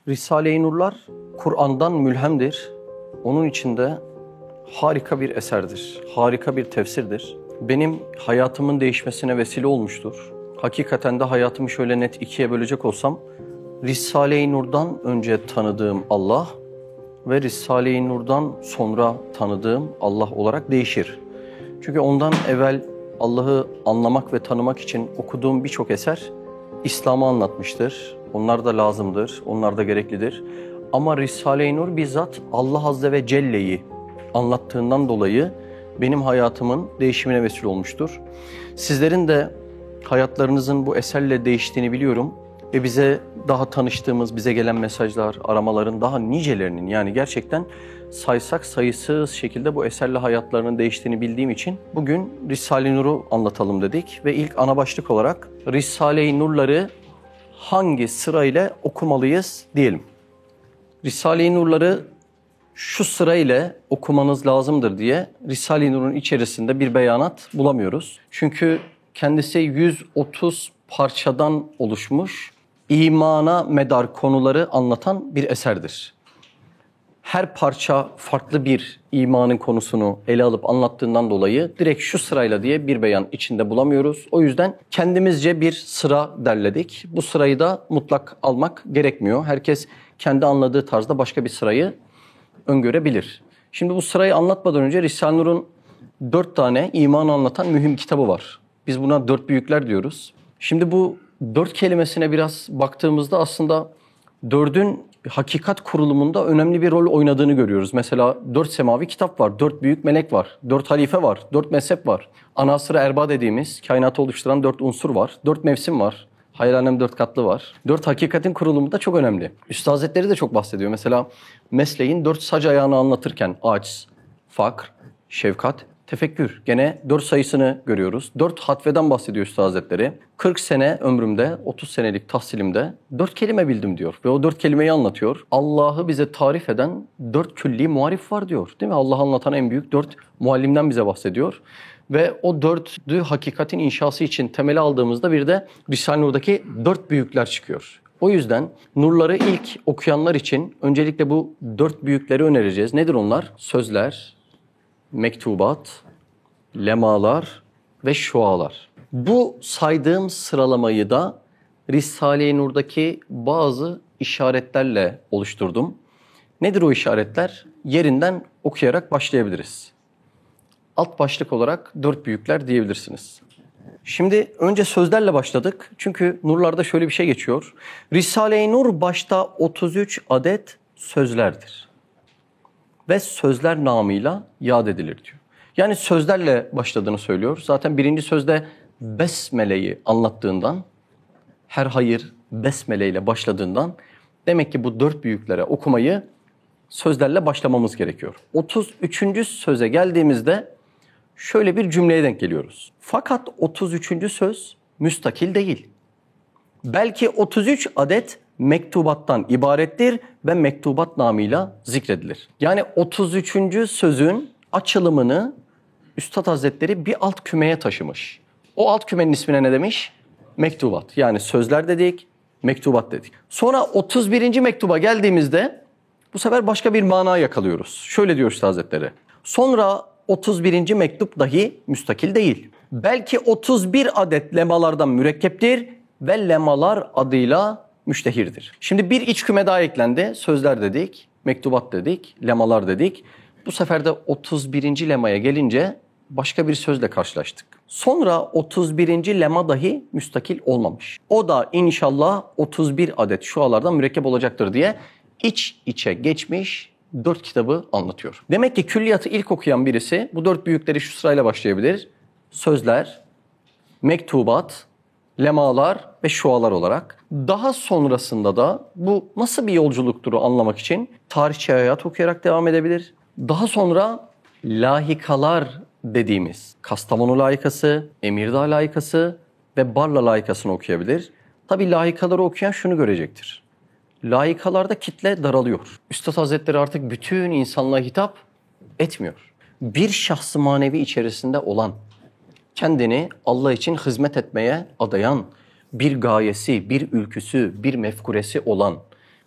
Risale-i Nurlar Kur'an'dan mülhemdir. Onun içinde harika bir eserdir, harika bir tefsirdir. Benim hayatımın değişmesine vesile olmuştur. Hakikaten de hayatımı şöyle net ikiye bölecek olsam, Risale-i Nur'dan önce tanıdığım Allah ve Risale-i Nur'dan sonra tanıdığım Allah olarak değişir. Çünkü ondan evvel Allah'ı anlamak ve tanımak için okuduğum birçok eser İslam'ı anlatmıştır. Onlar da lazımdır, onlar da gereklidir. Ama Risale-i Nur bizzat Allah Azze ve Celle'yi anlattığından dolayı benim hayatımın değişimine vesile olmuştur. Sizlerin de hayatlarınızın bu eserle değiştiğini biliyorum. Ve bize daha tanıştığımız, bize gelen mesajlar, aramaların daha nicelerinin, yani gerçekten saysak sayısız şekilde bu eserle hayatlarının değiştiğini bildiğim için bugün Risale-i Nur'u anlatalım dedik. Ve ilk ana başlık olarak Risale-i Nur'ları hangi sırayla okumalıyız diyelim. Risale-i Nur'ları şu sırayla okumanız lazımdır diye Risale-i Nur'un içerisinde bir beyanat bulamıyoruz. Çünkü kendisi 130 parçadan oluşmuş, imana medar konuları anlatan bir eserdir. Her parça farklı bir imanın konusunu ele alıp anlattığından dolayı direkt şu sırayla diye bir beyan içinde bulamıyoruz. O yüzden kendimizce bir sıra derledik. Bu sırayı da mutlak almak gerekmiyor. Herkes kendi anladığı tarzda başka bir sırayı öngörebilir. Şimdi bu sırayı anlatmadan önce Risale-i Nur'un 4 tane imanı anlatan mühim kitabı var. Biz buna 4 büyükler diyoruz. Şimdi bu 4 kelimesine biraz baktığımızda aslında 4'ün hakikat kurulumunda önemli bir rol oynadığını görüyoruz. Mesela 4 semavi kitap var, 4 büyük melek var, 4 halife var, 4 mezhep var. Anasır-ı erba dediğimiz kainatı oluşturan 4 unsur var, 4 mevsim var. Hayır alem 4 katlı var. 4 hakikatin kurulumu da çok önemli. Üstad Hazretleri de çok bahsediyor. Mesela mesleğin 4 sac ayağını anlatırken aciz, fakr, şefkat, tefekkür. Gene 4 sayısını görüyoruz. 4 hatveden bahsediyor Üstad Hazretleri. 40 sene ömrümde, 30 senelik tahsilimde 4 kelime bildim diyor. Ve o 4 kelimeyi anlatıyor. Allah'ı bize tarif eden 4 külli muarif var diyor. Değil mi? Allah'ı anlatan en büyük 4 muallimden bize bahsediyor. Ve o 4'lü hakikatin inşası için temeli aldığımızda bir de Risale-i Nur'daki 4 büyükler çıkıyor. O yüzden nurları ilk okuyanlar için öncelikle bu 4 büyükleri önereceğiz. Nedir onlar? Sözler, mektubat, lemalar ve şualar. Bu saydığım sıralamayı da Risale-i Nur'daki bazı işaretlerle oluşturdum. Nedir o işaretler? Yerinden okuyarak başlayabiliriz. Alt başlık olarak 4 büyükler diyebilirsiniz. Şimdi önce sözlerle başladık. Çünkü nurlarda şöyle bir şey geçiyor. Risale-i Nur başta 33 adet sözlerdir. Ve sözler namıyla yad edilir diyor. Yani sözlerle başladığını söylüyor. Zaten birinci sözde Besmele'yi anlattığından, her hayır Besmele ile başladığından demek ki bu 4 büyüklere okumayı sözlerle başlamamız gerekiyor. 33. söze geldiğimizde şöyle bir cümleye denk geliyoruz. Fakat 33. söz müstakil değil. Belki 33 adet mektubattan ibarettir ve mektubat namıyla zikredilir. Yani 33. sözün açılımını Üstad Hazretleri bir alt kümeye taşımış. O alt kümenin ismine ne demiş? Mektubat. Yani sözler dedik, mektubat dedik. Sonra 31. mektuba geldiğimizde bu sefer başka bir mana yakalıyoruz. Şöyle diyor Üstad Hazretleri. Sonra 31. mektup dahi müstakil değil. Belki 31 adet lemalardan mürekkeptir ve lemalar adıyla müştehirdir. Şimdi bir iç küme daha eklendi. Sözler dedik, mektubat dedik, lemalar dedik. Bu sefer de 31. lemaya gelince başka bir sözle karşılaştık. Sonra 31. lema dahi müstakil olmamış. O da inşallah 31 adet şualardan mürekkep olacaktır diye iç içe geçmiş 4 kitabı anlatıyor. Demek ki külliyatı ilk okuyan birisi bu 4 büyükleri şu sırayla başlayabilir. Sözler, mektubat, lemalar ve şualar olarak. Daha sonrasında da bu nasıl bir yolculuktur anlamak için tarihçi hayat okuyarak devam edebilir. Daha sonra lahikalar dediğimiz Kastamonu layıkası, Emirdağ layıkası ve Barla layıkasını okuyabilir. Tabii layıkaları okuyan şunu görecektir. Layıkalarda kitle daralıyor. Üstad Hazretleri artık bütün insanlığa hitap etmiyor. Bir şahs-ı manevi içerisinde olan, kendini Allah için hizmet etmeye adayan, bir gayesi, bir ülküsü, bir mefkuresi olan,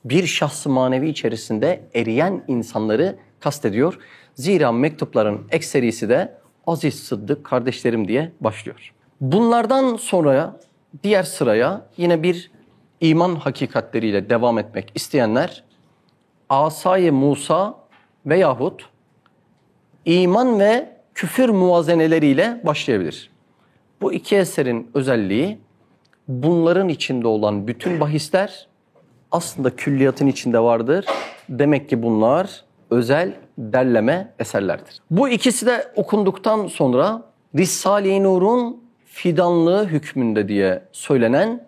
bir şahs-ı manevi içerisinde eriyen insanları kastediyor. Zira mektupların ekserisi de Aziz Sıddık kardeşlerim diye başlıyor. Bunlardan sonra diğer sıraya yine bir iman hakikatleriyle devam etmek isteyenler Asay-ı Musa veyahut iman ve küfür muvazeneleriyle başlayabilir. Bu iki eserin özelliği bunların içinde olan bütün bahisler aslında külliyatın içinde vardır. Demek ki bunlar özel derleme eserlerdir. Bu ikisi de okunduktan sonra Risale-i Nur'un fidanlığı hükmünde diye söylenen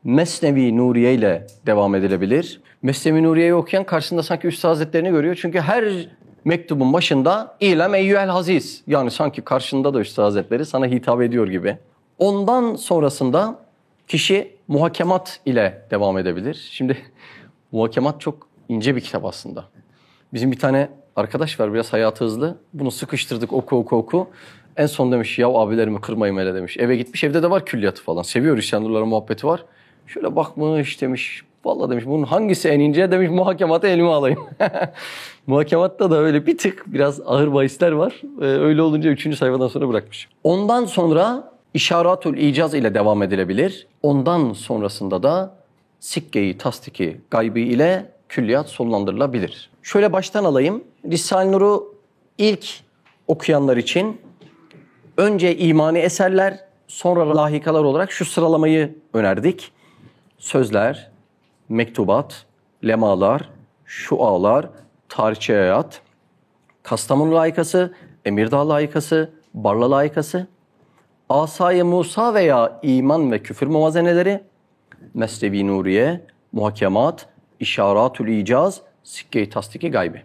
Mesnevi Nuriye ile devam edilebilir. Mesnevi Nuriye'yi okuyan karşısında sanki Üstad Hazretlerini görüyor. Çünkü her mektubun başında İlem eyyühel haziz. Yani sanki karşında da Üstad Hazretleri sana hitap ediyor gibi. Ondan sonrasında kişi muhakemat ile devam edebilir. Şimdi muhakemat çok ince bir kitap aslında. Bizim bir tane arkadaş var, biraz hayatı hızlı. Bunu sıkıştırdık oku. En son demiş ya abilerimi kırmayayım hele demiş. Eve gitmiş, evde de var külliyatı falan. Seviyor, İsyanurların muhabbeti var. Şöyle bakmış demiş. Vallahi demiş bunun hangisi en ince demiş, muhakematı elime alayım. Muhakematta da öyle bir tık biraz ağır bahisler var. Öyle olunca 3. sayfadan sonra bırakmış. Ondan sonra İşaratül İcaz ile devam edilebilir. Ondan sonrasında da Sikke-i Tasdiki Gaybi ile külliyat sonlandırılabilir. Şöyle baştan alayım. Risale-i Nur'u ilk okuyanlar için önce imani eserler, sonra lahikalar olarak şu sıralamayı önerdik. Sözler, mektubat, lemalar, şualar, tarihçi hayat, Kastamonu layıkası, Emirdağ layıkası, Barla layıkası, Asay-ı Musa veya iman ve küfür muvazeneleri, Mesnevi Nuriye, muhakemat, İşaratül İcaz, Sikke-i Tasdiki Gaybi.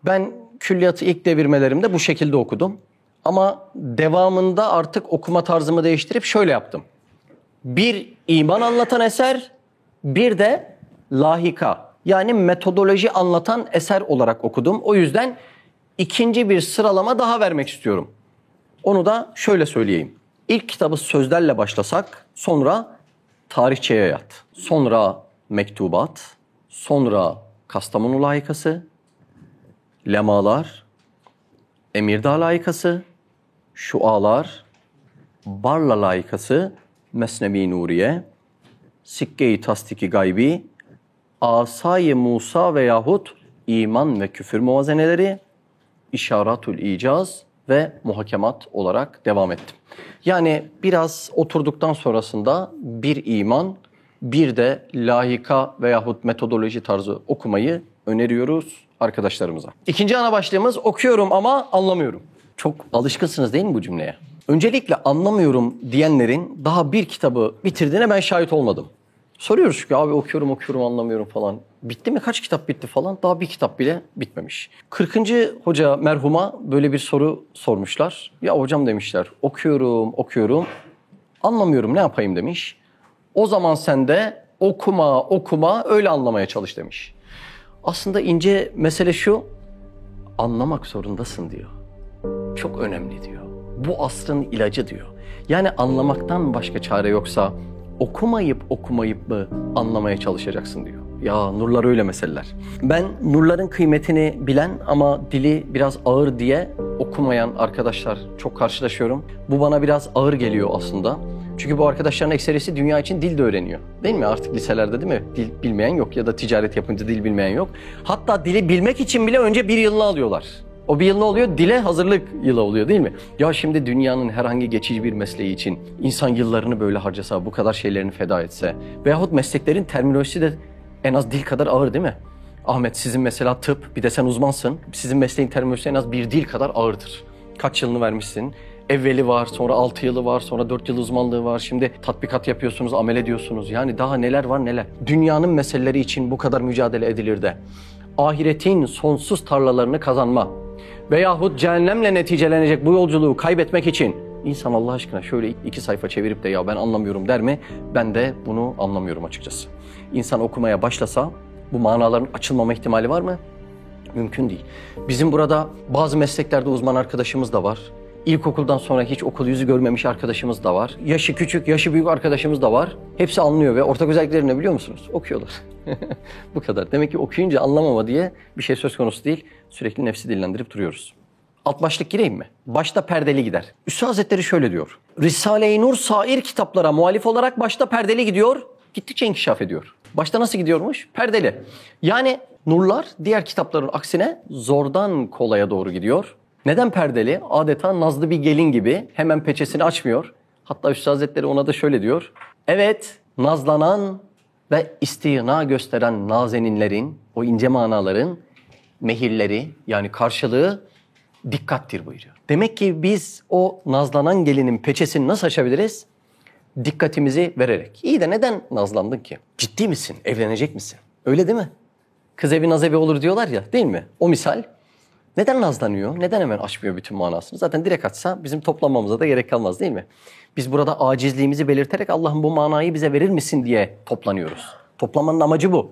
Ben külliyatı ilk devirmelerimde bu şekilde okudum. Ama devamında artık okuma tarzımı değiştirip şöyle yaptım. Bir iman anlatan eser, bir de lahika yani metodoloji anlatan eser olarak okudum. O yüzden ikinci bir sıralama daha vermek istiyorum. Onu da şöyle söyleyeyim. İlk kitabı sözlerle başlasak, sonra tarihçi hayat, sonra mektubat, sonra Kastamonu layıkası, lemalar, Emirdağ layıkası, şualar, Barla layıkası, Mesnevi Nuriye, Sikke-i Tasdiki Gaybi, Asay-ı Musa veyahut iman ve küfür muvazeneleri, İşaratül İcaz ve muhakemat olarak devam ettim. Yani biraz oturduktan sonrasında bir iman, bir de lahika veyahut metodoloji tarzı okumayı öneriyoruz arkadaşlarımıza. İkinci ana başlığımız okuyorum ama anlamıyorum. Çok alışkınsınız değil mi bu cümleye? Öncelikle anlamıyorum diyenlerin daha bir kitabı bitirdiğine ben şahit olmadım. Soruyoruz çünkü abi okuyorum anlamıyorum falan. Bitti mi? Kaç kitap bitti falan? Daha bir kitap bile bitmemiş. 40. hoca merhuma böyle bir soru sormuşlar. Ya hocam demişler okuyorum anlamıyorum ne yapayım demiş. O zaman sen de okuma öyle anlamaya çalış demiş. Aslında ince mesele şu, anlamak zorundasın diyor. Çok önemli diyor. Bu asrın ilacı diyor. Yani anlamaktan başka çare yoksa okumayıp mı anlamaya çalışacaksın diyor. Ya nurlar öyle meseleler. Ben nurların kıymetini bilen ama dili biraz ağır diye okumayan arkadaşlar çok karşılaşıyorum. Bu bana biraz ağır geliyor aslında. Çünkü bu arkadaşların ekserisi dünya için dil de öğreniyor. Değil mi? Artık liselerde değil mi? Dil bilmeyen yok ya da ticaret yapınca dil bilmeyen yok. Hatta dili bilmek için bile önce bir yılını alıyorlar. O bir yıl ne oluyor? Dile hazırlık yılı oluyor değil mi? Ya şimdi dünyanın herhangi geçici bir mesleği için insan yıllarını böyle harcasa, bu kadar şeylerini feda etse veyahut mesleklerin terminolojisi de en az dil kadar ağır değil mi? Ahmet sizin mesela tıp, bir de sen uzmansın. Sizin mesleğin terminolojisi en az bir dil kadar ağırdır. Kaç yılını vermişsin? Evveli var, sonra 6 yılı var, sonra 4 yıl uzmanlığı var. Şimdi tatbikat yapıyorsunuz, amel ediyorsunuz. Yani daha neler var neler. Dünyanın meseleleri için bu kadar mücadele edilir de ahiretin sonsuz tarlalarını kazanma veyahut cehennemle neticelenecek bu yolculuğu kaybetmek için insan Allah aşkına şöyle 2 sayfa çevirip de ya ben anlamıyorum der mi? Ben de bunu anlamıyorum açıkçası. İnsan okumaya başlasa bu manaların açılmama ihtimali var mı? Mümkün değil. Bizim burada bazı mesleklerde uzman arkadaşımız da var. İlkokuldan sonra hiç okul yüzü görmemiş arkadaşımız da var. Yaşı küçük, yaşı büyük arkadaşımız da var. Hepsi anlıyor ve ortak özellikleri ne biliyor musunuz? Okuyorlar. Bu kadar. Demek ki okuyunca anlamama diye bir şey söz konusu değil. Sürekli nefsi dillendirip duruyoruz. Alt başlık gireyim mi? Başta perdeli gider. Üstad Hazretleri şöyle diyor. Risale-i Nur sair kitaplara muhalif olarak başta perdeli gidiyor. Gittikçe inkişaf ediyor. Başta nasıl gidiyormuş? Perdeli. Yani nurlar diğer kitapların aksine zordan kolaya doğru gidiyor. Neden perdeli? Adeta nazlı bir gelin gibi hemen peçesini açmıyor. Hatta Üstad Hazretleri ona da şöyle diyor. Evet, nazlanan ve istina gösteren nazeninlerin, o ince manaların mehirleri yani karşılığı dikkattir buyuruyor. Demek ki biz o nazlanan gelinin peçesini nasıl açabiliriz? Dikkatimizi vererek. İyi de neden nazlandın ki? Ciddi misin? Evlenecek misin? Öyle değil mi? Kız evi naz evi olur diyorlar ya, değil mi? O misal. Neden nazlanıyor? Neden hemen açmıyor bütün manasını? Zaten direkt açsa bizim toplanmamıza da gerek kalmaz, değil mi? Biz burada acizliğimizi belirterek Allah'ım bu manayı bize verir misin diye toplanıyoruz. Toplanmanın amacı bu.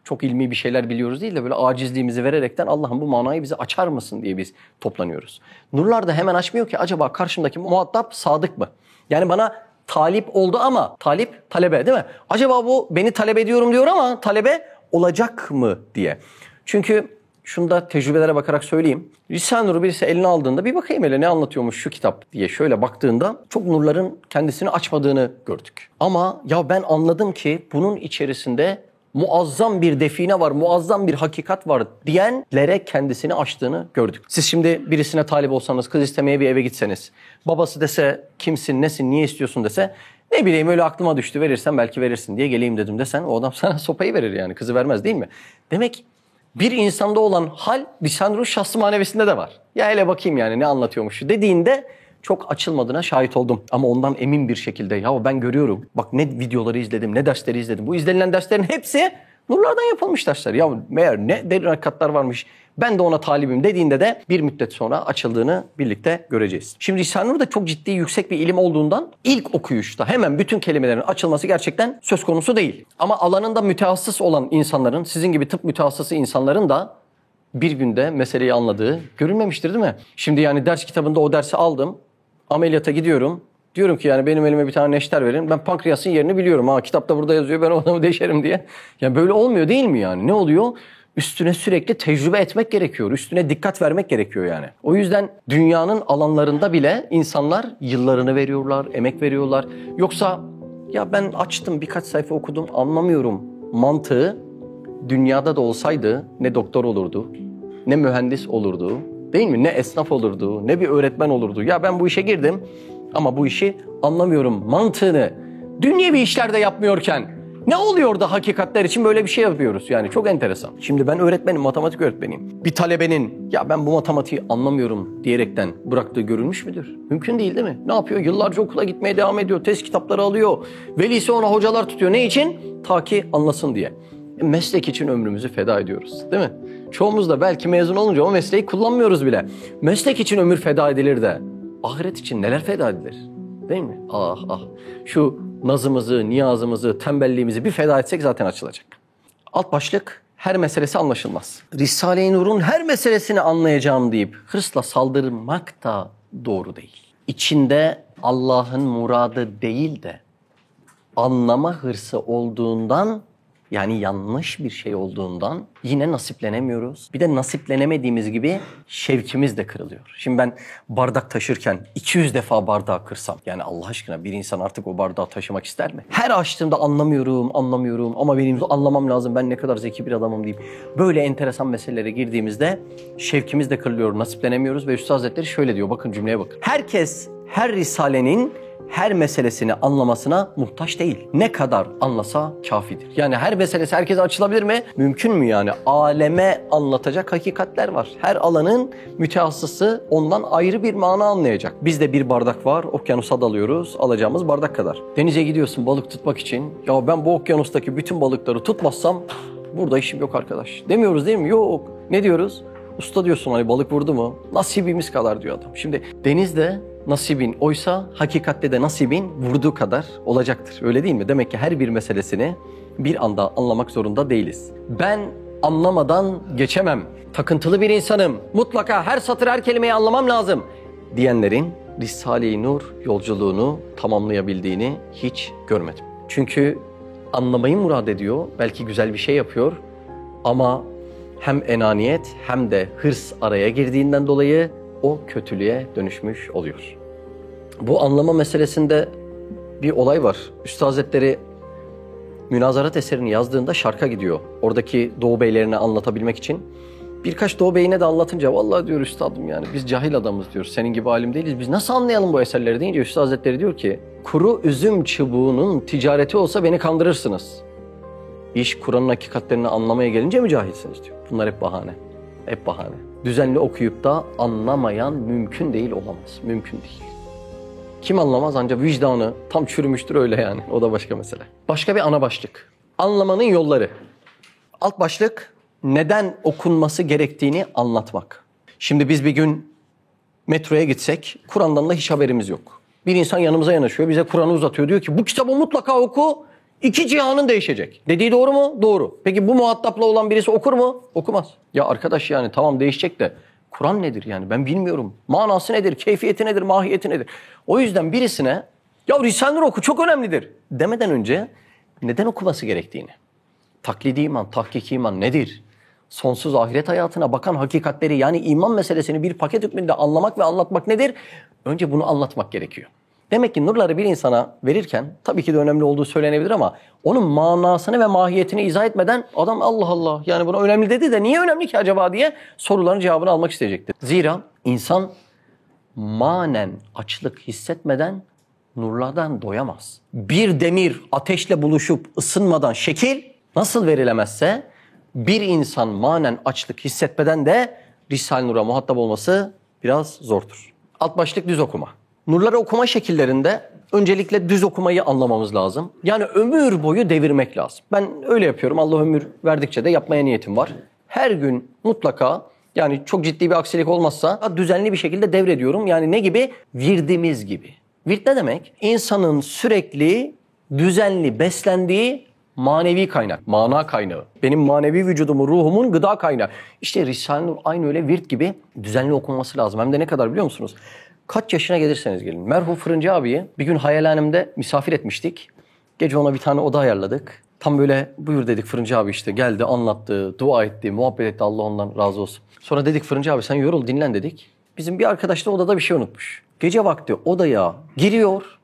Çok ilmi bir şeyler biliyoruz değil de böyle acizliğimizi vererekten Allah'ım bu manayı bize açar mısın diye biz toplanıyoruz. Nurlar da hemen açmıyor ki acaba karşımdaki muhatap sadık mı? Yani bana talip oldu ama talip talebe değil mi? Acaba bu beni talep ediyorum diyor ama talebe olacak mı diye. Çünkü şunu da tecrübelere bakarak söyleyeyim. Risale-i Nur'u birisi eline aldığında bir bakayım hele ne anlatıyormuş şu kitap diye şöyle baktığında çok nurların kendisini açmadığını gördük. Ama ya ben anladım ki bunun içerisinde muazzam bir define var, muazzam bir hakikat var diyenlere kendisini açtığını gördük. Siz şimdi birisine talip olsanız, kız istemeye bir eve gitseniz, babası dese kimsin, nesin, niye istiyorsun dese, ne bileyim öyle aklıma düştü verirsen belki verirsin diye geleyim dedim desen o adam sana sopayı verir yani, kızı vermez değil mi? Demek bir insanda olan hal Risale-i Nur şahsı manevesinde de var. Ya hele bakayım yani ne anlatıyormuş dediğinde çok açılmadığına şahit oldum. Ama ondan emin bir şekilde ya ben görüyorum. Bak ne videoları izledim, ne dersleri izledim. Bu izlenilen derslerin hepsi nurlardan yapılmış dersler. Ya meğer ne derin hakikatler varmış. Ben de ona talibim dediğinde de bir müddet sonra açıldığını birlikte göreceğiz. Şimdi Risale-i Nur da çok ciddi, yüksek bir ilim olduğundan ilk okuyuşta hemen bütün kelimelerin açılması gerçekten söz konusu değil. Ama alanında mütehassıs olan insanların, sizin gibi tıp mütehassısı insanların da bir günde meseleyi anladığı görülmemiştir değil mi? Şimdi yani ders kitabında o dersi aldım. Ameliyata gidiyorum. Diyorum ki yani benim elime bir tane neşter verin. Ben pankreasın yerini biliyorum. Ha kitapta burada yazıyor ben o adamı deşerim diye. Yani böyle olmuyor değil mi yani? Ne oluyor? Üstüne sürekli tecrübe etmek gerekiyor. Üstüne dikkat vermek gerekiyor yani. O yüzden dünyanın alanlarında bile insanlar yıllarını veriyorlar, emek veriyorlar. Yoksa ya ben açtım birkaç sayfa okudum anlamıyorum mantığı dünyada da olsaydı ne doktor olurdu, ne mühendis olurdu, değil mi? Ne esnaf olurdu, ne bir öğretmen olurdu. Ya ben bu işe girdim ama bu işi anlamıyorum mantığını dünyevi işlerde yapmıyorken ne oluyor da hakikatler için böyle bir şey yapıyoruz? Yani çok enteresan. Şimdi ben öğretmenim, matematik öğretmeniyim. Bir talebenin ya ben bu matematiği anlamıyorum diyerekten bıraktığı görülmüş müdür? Mümkün değil mi? Ne yapıyor? Yıllarca okula gitmeye devam ediyor. Test kitapları alıyor. Velisi ona hocalar tutuyor. Ne için? Ta ki anlasın diye. Meslek için ömrümüzü feda ediyoruz. Değil mi? Çoğumuz da belki mezun olunca o mesleği kullanmıyoruz bile. Meslek için ömür feda edilir de ahiret için neler feda edilir? Değil mi? Ah ah. Şu nazımızı, niyazımızı, tembelliğimizi bir feda etsek zaten açılacak. Alt başlık her meselesi anlaşılmaz. Risale-i Nur'un her meselesini anlayacağım deyip hırsla saldırmak da doğru değil. İçinde Allah'ın muradı değil de anlama hırsı olduğundan yani yanlış bir şey olduğundan yine nasiplenemiyoruz. Bir de nasiplenemediğimiz gibi şevkimiz de kırılıyor. Şimdi ben bardak taşırken 200 defa bardağı kırsam yani Allah aşkına bir insan artık o bardağı taşımak ister mi? Her açtığımda anlamıyorum ama benim anlamam lazım ben ne kadar zeki bir adamım deyip böyle enteresan meselelere girdiğimizde şevkimiz de kırılıyor, nasiplenemiyoruz ve Üstad Hazretleri şöyle diyor bakın cümleye bakın. Herkes her risalenin her meselesini anlamasına muhtaç değil. Ne kadar anlasa kafidir. Yani her meselesi herkese açılabilir mi? Mümkün mü yani? Aleme anlatacak hakikatler var. Her alanın mütehassısı ondan ayrı bir mana anlayacak. Bizde bir bardak var, okyanusa dalıyoruz, alacağımız bardak kadar. Denize gidiyorsun balık tutmak için. Ya ben bu okyanustaki bütün balıkları tutmazsam burada işim yok arkadaş. Demiyoruz değil mi? Yok. Ne diyoruz? Usta diyorsun hani balık vurdu mu? Nasibimiz kadar diyor adam. Şimdi denizde nasibin oysa hakikatte de nasibin vurduğu kadar olacaktır. Öyle değil mi? Demek ki her bir meselesini bir anda anlamak zorunda değiliz. Ben anlamadan geçemem. Takıntılı bir insanım. Mutlaka her satır her kelimeyi anlamam lazım diyenlerin Risale-i Nur yolculuğunu tamamlayabildiğini hiç görmedim. Çünkü anlamayı murad ediyor, belki güzel bir şey yapıyor ama hem enaniyet hem de hırs araya girdiğinden dolayı o kötülüğe dönüşmüş oluyor. Bu anlama meselesinde bir olay var. Üstad Hazretleri münazarat eserini yazdığında şarka gidiyor. Oradaki Doğu beylerine anlatabilmek için. Birkaç Doğu beyine de anlatınca vallahi diyor üstadım yani biz cahil adamız diyor. Senin gibi alim değiliz. Biz nasıl anlayalım bu eserleri deyince Üstad Hazretleri diyor ki kuru üzüm çubuğunun ticareti olsa beni kandırırsınız. İş Kur'an'ın hakikatlerini anlamaya gelince mi cahilsiniz diyor. Bunlar hep bahane. Hep bahane. Düzenli okuyup da anlamayan mümkün değil olamaz. Mümkün değil. Kim anlamaz ancak vicdanı tam çürümüştür öyle yani. O da başka mesele. Başka bir ana başlık. Anlamanın yolları. Alt başlık neden okunması gerektiğini anlatmak. Şimdi biz bir gün metroya gitsek Kur'an'dan da hiç haberimiz yok. Bir insan yanımıza yanaşıyor bize Kur'an'ı uzatıyor. Diyor ki bu kitabı mutlaka oku. 2 cihanın değişecek. Dediği doğru mu? Doğru. Peki bu muhatapla olan birisi okur mu? Okumaz. Ya arkadaş yani tamam değişecek de Kur'an nedir yani ben bilmiyorum. Manası nedir? Keyfiyeti nedir? Mahiyeti nedir? O yüzden birisine ya Risale-i Nur oku çok önemlidir demeden önce neden okuması gerektiğini. Taklidi iman, tahkiki iman nedir? Sonsuz ahiret hayatına bakan hakikatleri yani iman meselesini bir paket hükmünde anlamak ve anlatmak nedir? Önce bunu anlatmak gerekiyor. Demek ki nurları bir insana verirken tabii ki de önemli olduğu söylenebilir ama onun manasını ve mahiyetini izah etmeden adam Allah Allah yani buna önemli dedi de niye önemli ki acaba diye soruların cevabını almak isteyecektir. Zira insan manen açlık hissetmeden nurlardan doyamaz. Bir demir ateşle buluşup ısınmadan şekil nasıl verilemezse bir insan manen açlık hissetmeden de Risale-i Nur'a muhatap olması biraz zordur. Alt başlık düz okuma. Nurları okuma şekillerinde öncelikle düz okumayı anlamamız lazım. Yani ömür boyu devirmek lazım. Ben öyle yapıyorum. Allah ömür verdikçe de yapmaya niyetim var. Her gün mutlaka yani çok ciddi bir aksilik olmazsa düzenli bir şekilde devrediyorum. Yani ne gibi? Virdimiz gibi. Virt ne demek? İnsanın sürekli düzenli beslendiği manevi kaynak, mana kaynağı. Benim manevi vücudumun, ruhumun gıda kaynağı. İşte Risale-i Nur aynı öyle virt gibi düzenli okunması lazım. Hem de ne kadar biliyor musunuz? Kaç yaşına gelirseniz gelin. Merhum Fırıncı abiyi bir gün hayalhanemde misafir etmiştik. Gece ona bir tane oda ayarladık. Tam böyle buyur dedik Fırıncı abi işte geldi, anlattı, dua etti, muhabbet etti Allah ondan razı olsun. Sonra dedik Fırıncı abi sen yorul dinlen dedik. Bizim bir arkadaş da odada bir şey unutmuş. Gece vakti odaya giriyor.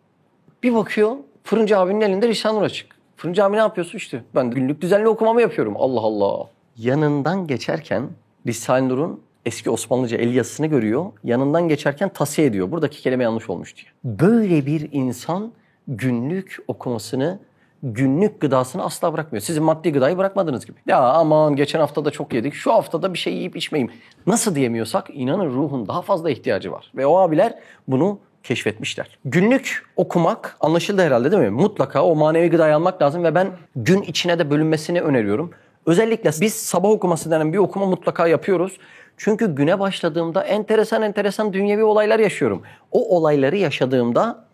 Bir bakıyor Fırıncı abinin elinde Risale-i Nur açık. Fırıncı abi ne yapıyorsun işte? Ben günlük düzenli okumamı yapıyorum. Allah Allah. Yanından geçerken Risale-i Nur'un eski Osmanlıca el yazısını görüyor. Yanından geçerken tavsiye ediyor. Buradaki kelime yanlış olmuş diye. Böyle bir insan günlük okumasını, günlük gıdasını asla bırakmıyor. Sizin maddi gıdayı bırakmadığınız gibi. Ya aman geçen hafta da çok yedik. Şu haftada bir şey yiyip içmeyeyim. Nasıl diyemiyorsak inanın ruhun daha fazla ihtiyacı var. Ve o abiler bunu keşfetmişler. Günlük okumak anlaşıldı herhalde değil mi? Mutlaka o manevi gıdayı almak lazım ve ben gün içine de bölünmesini öneriyorum. Özellikle biz sabah okuması denen bir okuma mutlaka yapıyoruz. Çünkü güne başladığımda enteresan dünyevi olaylar yaşıyorum. O olayları yaşadığımda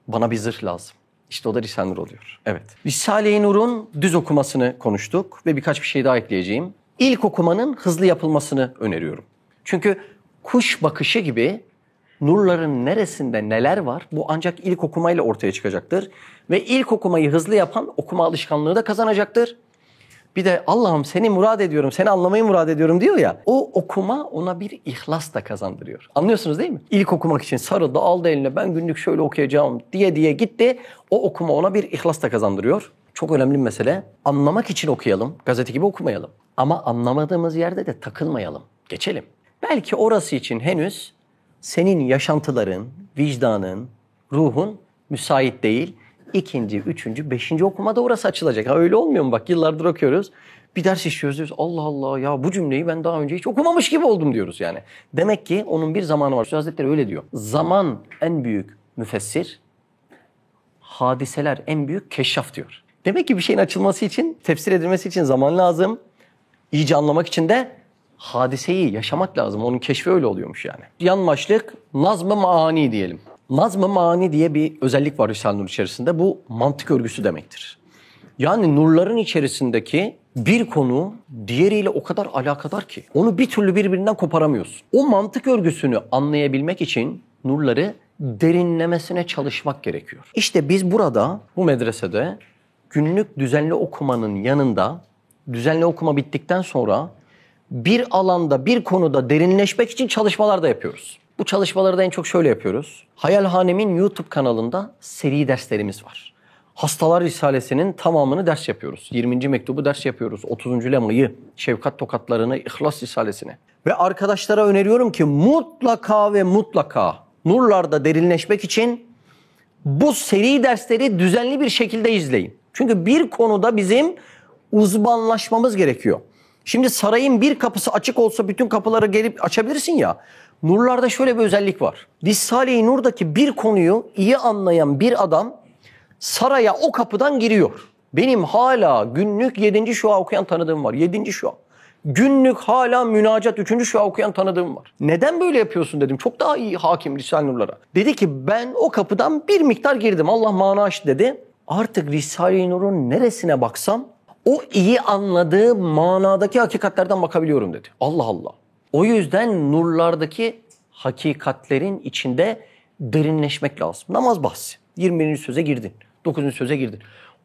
bana bir zırh lazım. İşte o da Risale-i Nur oluyor. Evet. Risale-i Nur'un düz okumasını konuştuk ve birkaç bir şey daha ekleyeceğim. İlk okumanın hızlı yapılmasını öneriyorum. Çünkü kuş bakışı gibi nurların neresinde neler var bu ancak ilk okumayla ortaya çıkacaktır. Ve ilk okumayı hızlı yapan okuma alışkanlığı da kazanacaktır. Bir de Allah'ım seni murad ediyorum, seni anlamayı murad ediyorum diyor ya. O okuma ona bir ihlas da kazandırıyor. Anlıyorsunuz değil mi? İlk okumak için sarıldı, aldı eline ben günlük şöyle okuyacağım diye gitti. O okuma ona bir ihlas da kazandırıyor. Çok önemli bir mesele. Anlamak için okuyalım, gazete gibi okumayalım. Ama anlamadığımız yerde de takılmayalım, geçelim. Belki orası için henüz senin yaşantıların, vicdanın, ruhun müsait değil. İkinci, üçüncü, beşinci okumada orası açılacak. Ha öyle olmuyor mu? Bak yıllardır okuyoruz. Bir ders işliyoruz diyoruz. Allah Allah ya bu cümleyi ben daha önce hiç okumamış gibi oldum diyoruz yani. Demek ki onun bir zamanı var. Üstad Hazretleri öyle diyor. Zaman en büyük müfessir, hadiseler en büyük keşşaf diyor. Demek ki bir şeyin açılması için, tefsir edilmesi için zaman lazım. İyice anlamak için de hadiseyi yaşamak lazım. Onun keşfi öyle oluyormuş yani. Yan başlık nazm-ı maani diyelim. Nazm-ı maani diye bir özellik var Risale-i Nur içerisinde. Bu mantık örgüsü demektir. Yani nurların içerisindeki bir konu diğeriyle o kadar alakadar ki onu bir türlü birbirinden koparamıyorsun. O mantık örgüsünü anlayabilmek için nurları derinlemesine çalışmak gerekiyor. İşte biz burada bu medresede günlük düzenli okumanın yanında düzenli okuma bittikten sonra bir alanda, bir konuda derinleşmek için çalışmalar da yapıyoruz. Bu çalışmaları da en çok şöyle yapıyoruz. Hayalhanem'in YouTube kanalında seri derslerimiz var. Hastalar Risalesi'nin tamamını ders yapıyoruz. 20. mektubu ders yapıyoruz. 30. lemayı, şefkat tokatlarını, İhlas Risalesi'ni. Ve arkadaşlara öneriyorum ki mutlaka ve mutlaka nurlarda derinleşmek için bu seri dersleri düzenli bir şekilde izleyin. Çünkü bir konuda bizim uzmanlaşmamız gerekiyor. Şimdi sarayın bir kapısı açık olsa bütün kapıları gelip açabilirsin ya. Nurlarda şöyle bir özellik var. Risale-i Nur'daki bir konuyu iyi anlayan bir adam saraya o kapıdan giriyor. Benim hala günlük 7. şua okuyan tanıdığım var. 7. şua. Günlük hala münacat 3. şua okuyan tanıdığım var. Neden böyle yapıyorsun dedim. Çok daha iyi hakim Risale-i Nur'lara. Dedi ki ben o kapıdan bir miktar girdim. Allah mana açtı dedi. Artık Risale-i Nur'un neresine baksam o iyi anladığı manadaki hakikatlerden bakabiliyorum dedi. Allah Allah. O yüzden nurlardaki hakikatlerin içinde derinleşmek lazım. Namaz bahsi. 21. söze girdin. 9. söze girdin.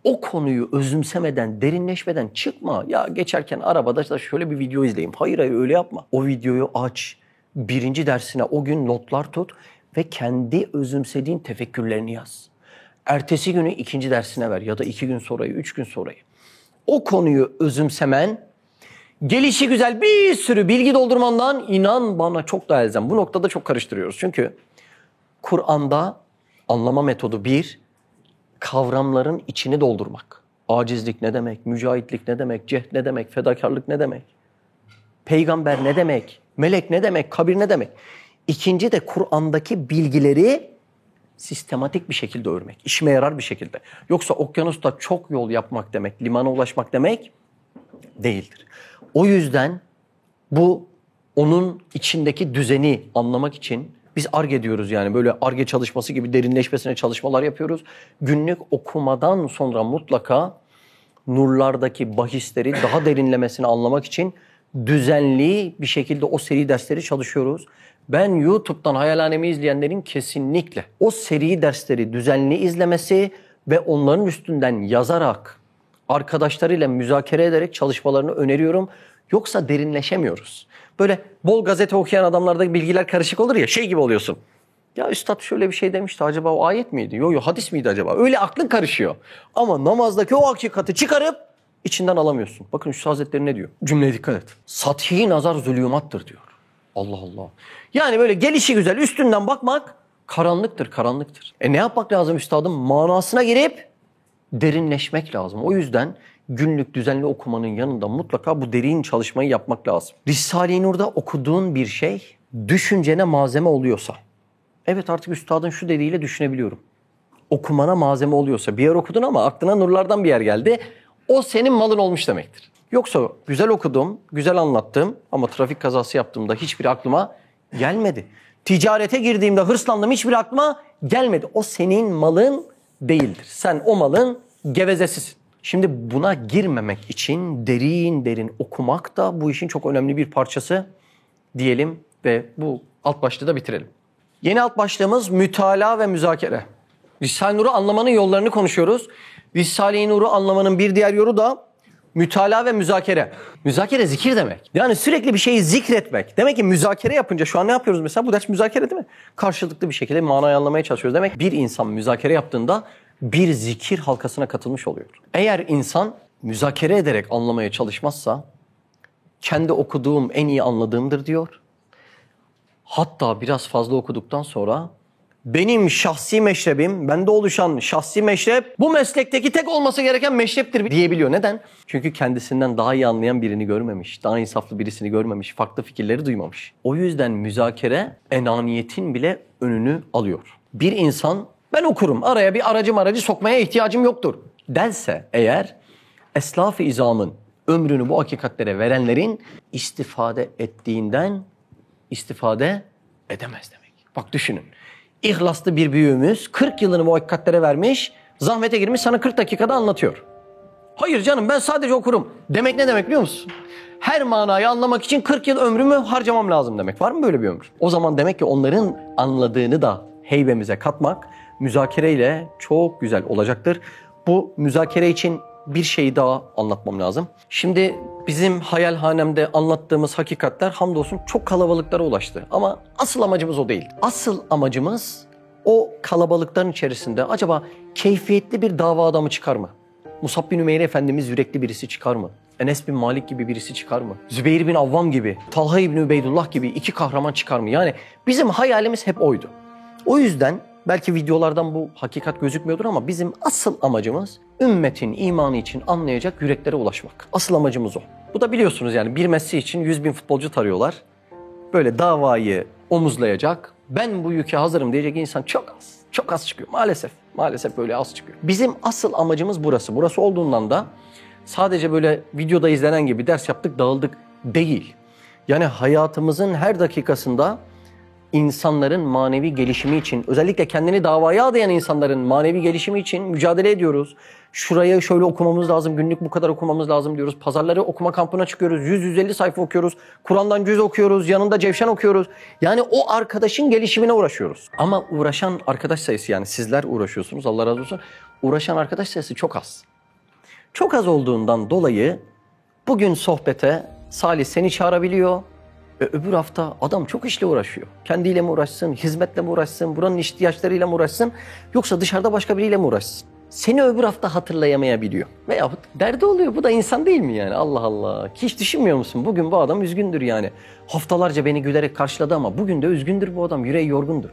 O konuyu özümsemeden, derinleşmeden çıkma. Ya geçerken arabada da şöyle bir video izleyeyim. Hayır öyle yapma. O videoyu aç. 1. dersine o gün notlar tut ve kendi özümsediğin tefekkürlerini yaz. Ertesi günü 2. dersine ver ya da 2 gün sonrayı, 3 gün sonrayı. O konuyu özümsemen, gelişi güzel bir sürü bilgi doldurmandan inan bana çok daha elzem. Bu noktada çok karıştırıyoruz. Çünkü Kur'an'da anlama metodu 1, kavramların içini doldurmak. Acizlik ne demek, mücahitlik ne demek, cehd ne demek, fedakarlık ne demek, peygamber ne demek, melek ne demek, kabir ne demek. 2. de Kur'an'daki bilgileri sistematik bir şekilde örmek, işime yarar bir şekilde. Yoksa okyanusta çok yol yapmak demek, limana ulaşmak demek değildir. O yüzden bu onun içindeki düzeni anlamak için biz Ar-Ge diyoruz yani böyle Ar-Ge çalışması gibi derinleşmesine çalışmalar yapıyoruz. Günlük okumadan sonra mutlaka nurlardaki bahisleri daha derinlemesine anlamak için düzenli bir şekilde o seri dersleri çalışıyoruz. Ben YouTube'dan Hayalhanem'i izleyenlerin kesinlikle o seri dersleri düzenli izlemesi ve onların üstünden yazarak, arkadaşlarıyla müzakere ederek çalışmalarını öneriyorum. Yoksa derinleşemiyoruz. Böyle bol gazete okuyan adamlarda bilgiler karışık olur ya, şey gibi oluyorsun. Ya üstad şöyle bir şey demişti, acaba o ayet miydi? Yok hadis miydi acaba? Öyle aklın karışıyor. Ama namazdaki o hakikati çıkarıp içinden alamıyorsun. Bakın Üstad Hazretleri ne diyor? Cümleye dikkat et. Sathi nazar zulümattır diyor. Allah Allah. Yani böyle gelişi güzel üstünden bakmak karanlıktır, karanlıktır. Ne yapmak lazım üstadım? Manasına girip derinleşmek lazım. O yüzden günlük düzenli okumanın yanında mutlaka bu derin çalışmayı yapmak lazım. Risale-i Nur'da okuduğun bir şey düşüncene malzeme oluyorsa, evet artık üstadın şu dediğiyle düşünebiliyorum. Okumana malzeme oluyorsa, bir yer okudun ama aklına nurlardan bir yer geldi, o senin malın olmuş demektir. Yoksa güzel okudum, güzel anlattım ama trafik kazası yaptığımda hiçbir aklıma gelmedi. Ticarete girdiğimde hırslandım, hiçbir aklıma gelmedi. O senin malın değildir. Sen o malın gevezesisin. Şimdi buna girmemek için derin derin okumak da bu işin çok önemli bir parçası diyelim ve bu alt başlığı da bitirelim. Yeni alt başlığımız mütalaa ve müzakere. Risale-i Nur'u anlamanın yollarını konuşuyoruz. Risale-i Nur'u anlamanın bir diğer yolu da mütalaa ve müzakere. Müzakere zikir demek. Yani sürekli bir şeyi zikretmek. Demek ki müzakere yapınca şu an ne yapıyoruz mesela? Bu ders müzakere değil mi? Karşılıklı bir şekilde manayı anlamaya çalışıyoruz. Demek bir insan müzakere yaptığında bir zikir halkasına katılmış oluyor. Eğer insan müzakere ederek anlamaya çalışmazsa kendi okuduğum en iyi anladığımdır diyor. Hatta biraz fazla okuduktan sonra benim şahsi meşrebim, bende oluşan şahsi meşrep bu meslekteki tek olması gereken meşreptir diyebiliyor. Neden? Çünkü kendisinden daha iyi anlayan birini görmemiş, daha insaflı birisini görmemiş, farklı fikirleri duymamış. O yüzden müzakere enaniyetin bile önünü alıyor. Bir insan ben okurum, araya bir aracı sokmaya ihtiyacım yoktur derse eğer eslaf-ı izamın ömrünü bu hakikatlere verenlerin istifade ettiğinden istifade edemez demek. Bak düşünün. İhlaslı bir büyüğümüz 40 yılını bu hakikatlere vermiş, zahmete girmiş sana 40 dakikada anlatıyor. Hayır canım ben sadece okurum demek ne demek biliyor musun? Her manayı anlamak için 40 yıl ömrümü harcamam lazım demek. Var mı böyle bir ömür? O zaman demek ki onların anladığını da heybemize katmak müzakereyle çok güzel olacaktır. Bu müzakere için bir şeyi daha anlatmam lazım. Şimdi bizim hayalhanemde anlattığımız hakikatler hamdolsun çok kalabalıklara ulaştı. Ama asıl amacımız o değil. Asıl amacımız o kalabalıkların içerisinde acaba keyfiyetli bir dava adamı çıkar mı? Musab bin Ümeyr Efendimiz yürekli birisi çıkar mı? Enes bin Malik gibi birisi çıkar mı? Zübeyir bin Avvam gibi, Talha bin Übeydullah gibi iki kahraman çıkar mı? Yani bizim hayalimiz hep oydu. O yüzden belki videolardan bu hakikat gözükmüyordur ama bizim asıl amacımız ümmetin imanı için anlayacak yüreklere ulaşmak. Asıl amacımız o. Bu da biliyorsunuz yani bir Messi için 100.000 futbolcu tarıyorlar. Böyle davayı omuzlayacak, ben bu yüke hazırım diyecek insan çok az. Çok az çıkıyor maalesef. Maalesef böyle az çıkıyor. Bizim asıl amacımız burası. Burası olduğundan da sadece böyle videoda izlenen gibi ders yaptık dağıldık değil. Yani hayatımızın her dakikasında insanların manevi gelişimi için, özellikle kendini davaya adayan insanların manevi gelişimi için mücadele ediyoruz. Şuraya şöyle okumamız lazım, günlük bu kadar okumamız lazım diyoruz. Pazarları okuma kampına çıkıyoruz, 100-150 sayfa okuyoruz. Kur'an'dan cüz okuyoruz, yanında cevşen okuyoruz. Yani o arkadaşın gelişimine uğraşıyoruz. Ama uğraşan arkadaş sayısı, yani sizler uğraşıyorsunuz, Allah razı olsun. Uğraşan arkadaş sayısı çok az. Çok az olduğundan dolayı bugün sohbete Salih seni çağırabiliyor. Öbür hafta adam çok işle uğraşıyor. Kendiyle mi uğraşsın, hizmetle mi uğraşsın, buranın ihtiyaçlarıyla mı uğraşsın, yoksa dışarıda başka biriyle mi uğraşsın? Seni öbür hafta hatırlayamayabiliyor. Veyahut derdi oluyor. Bu da insan değil mi yani? Allah Allah. Hiç düşünmüyor musun? Bugün bu adam üzgündür yani. Haftalarca beni gülerek karşıladı ama bugün de üzgündür bu adam. Yüreği yorgundur.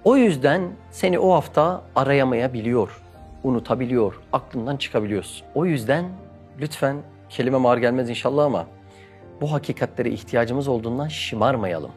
O yüzden seni o hafta arayamayabiliyor. Unutabiliyor. Aklından çıkabiliyorsun. O yüzden lütfen, kelimem ağır gelmez inşallah ama bu hakikatlere ihtiyacımız olduğundan şımarmayalım.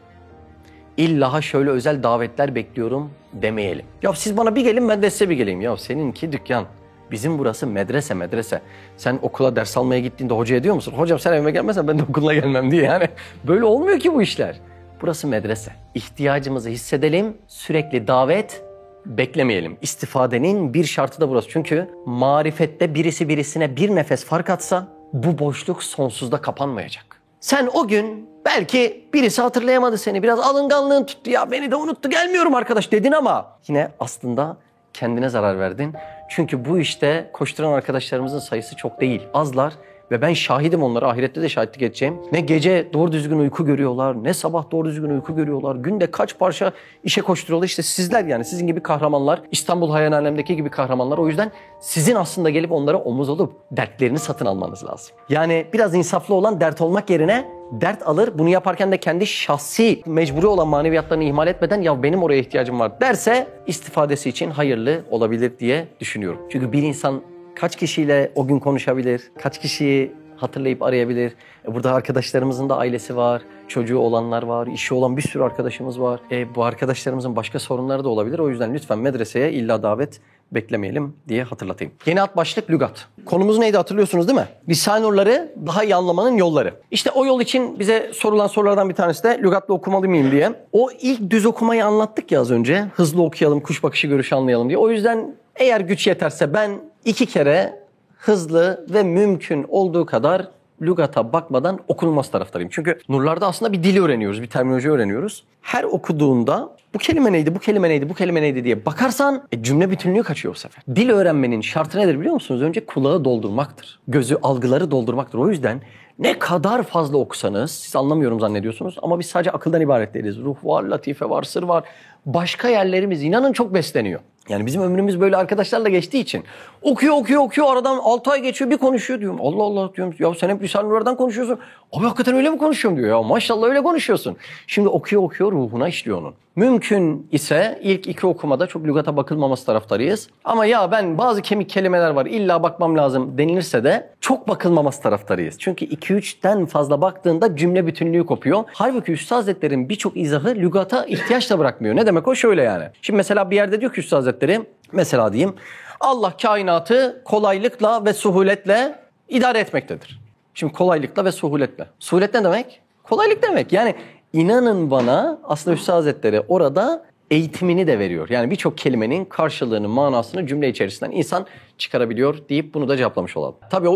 İlla şöyle özel davetler bekliyorum demeyelim. Ya siz bana bir gelin ben de size bir geleyim. Ya seninki dükkan. Bizim burası medrese medrese. Sen okula ders almaya gittiğinde hocaya diyor musun? Hocam sen evime gelmezsen ben de okuluna gelmem diye yani. Böyle olmuyor ki bu işler. Burası medrese. İhtiyacımızı hissedelim. Sürekli davet beklemeyelim. İstifadenin bir şartı da burası. Çünkü marifette birisi birisine bir nefes fark atsa bu boşluk sonsuzda kapanmayacak. Sen o gün belki birisi hatırlayamadı seni, biraz alınganlığın tuttu, ya beni de unuttu gelmiyorum arkadaş dedin ama yine aslında kendine zarar verdin. Çünkü bu işte koşturan arkadaşlarımızın sayısı çok değil, azlar ve ben şahidim onlara, ahirette de şahitlik edeceğim. Ne gece doğru düzgün uyku görüyorlar, ne sabah doğru düzgün uyku görüyorlar. Günde kaç parça işe koşturuyorlar, işte sizler yani sizin gibi kahramanlar, İstanbul Hayalhanem'deki gibi kahramanlar. O yüzden sizin aslında gelip onlara omuz olup dertlerini satın almanız lazım. Yani biraz insaflı olan dert olmak yerine dert alır. Bunu yaparken de kendi şahsi mecburi olan maneviyatlarını ihmal etmeden ya benim oraya ihtiyacım var derse istifadesi için hayırlı olabilir diye düşünüyorum. Çünkü bir insan kaç kişiyle o gün konuşabilir, kaç kişiyi hatırlayıp arayabilir. Burada arkadaşlarımızın da ailesi var, çocuğu olanlar var, işi olan bir sürü arkadaşımız var. Bu arkadaşlarımızın başka sorunları da olabilir. O yüzden lütfen medreseye illa davet beklemeyelim diye hatırlatayım. Yeni alt başlık lügat. Konumuz neydi hatırlıyorsunuz değil mi? Lisan-ı nurları daha iyi anlamanın yolları. İşte o yol için bize sorulan sorulardan bir tanesi de lügatla okumalı mıyım diye. O ilk düz okumayı anlattık ya az önce. Hızlı okuyalım, kuş bakışı görüşü anlayalım diye. O yüzden eğer güç yeterse ben 2 kere hızlı ve mümkün olduğu kadar lügata bakmadan okunulmaz taraftarıyım. Çünkü nurlarda aslında bir dil öğreniyoruz, bir terminoloji öğreniyoruz. Her okuduğunda bu kelime neydi, bu kelime neydi, bu kelime neydi diye bakarsan cümle bütünlüğü kaçıyor bu sefer. Dil öğrenmenin şartı nedir biliyor musunuz? Önce kulağı doldurmaktır. Gözü, algıları doldurmaktır. O yüzden ne kadar fazla okusanız, siz anlamıyorum zannediyorsunuz ama biz sadece akıldan ibaret değiliz. Ruh var, latife var, sır var. Başka yerlerimiz inanın çok besleniyor. Yani bizim ömrümüz böyle arkadaşlarla geçtiği için okuyor aradan 6 ay geçiyor bir konuşuyor diyorum. Allah Allah diyorum ya sen hep Lisan-ı Nurlar'dan konuşuyorsun. Abi hakikaten öyle mi konuşuyorum diyor ya maşallah öyle konuşuyorsun. Şimdi okuyor ruhuna işliyor onun. Mümkün ise ilk 2 okumada çok lügata bakılmaması taraftarıyız. Ama ya ben bazı kemik kelimeler var illa bakmam lazım denilirse de çok bakılmaması taraftarıyız. Çünkü 2-3'ten fazla baktığında cümle bütünlüğü kopuyor. Halbuki Üstad Hazretleri'nin birçok izahı lügata ihtiyaç da bırakmıyor. Ne demek o? Şöyle yani. Şimdi mesela bir yerde diyor ki Üstad Hazretleri, mesela diyeyim, Allah kainatı kolaylıkla ve suhuletle idare etmektedir. Şimdi kolaylıkla ve suhuletle. Suhulet ne demek? Kolaylık demek. Yani inanın bana aslında Üstad Hazretleri orada eğitimini de veriyor. Yani birçok kelimenin karşılığını, manasını cümle içerisinden insan çıkarabiliyor deyip bunu da cevaplamış olalım. Tabii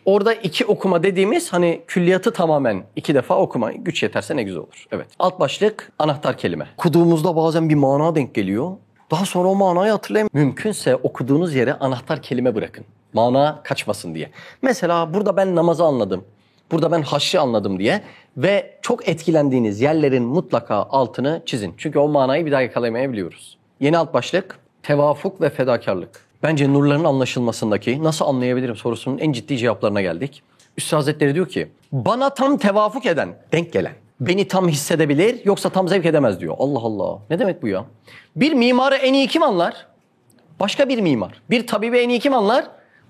orada iki okuma dediğimiz hani külliyatı tamamen 2 defa okuma. Güç yeterse ne güzel olur. Evet. Alt başlık anahtar kelime. Okuduğumuzda bazen bir mana denk geliyor. Daha sonra o manayı hatırlayın. Mümkünse okuduğunuz yere anahtar kelime bırakın. Mana kaçmasın diye. Mesela burada ben namazı anladım. Burada ben haşrı anladım diye ve çok etkilendiğiniz yerlerin mutlaka altını çizin. Çünkü o manayı bir daha yakalayamayabiliyoruz. Yeni alt başlık tevafuk ve fedakarlık. Bence nurların anlaşılmasındaki nasıl anlayabilirim sorusunun en ciddi cevaplarına geldik. Üstad Hazretleri diyor ki bana tam tevafuk eden, denk gelen, beni tam hissedebilir yoksa tam zevk edemez diyor. Allah Allah, ne demek bu ya? Bir mimarı en iyi kim anlar? Başka bir mimar. Bir tabibi en iyi kim anlar?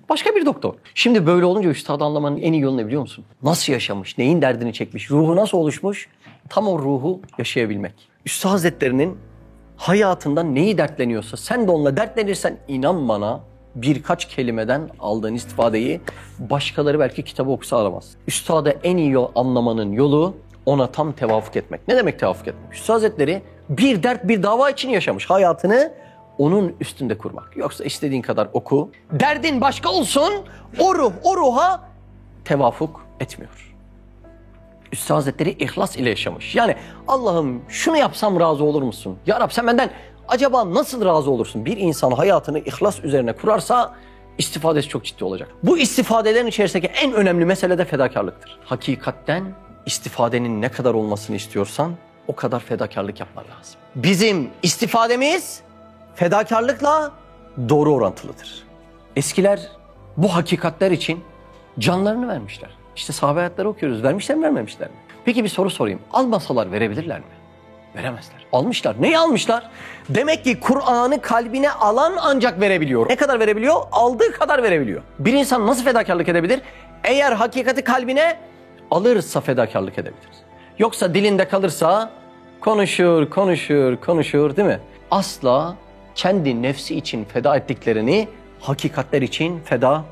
Başka bir doktor. Şimdi böyle olunca üstadı anlamanın en iyi yolu ne biliyor musun? Nasıl yaşamış, neyin derdini çekmiş, ruhu nasıl oluşmuş? Tam o ruhu yaşayabilmek. Üstad Hazretleri'nin hayatından neyi dertleniyorsa sen de onunla dertlenirsen inan bana birkaç kelimeden aldığın istifadeyi başkaları belki kitabı okusa aramaz. Üstadı en iyi anlamanın yolu ona tam tevafuk etmek. Ne demek tevafuk etmek? Üstad Hazretleri bir dert, bir dava için yaşamış. Hayatını onun üstünde kurmak. Yoksa istediğin kadar oku. Derdin başka olsun, o ruha tevafuk etmiyor. Üstad Hazretleri ihlas ile yaşamış. Yani Allah'ım şunu yapsam razı olur musun? Ya Rab sen benden acaba nasıl razı olursun? Bir insan hayatını ihlas üzerine kurarsa istifadesi çok ciddi olacak. Bu istifadelerin içerisindeki en önemli mesele de fedakarlıktır. Hakikatten istifadenin ne kadar olmasını istiyorsan o kadar fedakarlık yapman lazım. Bizim istifademiz fedakarlıkla doğru orantılıdır. Eskiler bu hakikatler için canlarını vermişler. İşte sahabe hayatları okuyoruz. Vermişler mi, vermemişler mi? Peki bir soru sorayım. Almasalar verebilirler mi? Veremezler. Almışlar. Neyi almışlar? Demek ki Kur'an'ı kalbine alan ancak verebiliyor. Ne kadar verebiliyor? Aldığı kadar verebiliyor. Bir insan nasıl fedakarlık edebilir? Eğer hakikati kalbine alırsa fedakarlık edebilir. Yoksa dilinde kalırsa konuşur değil mi? Asla kendi nefsi için feda ettiklerini hakikatler için feda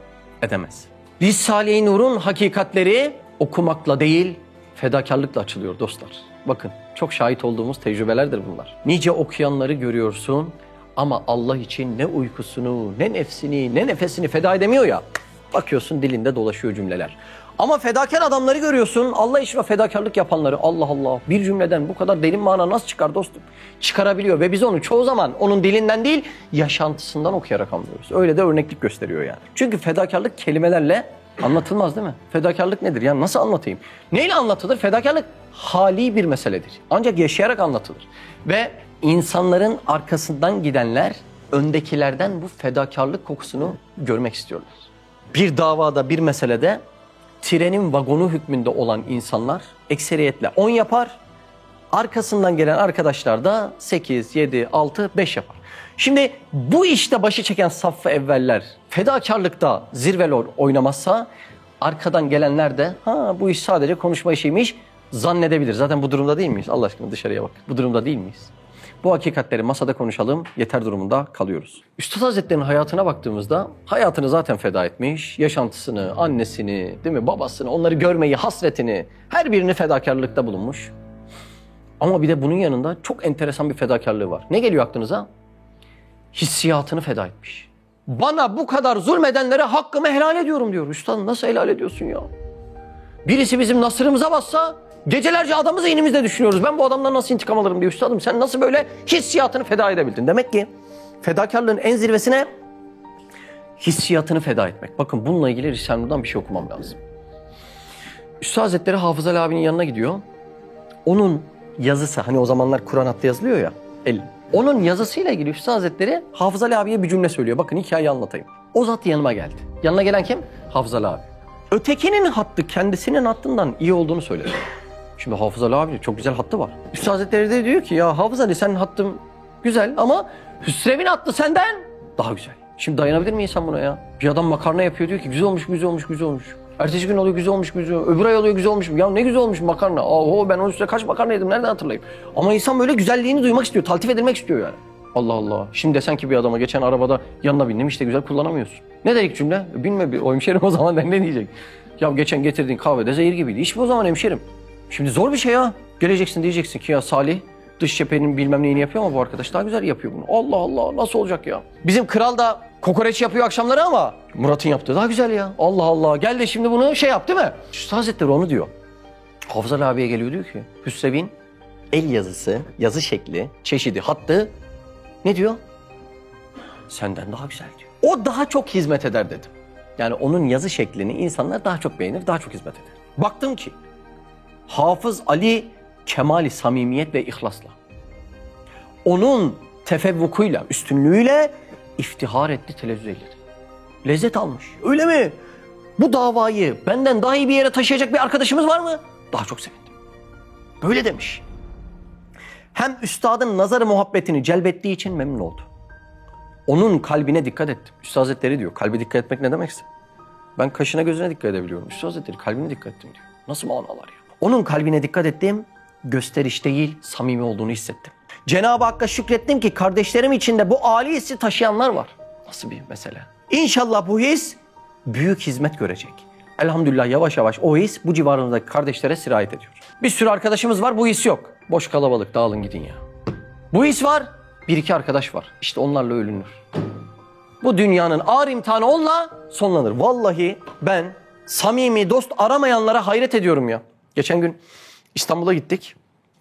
edemez. Risale-i Nur'un hakikatleri okumakla değil, fedakarlıkla açılıyor dostlar. Bakın çok şahit olduğumuz tecrübelerdir bunlar. Nice okuyanları görüyorsun ama Allah için ne uykusunu, ne nefsini, ne nefesini feda edemiyor ya. Bakıyorsun dilinde dolaşıyor cümleler. Ama fedakar adamları görüyorsun, Allah için fedakarlık yapanları. Allah Allah, bir cümleden bu kadar derin mana nasıl çıkar dostum? Çıkarabiliyor ve biz onu çoğu zaman onun dilinden değil, yaşantısından okuyarak anlıyoruz. Öyle de örneklik gösteriyor yani. Çünkü fedakarlık kelimelerle anlatılmaz değil mi? Fedakarlık nedir? Yani nasıl anlatayım? Neyle anlatılır? Fedakarlık hali bir meseledir. Ancak yaşayarak anlatılır. Ve insanların arkasından gidenler öndekilerden bu fedakarlık kokusunu görmek istiyorlar. Bir davada, bir meselede trenin vagonu hükmünde olan insanlar ekseriyetle 10 yapar. Arkasından gelen arkadaşlar da 8, 7, 6, 5 yapar. Şimdi bu işte başı çeken saffı evveller fedakarlıkta zirveler oynamazsa arkadan gelenler de bu iş sadece konuşma işiymiş zannedebilir. Zaten bu durumda değil miyiz? Allah aşkına dışarıya bak. Bu durumda değil miyiz? Bu hakikatleri masada konuşalım, yeter durumunda kalıyoruz. Üstad Hazretleri'nin hayatına baktığımızda hayatını zaten feda etmiş, yaşantısını, annesini, değil mi, babasını, onları görmeyi, hasretini, her birini fedakarlıkta bulunmuş. Ama bir de bunun yanında çok enteresan bir fedakarlığı var. Ne geliyor aklınıza? Hissiyatını feda etmiş. Bana bu kadar zulmedenlere hakkımı helal ediyorum diyor. Üstadım nasıl helal ediyorsun ya? Birisi bizim nasırımıza bassa gecelerce adamı zihnimizde düşünüyoruz. Ben bu adamdan nasıl intikam alırım diyor. Üstadım sen nasıl böyle hissiyatını feda edebildin? Demek ki fedakarlığın en zirvesine hissiyatını feda etmek. Bakın bununla ilgili Risale-i Nur'dan bir şey okumam lazım. Üstad Hazretleri Hafız Ali abinin yanına gidiyor. Onun yazısı, hani o zamanlar Kur'an hattı yazılıyor ya, onun yazısıyla ilgili Üstad Hazretleri Hafız Ali abiye bir cümle söylüyor. Bakın hikayeyi anlatayım. O zat yanıma geldi. Yanına gelen kim? Hafız Ali abi. Ötekinin hattı kendisinin hattından iyi olduğunu söyledi. Şimdi Hafız Ali abi çok güzel hattı var. Üstad Hazretleri de diyor ki ya Hafız Ali senin hattın güzel ama Hüsrev'in hattı senden daha güzel. Şimdi dayanabilir mi insan buna ya? Bir adam makarna yapıyor diyor ki güzel olmuş, güzel olmuş, güzel olmuş. Ertesi gün oluyor güzel olmuş, güzel. Öbür ay oluyor güzel olmuş. Ya ne güzel olmuş makarna. Ben onun üstüne kaç makarna yedim nereden hatırlayayım? Ama insan böyle güzelliğini duymak istiyor, taltif edilmek istiyor yani. Allah Allah. Şimdi desen ki bir adama geçen arabada yanına bindim işte güzel kullanamıyorsun. Ne der ilk cümle? Bilme o hemşerim o zaman ne diyecek? Ya geçen getirdiğin kahvede zehir gibiydi. İç bu o zaman hemşerim. Şimdi zor bir şey ya. Geleceksin diyeceksin ki ya Salih dış cephenin bilmem neyini yapıyor ama bu arkadaş daha güzel yapıyor bunu. Allah Allah, nasıl olacak ya? Bizim kral da kokoreç yapıyor akşamları ama Murat'ın yaptığı daha güzel ya. Allah Allah, gel de şimdi bunu şey yap değil mi? Üstad Hazretleri onu diyor. Hafızal abiye geliyor, diyor ki Hüsrev'in el yazısı, yazı şekli, çeşidi, hattı ne diyor? Senden daha güzel diyor. O daha çok hizmet eder dedim. Yani onun yazı şeklini insanlar daha çok beğenir, daha çok hizmet eder. Baktım ki Hafız Ali kemali samimiyet ve ihlasla, onun tefevvukuyla, üstünlüğüyle iftihar etti, televize eyledi. Lezzet almış. Öyle mi? Bu davayı benden daha iyi bir yere taşıyacak bir arkadaşımız var mı? Daha çok sevindim. Böyle demiş. Hem üstadın nazarı muhabbetini celbettiği için memnun oldu. Onun kalbine dikkat ettim. Üstad Hazretleri diyor, kalbe dikkat etmek ne demekse. Ben kaşına gözüne dikkat edebiliyorum. Üstad Hazretleri kalbine dikkat ettim diyor. Nasıl manalar ya? Onun kalbine dikkat ettim, gösteriş değil, samimi olduğunu hissettim. Cenab-ı Hakk'a şükrettim ki kardeşlerim içinde bu âli hissi taşıyanlar var. Nasıl bir mesele? İnşallah bu his büyük hizmet görecek. Elhamdülillah yavaş yavaş o his bu civarındaki kardeşlere sirayet ediyor. Bir sürü arkadaşımız var, bu his yok. Boş kalabalık, dağılın gidin ya. Bu his var, bir iki arkadaş var. İşte onlarla ölünür. Bu dünyanın ağır imtihanı onunla sonlanır. Vallahi ben samimi dost aramayanlara hayret ediyorum ya. Geçen gün İstanbul'a gittik.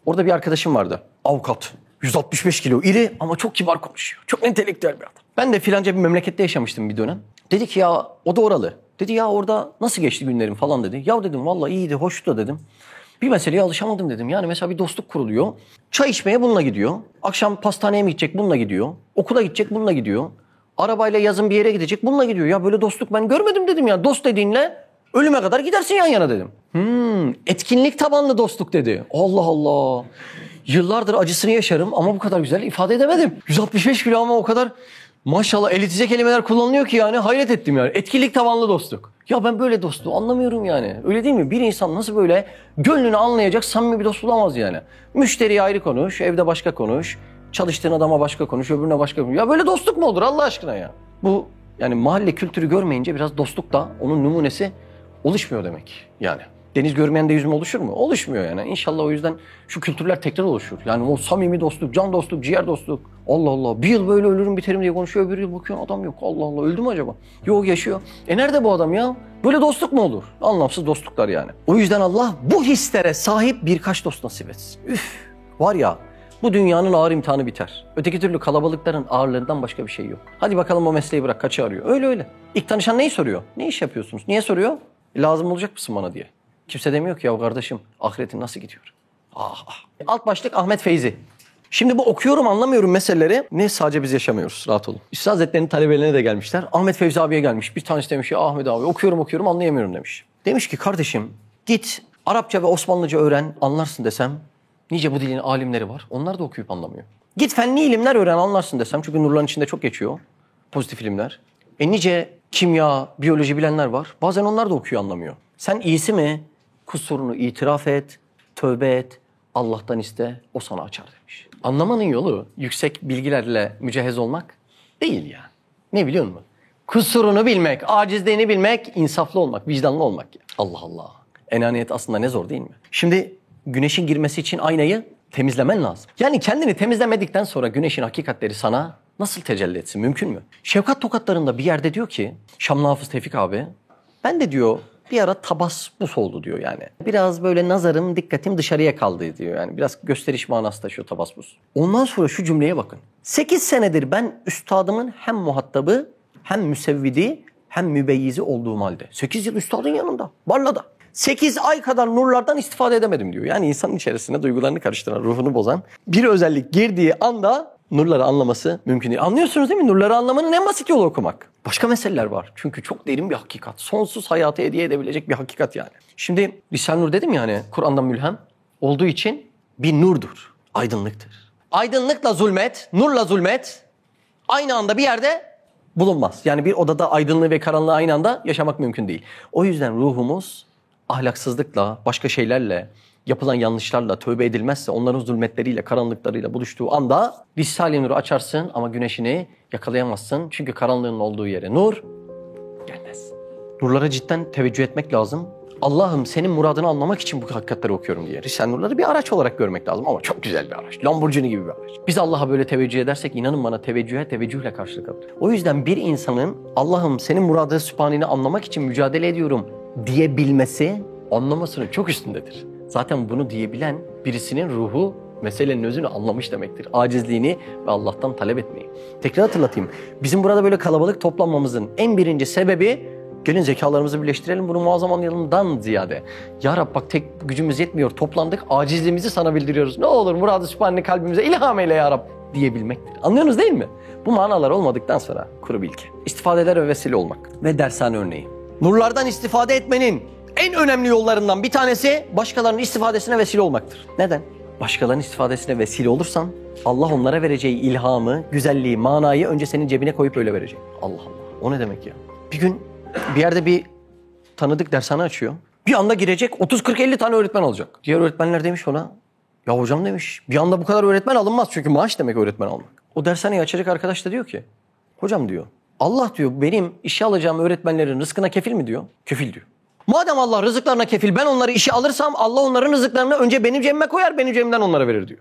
Orada bir arkadaşım vardı. Avukat. 165 kilo, iri ama çok kibar konuşuyor. Çok entelektüel bir adam. Ben de filanca bir memlekette yaşamıştım bir dönem. Dedi ki ya, o da oralı. Dedi ya orada nasıl geçti günlerim falan dedi. Ya dedim vallahi iyiydi, hoştu da dedim. Bir meseleye alışamadım dedim. Yani mesela bir dostluk kuruluyor. Çay içmeye bununla gidiyor. Akşam pastaneye mi gidecek bununla gidiyor. Okula gidecek bununla gidiyor. Arabayla yazın bir yere gidecek bununla gidiyor. Ya böyle dostluk ben görmedim dedim ya. Dost dediğinle ölüme kadar gidersin yan yana dedim. Etkinlik tabanlı dostluk dedi. Allah Allah. Yıllardır acısını yaşarım ama bu kadar güzel ifade edemedim. 165 kilo ama o kadar maşallah elitize kelimeler kullanılıyor ki yani hayret ettim yani. Etkinlik tabanlı dostluk. Ya ben böyle dostluğu anlamıyorum yani. Öyle değil mi? Bir insan nasıl böyle gönlünü anlayacak samimi bir dost bulamaz yani. Müşteriye ayrı konuş, evde başka konuş, çalıştığın adama başka konuş, öbürüne başka konuş. Ya böyle dostluk mu olur Allah aşkına ya? Bu yani mahalle kültürü görmeyince biraz dostluk da onun numunesi oluşmuyor demek yani. Deniz görmeyen de yüzme oluşur mu? Oluşmuyor yani. İnşallah o yüzden şu kültürler tekrar oluşur. Yani o samimi dostluk, can dostluk, ciğer dostluk. Allah Allah. Bir yıl böyle ölürüm biterim diye konuşuyor. Öbür yıl bakıyorsun adam yok. Allah Allah. Öldü mü acaba? Yok, yaşıyor. Nerede bu adam ya? Böyle dostluk mu olur? Anlamsız dostluklar yani. O yüzden Allah bu hislere sahip birkaç dost nasip etsin. Üf. Var ya, bu dünyanın ağır imtihanı biter. Öteki türlü kalabalıkların ağırlığından başka bir şey yok. Hadi bakalım o mesleği bırak, kaçı arıyor? Öyle öyle. İlk tanışan neyi soruyor? Ne iş yapıyorsunuz? Niye soruyor? Lazım olacak mısın bana diye. Kimse demiyor ki ya kardeşim ahiretin nasıl gidiyor? Alt başlık Ahmet Feyzi. Şimdi bu okuyorum anlamıyorum meseleleri. Ne sadece biz yaşamıyoruz, rahat olun. Üstad Hazretleri'nin talebelerine de gelmişler. Ahmet Feyzi abiye gelmiş. Bir tanesi demiş ya Ahmet abi okuyorum anlayamıyorum demiş. Demiş ki kardeşim git Arapça ve Osmanlıca öğren anlarsın desem. Nice bu dilin alimleri var. Onlar da okuyup anlamıyor. Git fenli ilimler öğren anlarsın desem. Çünkü nurların içinde çok geçiyor. Pozitif ilimler. Nice kimya, biyoloji bilenler var. Bazen onlar da okuyor anlamıyor. Sen iyisi mi? Kusurunu itiraf et, tövbe et, Allah'tan iste, o sana açar demiş. Anlamanın yolu yüksek bilgilerle mücehhez olmak değil yani. Ne biliyor musun? Kusurunu bilmek, acizliğini bilmek, insaflı olmak, vicdanlı olmak. Allah Allah. Enaniyet aslında ne zor değil mi? Şimdi güneşin girmesi için aynayı temizlemen lazım. Yani kendini temizlemedikten sonra güneşin hakikatleri sana nasıl tecelli etsin? Mümkün mü? Şefkat Tokatları'nda bir yerde diyor ki, Şamlı Hafız Tevfik abi, ben de diyor bir ara tabassbus oldu diyor yani. Biraz böyle nazarım, dikkatim dışarıya kaldı diyor yani. Biraz gösteriş manası taşıyor tabassbus. Ondan sonra şu cümleye bakın. 8 senedir ben üstadımın hem muhatabı, hem müsevvidi, hem mübeyyizi olduğum halde. 8 yıl üstadın yanında, Barla'da. 8 ay kadar nurlardan istifade edemedim diyor. Yani insanın içerisine duygularını karıştıran, ruhunu bozan bir özellik girdiği anda nurları anlaması mümkün değil. Anlıyorsunuz değil mi? Nurları anlamanın en basit yolu okumak. Başka meseleler var. Çünkü çok derin bir hakikat. Sonsuz hayatı hediye edebilecek bir hakikat yani. Şimdi Risale-i Nur dedim yani Kur'an'dan mülhem olduğu için bir nurdur. Aydınlıktır. Aydınlıkla zulmet, nurla zulmet aynı anda bir yerde bulunmaz. Yani bir odada aydınlığı ve karanlığı aynı anda yaşamak mümkün değil. O yüzden ruhumuz ahlaksızlıkla, başka şeylerle, yapılan yanlışlarla tövbe edilmezse onların zulmetleriyle, karanlıklarıyla buluştuğu anda Risale-i Nur'u açarsın ama güneşini yakalayamazsın. Çünkü karanlığın olduğu yere nur gelmez. Nurlara cidden teveccüh etmek lazım. Allah'ım senin muradını anlamak için bu hakikatleri okuyorum diye. Risale-i Nur'ları bir araç olarak görmek lazım ama çok güzel bir araç. Lamborghini gibi bir araç. Biz Allah'a böyle teveccüh edersek inanın bana teveccühle karşılık alır. O yüzden bir insanın Allah'ım senin muradı sübhanini anlamak için mücadele ediyorum diyebilmesi anlamasının çok üstündedir. Zaten bunu diyebilen birisinin ruhu meselenin özünü anlamış demektir. Acizliğini ve Allah'tan talep etmeyi. Tekrar hatırlatayım. Bizim burada böyle kalabalık toplanmamızın en birinci sebebi gelin zekalarımızı birleştirelim bunu muazzam anlayalımdan ziyade. Ya Rab bak tek gücümüz yetmiyor toplandık acizliğimizi sana bildiriyoruz. Ne olur muradı sübhanini kalbimize ilham eyle ya Rab diyebilmektir. Anlıyorsunuz değil mi? Bu manalar olmadıktan sonra kuru bilgi. İstifadeler ve vesile olmak ve dershane örneği. Nurlardan istifade etmenin en önemli yollarından bir tanesi başkalarının istifadesine vesile olmaktır. Neden? Başkalarının istifadesine vesile olursan Allah onlara vereceği ilhamı, güzelliği, manayı önce senin cebine koyup öyle verecek. Allah Allah. O ne demek ya? Bir gün bir yerde bir tanıdık dershane açıyor. Bir anda girecek 30-40-50 tane öğretmen alacak. Diğer öğretmenler demiş ona ya hocam demiş bir anda bu kadar öğretmen alınmaz çünkü maaş demek öğretmen almak. O dershaneyi açacak arkadaş da diyor ki hocam diyor Allah diyor benim işe alacağım öğretmenlerin rızkına kefil mi diyor? Kefil diyor. Madem Allah rızıklarına kefil ben onları işe alırsam Allah onların rızıklarını önce benim cebime koyar benim cebimden onlara verir diyor.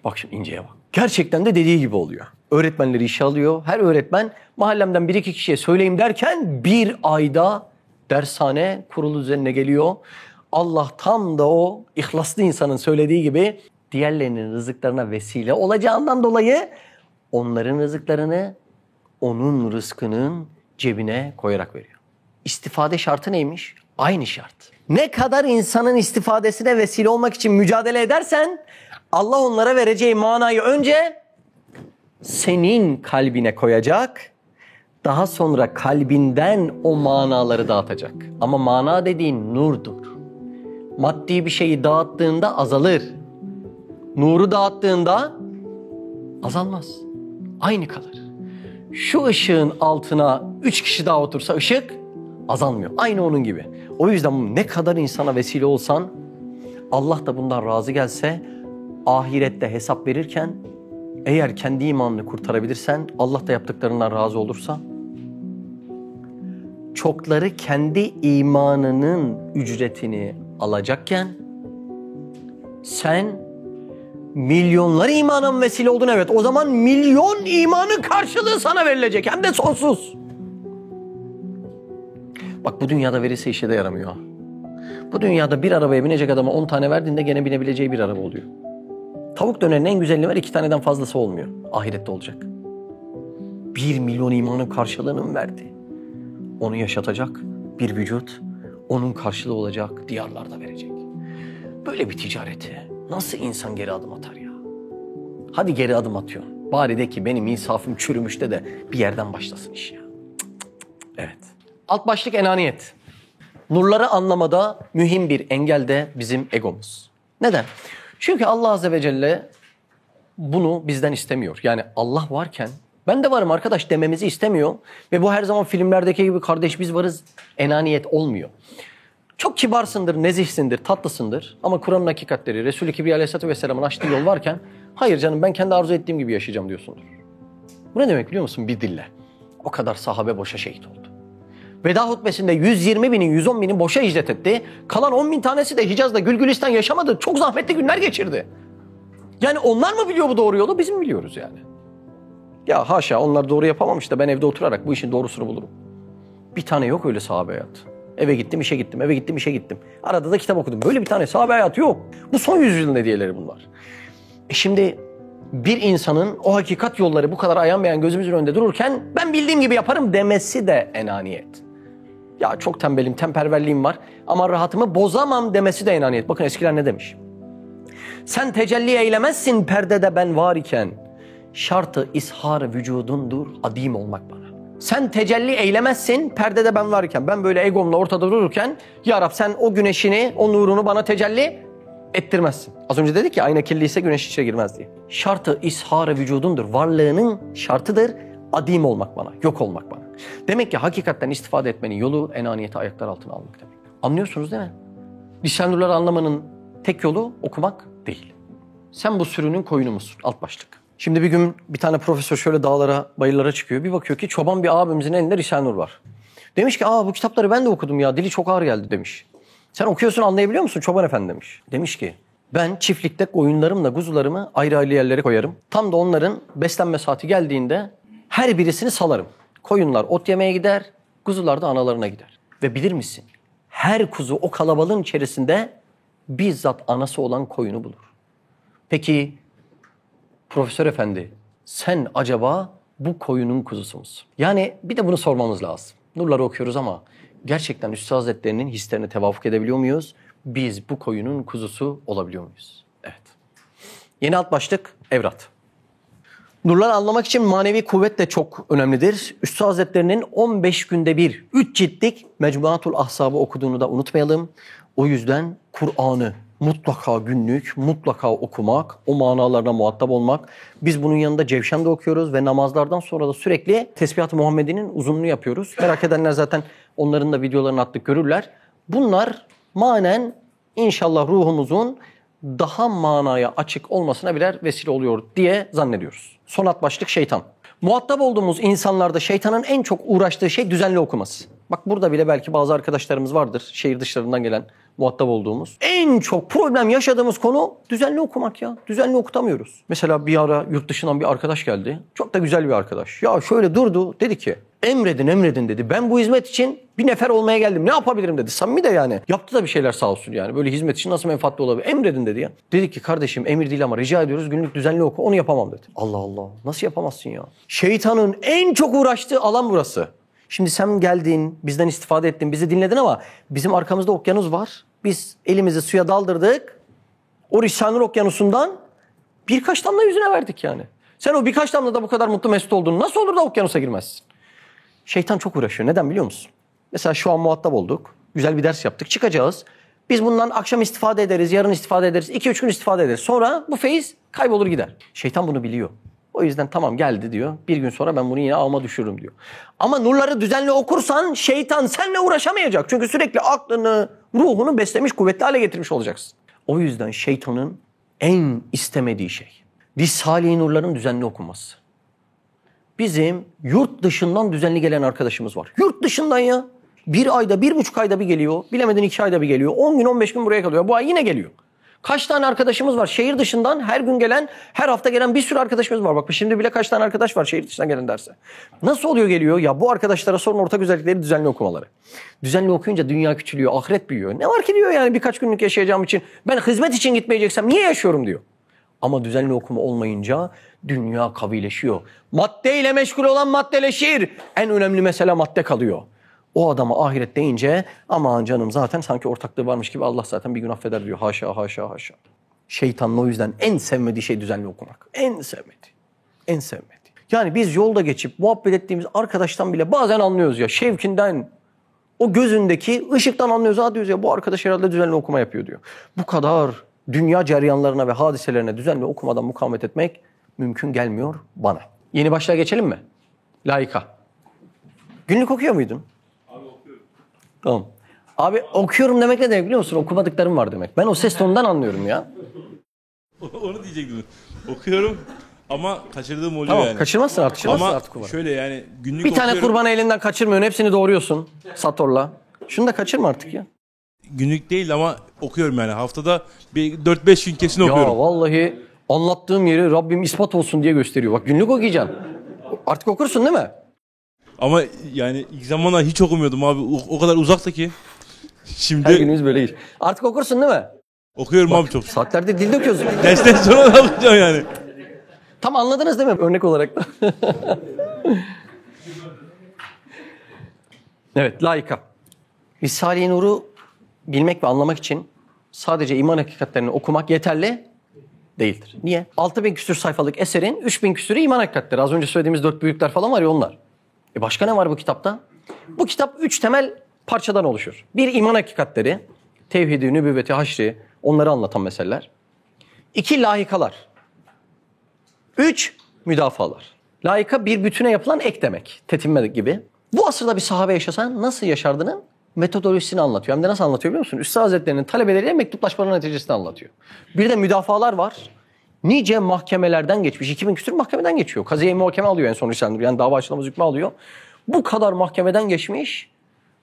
Bak şimdi inceye bak. Gerçekten de dediği gibi oluyor. Öğretmenleri işe alıyor. Her öğretmen mahallemden bir iki kişiye söyleyeyim derken bir ayda dershane kurulu üzerine geliyor. Allah tam da o ihlaslı insanın söylediği gibi diğerlerinin rızıklarına vesile olacağından dolayı onların rızıklarını onun rızkının cebine koyarak veriyor. İstifade şartı neymiş? Aynı şart. Ne kadar insanın istifadesine vesile olmak için mücadele edersen Allah onlara vereceği manayı önce senin kalbine koyacak, daha sonra kalbinden o manaları dağıtacak. Ama mana dediğin nurdur. Maddi bir şeyi dağıttığında azalır. Nuru dağıttığında azalmaz. Aynı kalır. Şu ışığın altına 3 kişi daha otursa ışık azalmıyor. Aynı onun gibi. O yüzden ne kadar insana vesile olsan Allah da bundan razı gelse ahirette hesap verirken eğer kendi imanını kurtarabilirsen Allah da yaptıklarından razı olursa çokları kendi imanının ücretini alacakken sen milyonlar imana vesile oldun evet o zaman milyon imanın karşılığı sana verilecek hem de sonsuz. Bak bu dünyada verirse işe de yaramıyor. Bu dünyada bir arabaya binecek adama 10 tane verdiğinde gene binebileceği bir araba oluyor. Tavuk dönerin en güzelini ver 2 taneden fazlası olmuyor. Ahirette olacak. 1 milyon imanın karşılığını mı verdi? Onu yaşatacak bir vücut, onun karşılığı olacak, diyarlarda verecek. Böyle bir ticareti nasıl insan geri adım atar ya? Hadi geri adım atıyorsun. Bari de ki benim insafım çürümüşte de bir yerden başlasın iş ya. Evet. Alt başlık enaniyet. Nurları anlamada mühim bir engel de bizim egomuz. Neden? Çünkü Allah Azze ve Celle bunu bizden istemiyor. Yani Allah varken ben de varım arkadaş dememizi istemiyor. Ve bu her zaman filmlerdeki gibi kardeş biz varız enaniyet olmuyor. Çok kibarsındır, nezihsindir, tatlısındır. Ama Kur'an'ın hakikatleri, Resul-i Kibriya Aleyhisselatü Vesselam'ın açtığı yol varken hayır canım ben kendi arzu ettiğim gibi yaşayacağım diyorsundur. Bu ne demek biliyor musun bir dille? O kadar sahabe boşa şehit oldu. Veda hutbesinde 120 binin, 110 binin boşa hicret etti. Kalan 10 bin tanesi de Hicaz'da Gülgülistan yaşamadı. Çok zahmetli günler geçirdi. Yani onlar mı biliyor bu doğru yolu? Biz mi biliyoruz yani? Ya haşa onlar doğru yapamamış da ben evde oturarak bu işin doğrusunu bulurum. Bir tane yok öyle sahabe hayatı. Eve gittim, işe gittim, eve gittim, işe gittim. Arada da kitap okudum. Böyle bir tane sahabe hayatı yok. Bu son yüzyılın hediyeleri bunlar. Şimdi bir insanın o hakikat yolları bu kadar ayan beyan gözümüzün önünde dururken ben bildiğim gibi yaparım demesi de enaniyet. Ya çok tembelim, temperverliğim var ama rahatımı bozamam demesi de enaniyet. Bakın eskiler ne demiş? Sen tecelli eylemezsin perdede ben var iken. Şartı ishar vücudundur adim olmak bana. Sen tecelli eylemezsin perdede ben varken. Ben böyle egomla ortada dururken ya Rab sen o güneşini, o nurunu bana tecelli ettirmezsin. Az önce dedik ya ayna kirliyse güneş içine girmez diye. Şartı ishar vücudundur. Varlığının şartıdır adim olmak bana, yok olmak bana. Demek ki hakikatten istifade etmenin yolu enaniyeti ayaklar altına almak demek. Anlıyorsunuz değil mi? Risale-i Nur'ları anlamanın tek yolu okumak değil. Sen bu sürünün koyunu musun? Alt başlık. Şimdi bir gün bir tane profesör şöyle dağlara, bayırlara çıkıyor. Bir bakıyor ki çoban bir abimizin elinde Risale-i Nur var. Demiş ki bu kitapları ben de okudum ya, dili çok ağır geldi demiş. Sen okuyorsun, anlayabiliyor musun Çoban Efendi demiş. Demiş ki ben çiftlikte koyunlarımla kuzularımı ayrı ayrı yerlere koyarım. Tam da onların beslenme saati geldiğinde her birisini salarım. Koyunlar ot yemeye gider, kuzular da analarına gider. Ve bilir misin? Her kuzu o kalabalığın içerisinde bizzat anası olan koyunu bulur. Peki Profesör Efendi, sen acaba bu koyunun kuzusu musun? Yani bir de bunu sormamız lazım. Nurları okuyoruz ama gerçekten Üstad Hazretleri'nin hislerine tevafuk edebiliyor muyuz? Biz bu koyunun kuzusu olabiliyor muyuz? Evet. Yeni alt başlık evrat. Nurları anlamak için manevi kuvvet de çok önemlidir. Üstad Hazretleri'nin 15 günde bir 3 ciltlik Mecmuatul Ahzab'ı okuduğunu da unutmayalım. O yüzden Kur'an'ı mutlaka günlük, mutlaka okumak, o manalarına muhatap olmak. Biz bunun yanında Cevşen de okuyoruz ve namazlardan sonra da sürekli Tesbihat-ı Muhammedi'nin uzunluğunu yapıyoruz. Merak edenler zaten onların da videolarını attık görürler. Bunlar manen inşallah ruhumuzun daha manaya açık olmasına birer vesile oluyor diye zannediyoruz. Son alt başlık şeytan. Muhatap olduğumuz insanlarda şeytanın en çok uğraştığı şey düzenli okuması. Bak burada bile belki bazı arkadaşlarımız vardır şehir dışlarından gelen muhatap olduğumuz. En çok problem yaşadığımız konu düzenli okumak ya. Düzenli okutamıyoruz. Mesela bir ara yurt dışından bir arkadaş geldi. Çok da güzel bir arkadaş. Ya şöyle durdu, dedi ki emredin dedi. Ben bu hizmet için bir nefer olmaya geldim. Ne yapabilirim dedi. Samimi de yani. Yaptı da bir şeyler sağ olsun yani. Böyle hizmet için nasıl menfaatli olabilir? Emredin dedi ya. Dedi ki kardeşim emir değil ama rica ediyoruz günlük düzenli oku. Onu yapamam dedi. Allah Allah. Nasıl yapamazsın ya? Şeytanın en çok uğraştığı alan burası. Şimdi sen geldin, bizden istifade ettin, bizi dinledin ama bizim arkamızda okyanus var. Biz elimizi suya daldırdık. O Risale-i Nur okyanusundan birkaç damla yüzüne verdik yani. Sen o birkaç damlada bu kadar mutlu mesut olduğunu nasıl olur da okyanusa girmezsin? Şeytan çok uğraşıyor. Neden biliyor musun? Mesela şu an muhatap olduk. Güzel bir ders yaptık. Çıkacağız. Biz bundan akşam istifade ederiz, yarın istifade ederiz, 2-3 gün istifade ederiz. Sonra bu feyiz kaybolur gider. Şeytan bunu biliyor. O yüzden tamam geldi diyor. Bir gün sonra ben bunu yine ağıma düşürürüm diyor. Ama nurları düzenli okursan şeytan seninle uğraşamayacak. Çünkü sürekli aklını, ruhunu beslemiş, kuvvetli hale getirmiş olacaksın. O yüzden şeytanın en istemediği şey Risale-i Nur'ların düzenli okunması. Bizim yurt dışından düzenli gelen arkadaşımız var. Yurt dışından ya. Bir ayda, 1,5 ayda bir geliyor. Bilemedin 2 ayda bir geliyor. 10 gün, 15 gün buraya kalıyor. Bu ay yine geliyor. Kaç tane arkadaşımız var? Şehir dışından her gün gelen, her hafta gelen bir sürü arkadaşımız var. Bak şimdi bile kaç tane arkadaş var şehir dışından gelen derse. Nasıl oluyor geliyor? Ya bu arkadaşlara sorun ortak özellikleri düzenli okumaları. Düzenli okuyunca dünya küçülüyor, ahiret büyüyor. Ne var ki diyor yani birkaç günlük yaşayacağım için. Ben hizmet için gitmeyeceksem niye yaşıyorum diyor. Ama düzenli okuma olmayınca dünya kavileşiyor. Maddeyle meşgul olan maddeleşir. En önemli mesele madde kalıyor. O adama ahiret deyince aman canım zaten sanki ortaklığı varmış gibi Allah zaten bir gün affeder diyor. Haşa haşa haşa. Şeytanın o yüzden en sevmediği şey düzenli okumak. En sevmediği. En sevmediği. Yani biz yolda geçip muhabbet ettiğimiz arkadaştan bile bazen anlıyoruz ya. Şevkinden, o gözündeki ışıktan anlıyoruz. Ha diyoruz ya bu arkadaş herhalde düzenli okuma yapıyor diyor. Bu kadar dünya ceryanlarına ve hadiselerine düzenli okumadan mukavemet etmek mümkün gelmiyor bana. Yeni başlığa geçelim mi? Laika. Günlük okuyor muydun? Tamam. Abi okuyorum demek ne demek biliyor musun? Okumadıklarım var demek. Ben o ses tonundan anlıyorum ya. Onu diyecektim. Okuyorum ama kaçırdığım oluyor Tamam, yani. kaçırmazsın artık. Ama Kurbanı. şöyle yani günlük Bir tane okuyorum. kurbanı elinden kaçırmıyorsun. Hepsini doğuruyorsun. Satorla. Şunu da kaçırma artık ya. Günlük değil ama okuyorum yani. Haftada bir 4-5 gün kesin okuyorum. Ya vallahi anlattığım yeri Rabbim ispat olsun diye gösteriyor. Bak günlük okuyacaksın. Artık okursun değil mi? Ama yani ilk zamanlar hiç okumuyordum abi. O kadar uzakta ki. Şimdi Her günümüz böyleyiz. Artık okursun değil mi? okuyorum abi çok. Saatlerde dil döküyoruz. Dersten sonra da okuyacağım yani. Tam anladınız değil mi? Örnek olarak da. Evet, laika. Risale-i Nur'u bilmek ve anlamak için sadece iman hakikatlerini okumak yeterli değildir. Niye? 6000 küsür sayfalık eserin 3000 küsürü iman hakikatleri. Az önce söylediğimiz 4 büyükler falan var ya onlar. Başka ne var bu kitapta? Bu kitap 3 temel parçadan oluşur. Bir iman hakikatleri, tevhidi, nübüvveti, haşri, onları anlatan meseleler. 2 lahikalar. 3 müdafalar. Laika bir bütüne yapılan ek demek. Tetinme gibi. Bu asırda bir sahabe yaşasa nasıl yaşardığının metodolojisini anlatıyor. Hem de nasıl anlatıyor biliyor musun? Üstad Hazretleri'nin talebeleriyle mektuplaşmaların neticesini anlatıyor. Bir de müdafalar var. Nice mahkemelerden geçmiş. 2000 küsur mahkemeden geçiyor. Kaziye muhakeme alıyor en son Risale-i Nur. Yani dava açılamaz hükmü alıyor. Bu kadar mahkemeden geçmiş.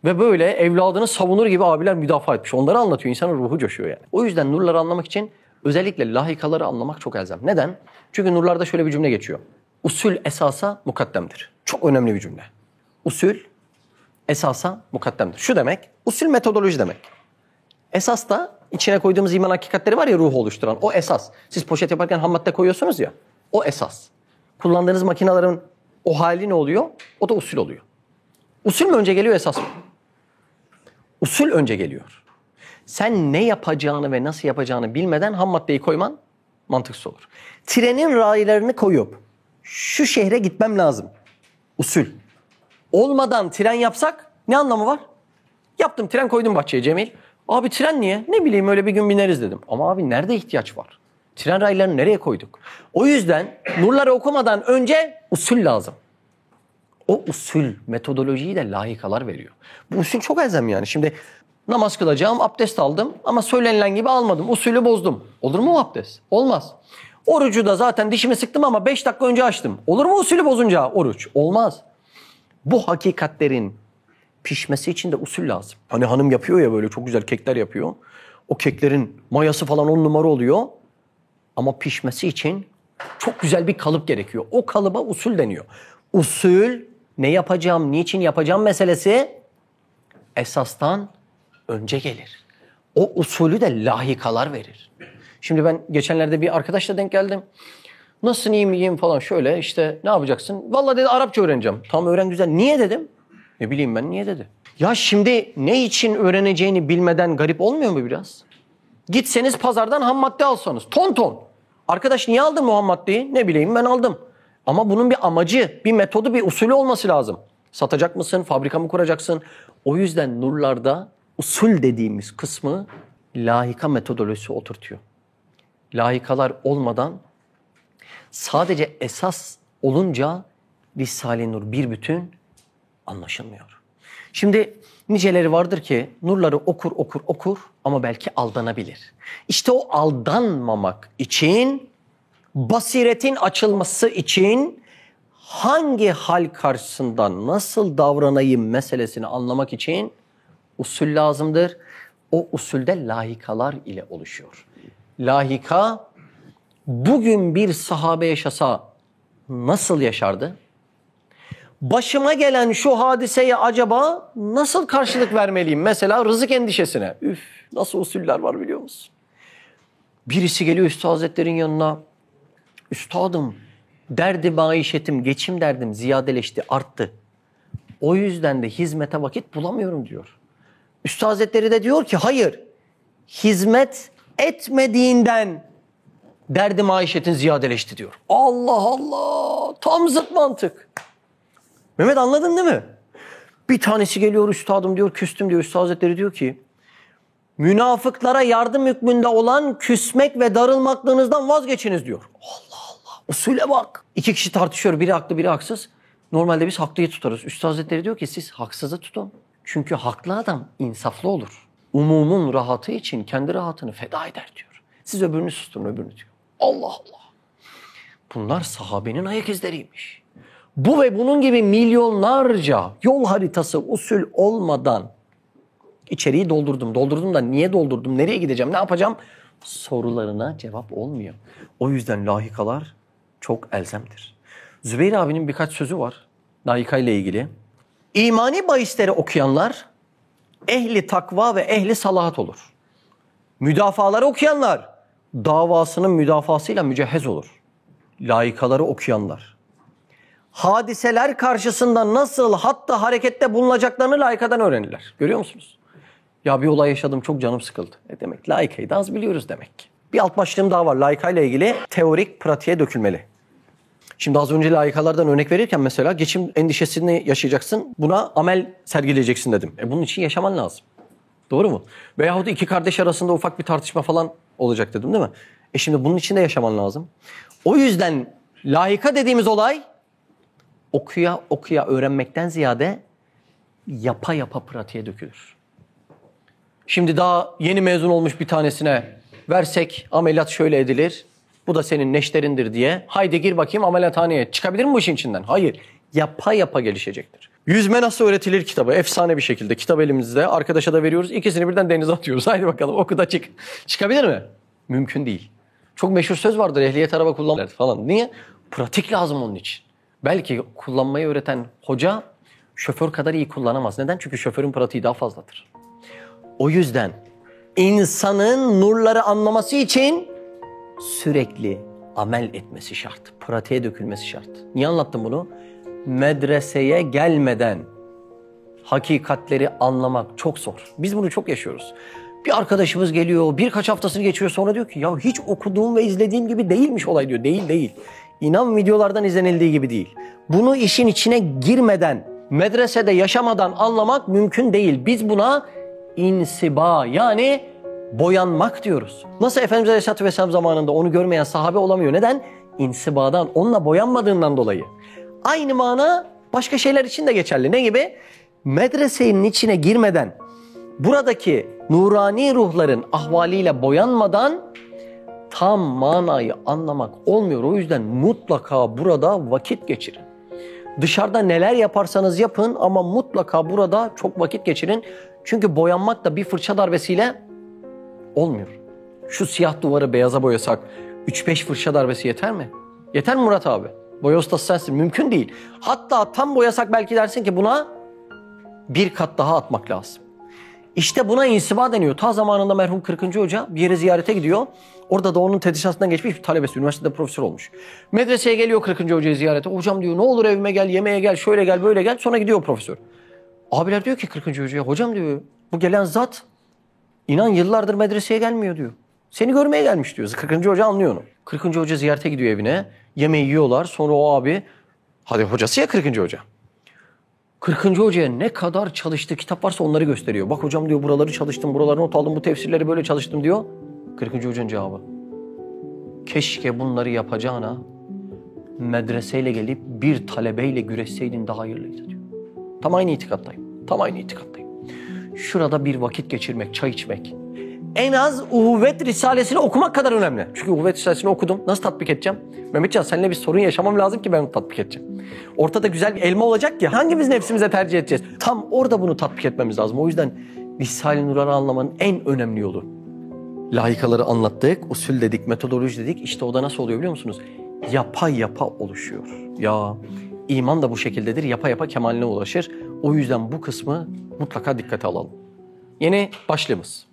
Ve böyle evladını savunur gibi abiler müdafaa etmiş. Onları anlatıyor. İnsanın ruhu coşuyor yani. O yüzden nurları anlamak için özellikle lahikaları anlamak çok elzem. Neden? Çünkü nurlarda şöyle bir cümle geçiyor. Usul esasa mukaddemdir. Çok önemli bir cümle. Usul esasa mukaddemdir. Şu demek, usul metodoloji demek. Esas da içine koyduğumuz iman hakikatleri var ya ruhu oluşturan. O esas. Siz poşet yaparken ham madde koyuyorsunuz ya. O esas. Kullandığınız makinelerin o hali ne oluyor? O da usul oluyor. Usul mü önce geliyor, esas mı? Usul önce geliyor. Sen ne yapacağını ve nasıl yapacağını bilmeden ham maddeyi koyman mantıksız olur. Trenin raylarını koyup şu şehre gitmem lazım. Usul. Olmadan tren yapsak ne anlamı var? Yaptım, tren koydum bahçeye Cemil. Abi tren niye? Ne bileyim, öyle bir gün bineriz dedim. Ama abi nerede ihtiyaç var? Tren raylarını nereye koyduk? O yüzden nurları okumadan önce usul lazım. O usul metodolojiyi de lahikalar veriyor. Bu usul çok elzem yani. Şimdi namaz kılacağım, abdest aldım ama söylenilen gibi almadım. Usulü bozdum. Olur mu o abdest? Olmaz. Orucu da zaten dişimi sıktım ama 5 dakika önce açtım. Olur mu usulü bozunca oruç? Olmaz. Bu hakikatlerin pişmesi için de usul lazım. Hani hanım yapıyor ya, böyle çok güzel kekler yapıyor. O keklerin mayası falan 10 numara oluyor. Ama pişmesi için çok güzel bir kalıp gerekiyor. O kalıba usul deniyor. Usul, ne yapacağım, niçin yapacağım meselesi esastan önce gelir. O usulü de lahikalar verir. Şimdi ben geçenlerde bir arkadaşla denk geldim. Nasılsın, iyi miyim falan, şöyle işte ne yapacaksın? Vallahi dedi Arapça öğreneceğim. Tam öğren güzel. Niye dedim? Ne bileyim ben niye dedi. Ya şimdi ne için öğreneceğini bilmeden garip olmuyor mu biraz? Gitseniz pazardan ham madde alsanız ton ton. Arkadaş niye aldın bu ham maddeyi? Ne bileyim ben aldım. Ama bunun bir amacı, bir metodu, bir usulü olması lazım. Satacak mısın? Fabrika mı kuracaksın? O yüzden nurlarda usul dediğimiz kısmı lahika metodolojisi oturtuyor. Lahikalar olmadan sadece esas olunca Risale-i Nur bir bütün anlaşılmıyor. Şimdi niceleri vardır ki nurları okur ama belki aldanabilir. İşte o aldanmamak için, basiretin açılması için hangi hal karşısında nasıl davranayım meselesini anlamak için usul lazımdır. O usulde lahikalar ile oluşuyor. Lahika bugün bir sahabe yaşasa nasıl yaşardı? Başıma gelen şu hadiseye acaba nasıl karşılık vermeliyim? Mesela rızık endişesine. Üf, nasıl usuller var biliyor musun? Birisi geliyor Üstad Hazretleri'nin yanına. Üstadım, derdi maişetim, geçim derdim ziyadeleşti, arttı. O yüzden de hizmete vakit bulamıyorum diyor. Üstad Hazretleri de diyor ki hayır, hizmet etmediğinden derdi maişetin ziyadeleşti diyor. Allah Allah, tam zıt mantık. Mehmet, anladın değil mi? Bir tanesi geliyor, üstadım diyor, küstüm diyor. Üstad Hazretleri diyor ki münafıklara yardım hükmünde olan küsmek ve darılmaklığınızdan vazgeçiniz diyor. Allah Allah, usule bak. 2 kişi tartışıyor, biri haklı biri haksız. Normalde biz haklıyı tutarız. Üstad Hazretleri diyor ki siz haksızı tutun. Çünkü haklı adam insaflı olur. Umumun rahatı için kendi rahatını feda eder diyor. Siz öbürünü susturun, öbürünü diyor. Allah Allah. Bunlar sahabenin ayak izleriymiş. Bu ve bunun gibi milyonlarca yol haritası, usul olmadan içeriği doldurdum. Doldurdum da niye doldurdum, nereye gideceğim, ne yapacağım sorularına cevap olmuyor. O yüzden lahikalar çok elzemdir. Zübeyir abinin birkaç sözü var lahika ile ilgili. İmani bahisleri okuyanlar ehli takva ve ehli salahat olur. Müdafaları okuyanlar davasının müdafasıyla mücehhez olur. Lahikaları okuyanlar hadiseler karşısında nasıl hatta harekette bulunacaklarını lahikadan öğrenirler. Görüyor musunuz? Ya bir olay yaşadım, çok canım sıkıldı. Demek lahikayı da az biliyoruz demek ki. Bir alt başlığım daha var lahikayla ilgili, teorik pratiğe dökülmeli. Şimdi az önce lahikalardan örnek verirken mesela geçim endişesini yaşayacaksın, buna amel sergileyeceksin dedim. Bunun için yaşaman lazım. Doğru mu? Veyahut 2 kardeş arasında ufak bir tartışma falan olacak dedim değil mi? Şimdi bunun için de yaşaman lazım. O yüzden lahika dediğimiz olay okuya öğrenmekten ziyade yapa yapa pratiğe dökülür. Şimdi daha yeni mezun olmuş bir tanesine versek ameliyat şöyle edilir, bu da senin neşterindir diye haydi gir bakayım ameliyathaneye, çıkabilir mi bu işin içinden? Hayır. Yapa yapa gelişecektir. Yüzme nasıl öğretilir kitabı. Efsane bir şekilde. Kitap elimizde. Arkadaşa da veriyoruz. İkisini birden denize atıyoruz. Haydi bakalım oku da çık. Çıkabilir mi? Mümkün değil. Çok meşhur söz vardır. Ehliyet araba kullanırlar falan. Niye? Pratik lazım onun için. Belki kullanmayı öğreten hoca şoför kadar iyi kullanamaz. Neden? Çünkü şoförün pratiği daha fazladır. O yüzden insanın nurları anlaması için sürekli amel etmesi şart. Pratiğe dökülmesi şart. Niye anlattım bunu? Medreseye gelmeden hakikatleri anlamak çok zor. Biz bunu çok yaşıyoruz. Bir arkadaşımız geliyor, birkaç haftasını geçiyor, sonra diyor ki ya hiç okuduğum ve izlediğim gibi değilmiş olay diyor. Değil. İnan videolardan izlenildiği gibi değil. Bunu işin içine girmeden, medresede yaşamadan anlamak mümkün değil. Biz buna insiba yani boyanmak diyoruz. Nasıl Efendimiz Aleyhisselatü Vesselam zamanında onu görmeyen sahabe olamıyor? Neden? İnsibadan, onunla boyanmadığından dolayı. Aynı mana başka şeyler için de geçerli. Ne gibi? Medresenin içine girmeden, buradaki nurani ruhların ahvaliyle boyanmadan tam manayı anlamak olmuyor. O yüzden mutlaka burada vakit geçirin. Dışarıda neler yaparsanız yapın ama mutlaka burada çok vakit geçirin. Çünkü boyanmak da bir fırça darbesiyle olmuyor. Şu siyah duvarı beyaza boyasak 3-5 fırça darbesi yeter mi? Yeter mi Murat abi? Boya ustası sensin. Mümkün değil. Hatta tam boyasak belki dersin ki buna bir kat daha atmak lazım. İşte buna insiba deniyor. Ta zamanında merhum 40. Hoca bir yere ziyarete gidiyor. Orada da onun tedrisatından geçmiş bir talebesi. Üniversitede profesör olmuş. Medreseye geliyor 40. Hoca'yı ziyarete. Hocam diyor ne olur evime gel, yemeğe gel, şöyle gel, böyle gel. Sonra gidiyor profesör. Abiler diyor ki 40. Hoca'ya hocam diyor bu gelen zat inan yıllardır medreseye gelmiyor diyor. Seni görmeye gelmiş diyor. 40. Hoca anlıyor onu. 40. Hoca ziyarete gidiyor evine. Yemeği yiyorlar. Sonra o abi hadi hocası ya 40. Hoca. 40. Hoca'ya ne kadar çalıştığı kitap varsa onları gösteriyor. Bak hocam diyor buraları çalıştım, buraları not aldım, bu tefsirleri böyle çalıştım diyor. 40. Hoca'nın cevabı. Keşke bunları yapacağına medreseyle gelip bir talebeyle güreşseydin daha hayırlıydı diyor. Tam aynı itikattayım. Şurada bir vakit geçirmek, çay içmek. En az Uhuvvet Risalesini okumak kadar önemli. Çünkü Uhuvvet Risalesini okudum. Nasıl tatbik edeceğim? Mehmetcan seninle bir sorun yaşamam lazım ki ben tatbik edeceğim. Ortada güzel bir elma olacak ki hangimiz nefsimize tercih edeceğiz? Tam orada bunu tatbik etmemiz lazım. O yüzden Risale-i Nur'u anlamanın en önemli yolu. Layıkaları anlattık, usul dedik, metodoloji dedik. İşte o da nasıl oluyor biliyor musunuz? Yapa yapa oluşuyor. Ya iman da bu şekildedir. Yapa yapa kemaline ulaşır. O yüzden bu kısmı mutlaka dikkate alalım. Yeni başlığımız.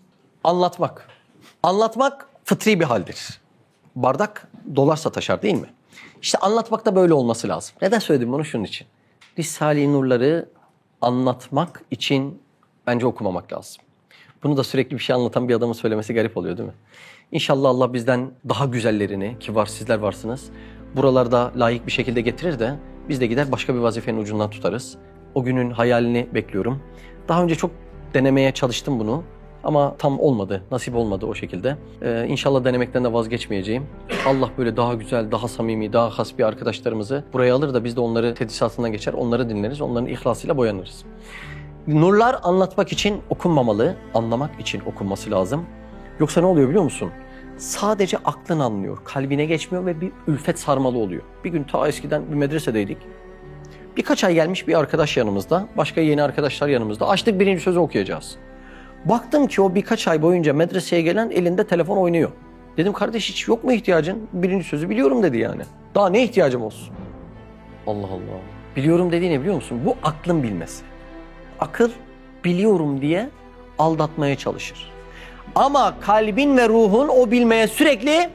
Anlatmak. Anlatmak fıtri bir haldir. Bardak dolarsa taşar değil mi? İşte anlatmak da böyle olması lazım. Neden söyledim bunu? Şunun için. Risale-i Nur'ları anlatmak için bence okumamak lazım. Bunu da sürekli bir şey anlatan bir adamın söylemesi garip oluyor değil mi? İnşallah Allah bizden daha güzellerini, ki var sizler varsınız, buralarda layık bir şekilde getirir de biz de gider başka bir vazifenin ucundan tutarız. O günün hayalini bekliyorum. Daha önce çok denemeye çalıştım bunu. Ama tam olmadı, nasip olmadı o şekilde. İnşallah denemekten de vazgeçmeyeceğim. Allah böyle daha güzel, daha samimi, daha has bir arkadaşlarımızı buraya alır da biz de onları tedrisatından geçer, onları dinleriz, onların ihlasıyla boyanırız. Nurlar anlatmak için okunmamalı, anlamak için okunması lazım. Yoksa ne oluyor biliyor musun? Sadece aklın anlıyor, kalbine geçmiyor ve bir ülfet sarmalı oluyor. Bir gün ta eskiden bir medresedeydik. Birkaç ay gelmiş bir arkadaş yanımızda, başka yeni arkadaşlar yanımızda. Açtık birinci sözü okuyacağız. Baktım ki o birkaç ay boyunca medreseye gelen elinde telefon oynuyor. Dedim kardeş hiç yok mu ihtiyacın? Birinci sözü biliyorum dedi yani. Daha ne ihtiyacım olsun? Allah Allah. Biliyorum dediği ne biliyor musun? Bu aklın bilmesi. Akıl biliyorum diye aldatmaya çalışır. Ama kalbin ve ruhun o bilmeye sürekli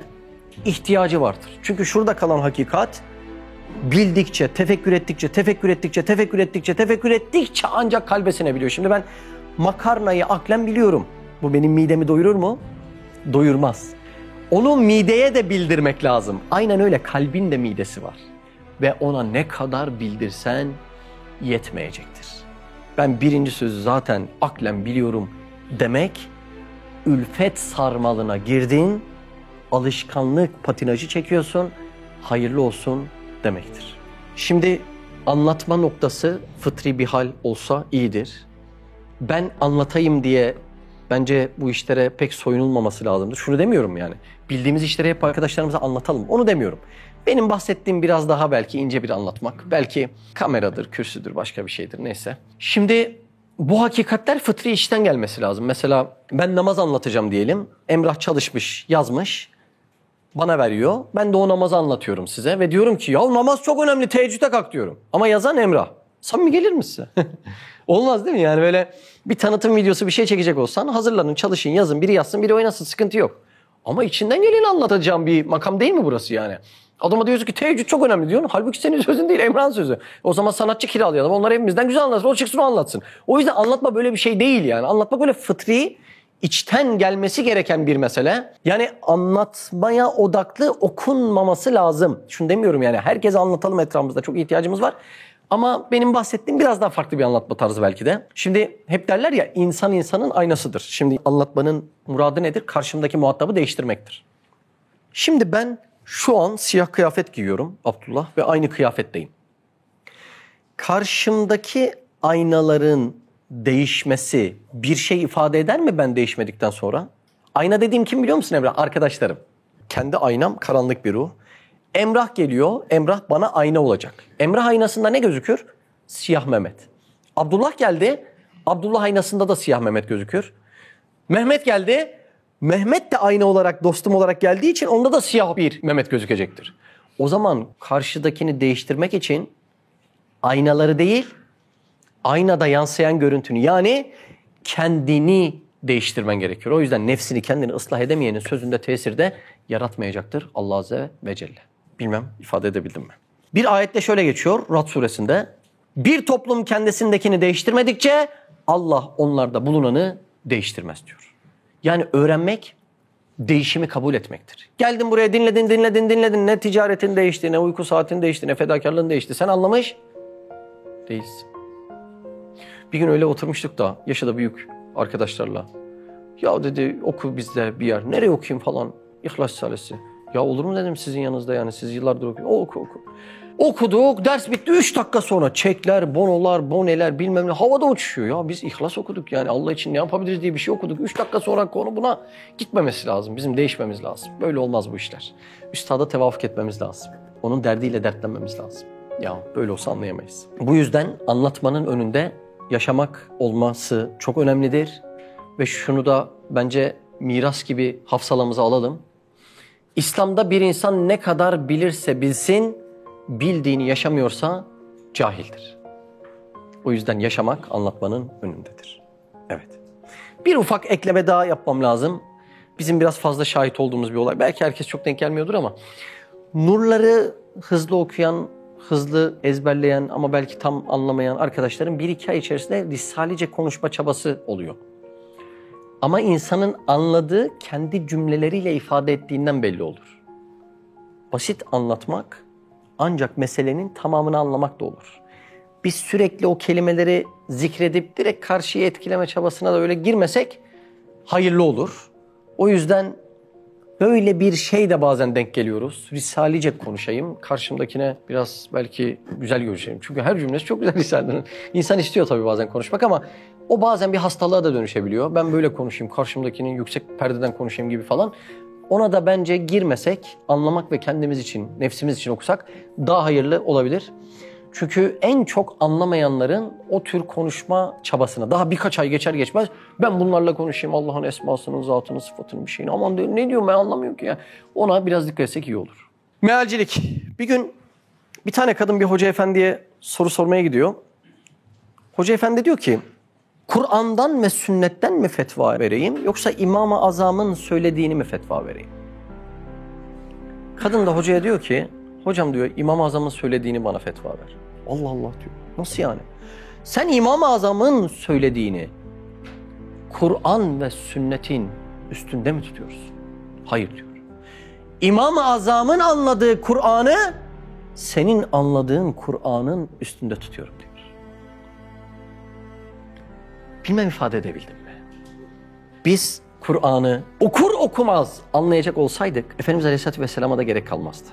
ihtiyacı vardır. Çünkü şurada kalan hakikat bildikçe, tefekkür ettikçe ancak kalbe sinebiliyor. Şimdi ben makarnayı aklen biliyorum. Bu benim midemi doyurur mu? Doyurmaz. Onu mideye de bildirmek lazım. Aynen öyle kalbin de midesi var. Ve ona ne kadar bildirsen yetmeyecektir. Ben birinci sözü zaten aklen biliyorum demek, ülfet sarmalına girdin, alışkanlık patinajı çekiyorsun, hayırlı olsun demektir. Şimdi anlatma noktası fıtri bir hal olsa iyidir. Ben anlatayım diye Bence bu işlere pek soyunulmaması lazımdır. Şunu demiyorum yani. Bildiğimiz işleri hep arkadaşlarımıza anlatalım. Onu demiyorum. Benim bahsettiğim biraz daha belki ince bir anlatmak. Belki kameradır, kürsüdür, başka bir şeydir neyse. Şimdi bu hakikatler fıtri işten gelmesi lazım. Mesela ben namaz anlatacağım diyelim. Emrah çalışmış, yazmış. Bana veriyor. Ben de o namazı anlatıyorum size. Ve diyorum ki ya namaz çok önemli, teheccüde kalk diyorum. Ama yazan Emrah. Samimi gelir mi size? Olmaz değil mi? Yani böyle bir tanıtım videosu bir şey çekecek olsan hazırlanın, çalışın, yazın. Biri yazsın, biri oynasın. Sıkıntı yok. Ama içinden geleni anlatacağım bir makam değil mi burası yani? Adama diyorsun ki teheccüd çok önemli diyorsun. Halbuki senin sözün değil, Emrah'ın sözü. O zaman sanatçı kiralayalım. Onlar hepimizden güzel anlatır. O çıksın o anlatsın. O yüzden anlatma böyle bir şey değil yani. Anlatma böyle fıtri, içten gelmesi gereken bir mesele. Yani anlatmaya odaklı okunmaması lazım. Şunu demiyorum yani. Herkese anlatalım etrafımızda. Çok ihtiyacımız var. Ama benim bahsettiğim biraz daha farklı bir anlatma tarzı belki de. Şimdi hep derler ya insan insanın aynasıdır. Şimdi anlatmanın muradı nedir? Karşımdaki muhatabı değiştirmektir. Şimdi ben şu an siyah kıyafet giyiyorum Abdullah ve aynı kıyafetteyim. Karşımdaki aynaların değişmesi bir şey ifade eder mi ben değişmedikten sonra? Ayna dediğim kim biliyor musun Emrah? Arkadaşlarım. Kendi aynam karanlık bir ruh. Emrah geliyor. Emrah bana ayna olacak. Emrah aynasında ne gözükür? Siyah Mehmet. Abdullah geldi. Abdullah aynasında da siyah Mehmet gözükür. Mehmet geldi. Mehmet de ayna olarak, dostum olarak geldiği için onda da siyah bir Mehmet gözükecektir. O zaman karşıdakini değiştirmek için aynaları değil, aynada yansıyan görüntünü yani kendini değiştirmen gerekiyor. O yüzden nefsini kendini ıslah edemeyenin sözünde tesirde yaratmayacaktır Allah Azze ve Celle. Bilmem ifade edebildim mi? Bir ayette şöyle geçiyor Rad suresinde. Bir toplum kendisindekini değiştirmedikçe Allah onlarda bulunanı değiştirmez diyor. Yani öğrenmek değişimi kabul etmektir. Geldin buraya dinledin. Ne ticaretin değişti, ne uyku saatin değişti, ne fedakarlığın değişti. Sen anlamış değilsin. Bir gün öyle oturmuştuk da yaşında büyük arkadaşlarla. Ya dedi oku bizde bir yer. Nereye okuyayım falan. İhlas Risalesi. Ya olur mu dedim sizin yanınızda yani. Siz yıllardır okuyorsunuz. Oku. Okuduk. Ders bitti. 3 dakika sonra çekler, bonolar, boneler bilmem ne havada uçuşuyor. Ya biz İhlas okuduk yani. Allah için ne yapabiliriz diye bir şey okuduk. 3 dakika sonra konu buna gitmemesi lazım. Bizim değişmemiz lazım. Böyle olmaz bu işler. Üstada tevafuk etmemiz lazım. Onun derdiyle dertlenmemiz lazım. Ya böyle olsa anlayamayız. Bu yüzden anlatmanın önünde yaşamak olması çok önemlidir. Ve şunu da bence miras gibi hafsalamıza alalım. İslam'da bir insan ne kadar bilirse bilsin, bildiğini yaşamıyorsa cahildir. O yüzden yaşamak anlatmanın önündedir. Evet. Bir ufak ekleme daha yapmam lazım. Bizim biraz fazla şahit olduğumuz bir olay. Belki herkes çok denk gelmiyordur ama nurları hızlı okuyan, hızlı ezberleyen ama belki tam anlamayan arkadaşların 1-2 ay içerisinde risalice konuşma çabası oluyor. Ama insanın anladığı kendi cümleleriyle ifade ettiğinden belli olur. Basit anlatmak ancak meselenin tamamını anlamak da olur. Biz sürekli o kelimeleri zikredip direkt karşıyı etkileme çabasına da öyle girmesek hayırlı olur. O yüzden böyle bir şey de bazen denk geliyoruz. Risalice konuşayım. Karşımdakine biraz belki güzel görüşeyim. Çünkü her cümlesi çok güzel Risale'nin. İnsan istiyor tabii bazen konuşmak ama o bazen bir hastalığa da dönüşebiliyor. Ben böyle konuşayım, karşımdakinin yüksek perdeden konuşayım gibi falan. Ona da bence girmesek, anlamak ve kendimiz için, nefsimiz için okusak daha hayırlı olabilir. Çünkü en çok anlamayanların o tür konuşma çabasına daha birkaç ay geçer geçmez ben bunlarla konuşayım Allah'ın esmasının, zatının, sıfatının bir şeyini. Aman diyor, ne diyorum ben anlamıyorum ki ya. Ona biraz dikkat etsek iyi olur. Mealcilik. Bir gün bir tane kadın bir hoca efendiye soru sormaya gidiyor. Hoca efendi diyor ki Kur'an'dan ve sünnetten mi fetva vereyim yoksa İmam-ı Azam'ın söylediğini mi fetva vereyim? Kadın da hocaya diyor ki hocam diyor İmam-ı Azam'ın söylediğini bana fetva ver. Allah Allah diyor. Nasıl yani? Sen İmam-ı Azam'ın söylediğini Kur'an ve sünnetin üstünde mi tutuyorsun? Hayır diyor. İmam-ı Azam'ın anladığı Kur'an'ı senin anladığın Kur'an'ın üstünde tutuyorum diyor. Bilmem ifade edebildim mi? Biz Kur'an'ı okur okumaz anlayacak olsaydık Efendimiz Aleyhisselatü Vesselam'a da gerek kalmazdı.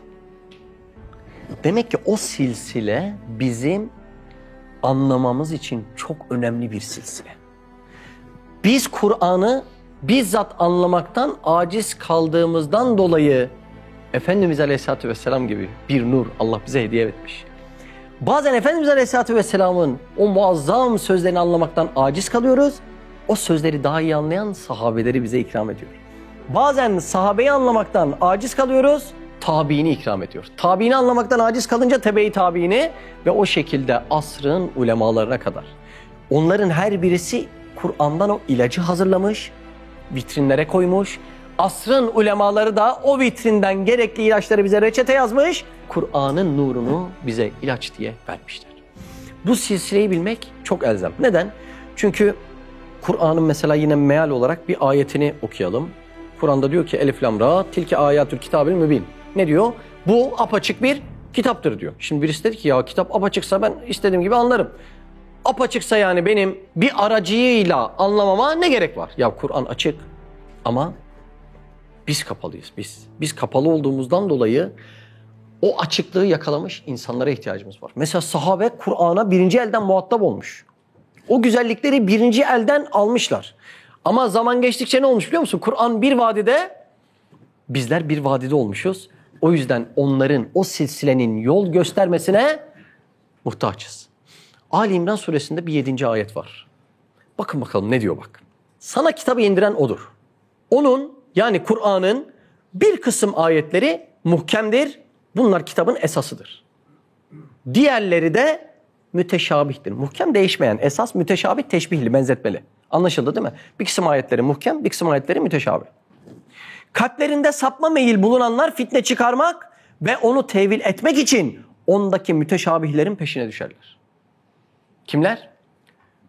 Demek ki o silsile bizim anlamamız için çok önemli bir silsile. Biz Kur'an'ı bizzat anlamaktan aciz kaldığımızdan dolayı Efendimiz Aleyhisselatü Vesselam gibi bir nur Allah bize hediye etmiş. Bazen Efendimiz Aleyhisselatü Vesselam'ın o muazzam sözlerini anlamaktan aciz kalıyoruz. O sözleri daha iyi anlayan sahabeleri bize ikram ediyor. Bazen sahabeyi anlamaktan aciz kalıyoruz, tabiini ikram ediyor. Tabiini anlamaktan aciz kalınca tebe-i tabiini ve o şekilde asrın ulemalarına kadar. Onların her birisi Kur'an'dan o ilacı hazırlamış, vitrinlere koymuş. Asrın ulemaları da o vitrinden gerekli ilaçları bize reçete yazmış. Kur'an'ın nurunu bize ilaç diye vermişler. Bu silsileyi bilmek çok elzem. Neden? Çünkü Kur'an'ın mesela yine meal olarak bir ayetini okuyalım. Kur'an'da diyor ki Elif Lam Ra tilke ayatül kitabil mübin. Ne diyor? Bu apaçık bir kitaptır diyor. Şimdi birisi dedi ki ya kitap apaçıksa ben istediğim gibi anlarım. Apaçıksa yani benim bir aracıyla anlamama ne gerek var? Ya Kur'an açık ama biz kapalıyız biz. Biz kapalı olduğumuzdan dolayı o açıklığı yakalamış insanlara ihtiyacımız var. Mesela sahabe Kur'an'a birinci elden muhatap olmuş. O güzellikleri birinci elden almışlar. Ama zaman geçtikçe ne olmuş biliyor musun? Kur'an bir vadide, bizler bir vadide olmuşuz. O yüzden onların o silsilenin yol göstermesine muhtaçız. Ali İmran suresinde bir 7. ayet var. Bakın bakalım ne diyor bak. Sana kitabı indiren odur. Onun yani Kur'an'ın bir kısım ayetleri muhkemdir. Bunlar kitabın esasıdır. Diğerleri de müteşabihtir. Muhkem değişmeyen, esas müteşabih teşbihli, benzetmeli. Anlaşıldı değil mi? Bir kısım ayetleri muhkem, bir kısım ayetleri müteşabih. Kalplerinde sapma meyil bulunanlar fitne çıkarmak ve onu tevil etmek için ondaki müteşabihlerin peşine düşerler. Kimler?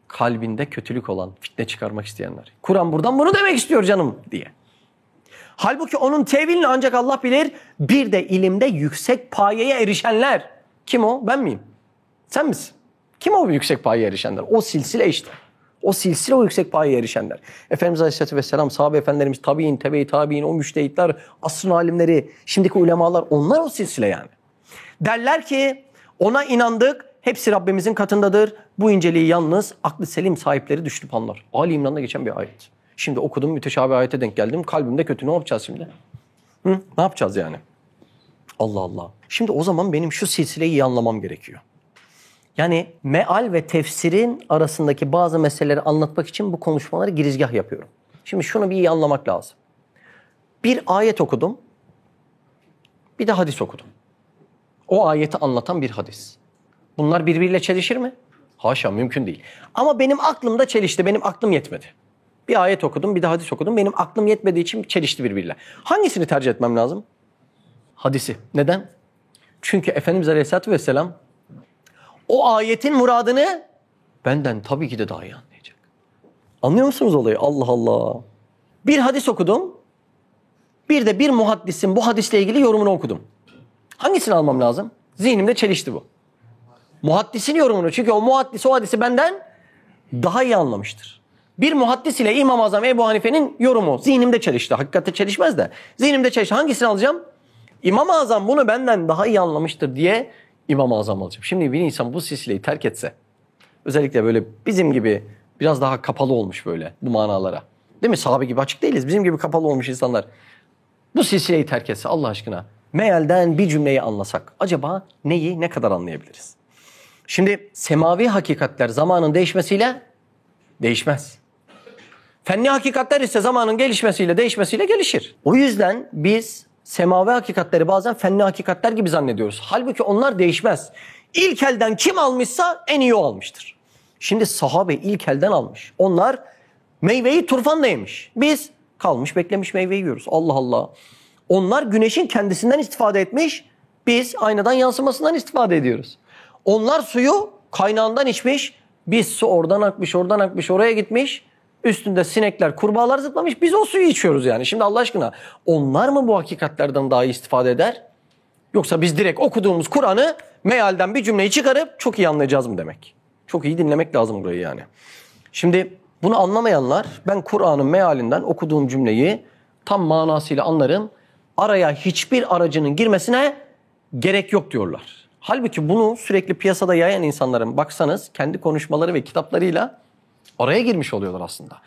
Kalbinde kötülük olan, fitne çıkarmak isteyenler. Kur'an buradan bunu demek istiyor canım diye. Halbuki onun tevilini ancak Allah bilir. Bir de ilimde yüksek payeye erişenler. Kim o? Ben miyim? Sen misin? Kim o yüksek payeye erişenler? O silsile işte. O silsile o yüksek payeye erişenler. Efendimiz Aleyhisselatü Vesselam, sahabe efendilerimiz, tabi'in, tebe-i tabi'in, o müştehitler, asrın alimleri, şimdiki ulemalar, onlar o silsile yani. Derler ki ona inandık, hepsi Rabbimizin katındadır. Bu inceliği yalnız aklı selim sahipleri düşünüp anlar. Ali İmran'da geçen bir ayet. Şimdi okudum, müteşabih ayete denk geldim. Kalbimde kötü, ne yapacağız şimdi? Ne yapacağız yani? Allah Allah. Şimdi o zaman benim şu silsileyi iyi anlamam gerekiyor. Yani meal ve tefsirin arasındaki bazı meseleleri anlatmak için bu konuşmaları girizgah yapıyorum. Şimdi şunu bir iyi anlamak lazım. Bir ayet okudum, bir de hadis okudum. O ayeti anlatan bir hadis. Bunlar birbiriyle çelişir mi? Haşa, mümkün değil. Ama benim aklımda çelişti, benim aklım yetmedi. Bir ayet okudum, bir de hadis okudum. Benim aklım yetmediği için çelişti birbiriyle. Hangisini tercih etmem lazım? Hadisi. Neden? Çünkü Efendimiz Aleyhisselatü Vesselam o ayetin muradını benden tabii ki de daha iyi anlayacak. Anlıyor musunuz olayı? Allah Allah. Bir hadis okudum. Bir de bir muhaddisin bu hadisle ilgili yorumunu okudum. Hangisini almam lazım? Zihnimde çelişti bu. Muhaddisin yorumunu. Çünkü o muhaddis o hadisi benden daha iyi anlamıştır. Bir muhaddis ile İmam-ı Azam Ebu Hanife'nin yorumu zihnimde çelişti. Hakikaten çelişmez de. Zihnimde çelişti. Hangisini alacağım? İmam-ı Azam bunu benden daha iyi anlamıştır diye İmam-ı Azam alacağım. Şimdi bir insan bu silsileyi terk etse, özellikle böyle bizim gibi biraz daha kapalı olmuş böyle bu manalara. Değil mi? Sahabe gibi açık değiliz. Bizim gibi kapalı olmuş insanlar. Bu silsileyi terk etse Allah aşkına mealden bir cümleyi anlasak acaba neyi ne kadar anlayabiliriz? Şimdi semavi hakikatler zamanın değişmesiyle değişmez. Fenni hakikatler ise zamanın gelişmesiyle değişmesiyle gelişir. O yüzden biz semavi hakikatleri bazen fenni hakikatler gibi zannediyoruz. Halbuki onlar değişmez. İlk elden kim almışsa en iyi o almıştır. Şimdi sahabe ilk elden almış. Onlar meyveyi turfanda yemiş. Biz kalmış beklemiş meyveyi yiyoruz. Allah Allah. Onlar güneşin kendisinden istifade etmiş. Biz aynadan yansımasından istifade ediyoruz. Onlar suyu kaynağından içmiş. Biz su oradan akmış, oradan akmış, oraya gitmiş. Üstünde sinekler, kurbağalar zıplamış. Biz o suyu içiyoruz yani. Şimdi Allah aşkına onlar mı bu hakikatlerden daha iyi istifade eder? Yoksa biz direkt okuduğumuz Kur'an'ı mealden bir cümleyi çıkarıp çok iyi anlayacağız mı demek? Çok iyi dinlemek lazım burayı yani. Şimdi bunu anlamayanlar ben Kur'an'ın mealinden okuduğum cümleyi tam manasıyla anlarım. Araya hiçbir aracının girmesine gerek yok diyorlar. Halbuki bunu sürekli piyasada yayan insanların baksanız kendi konuşmaları ve kitaplarıyla araya girmiş oluyorlar aslında.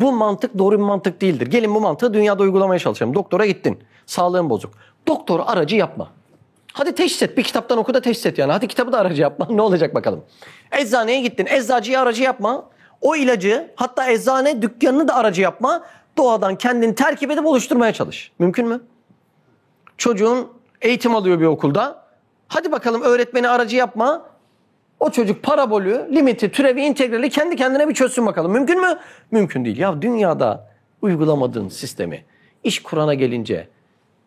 Bu mantık doğru bir mantık değildir. Gelin bu mantığı dünyada uygulamaya çalışalım. Doktora gittin. Sağlığın bozuk. Doktoru aracı yapma. Hadi teşhis et. Bir kitaptan oku da teşhis et yani. Hadi kitabı da aracı yapma. Ne olacak bakalım. Eczaneye gittin. Eczacıyı aracı yapma. O ilacı, hatta eczane dükkanını da aracı yapma. Doğadan kendini terkip edip oluşturmaya çalış. Mümkün mü? Çocuğun eğitim alıyor bir okulda. Hadi bakalım öğretmeni aracı yapma. O çocuk parabolü, limiti, türevi, integrali kendi kendine bir çözsün bakalım. Mümkün mü? Mümkün değil. Ya dünyada uygulamadığın sistemi iş Kur'an'a gelince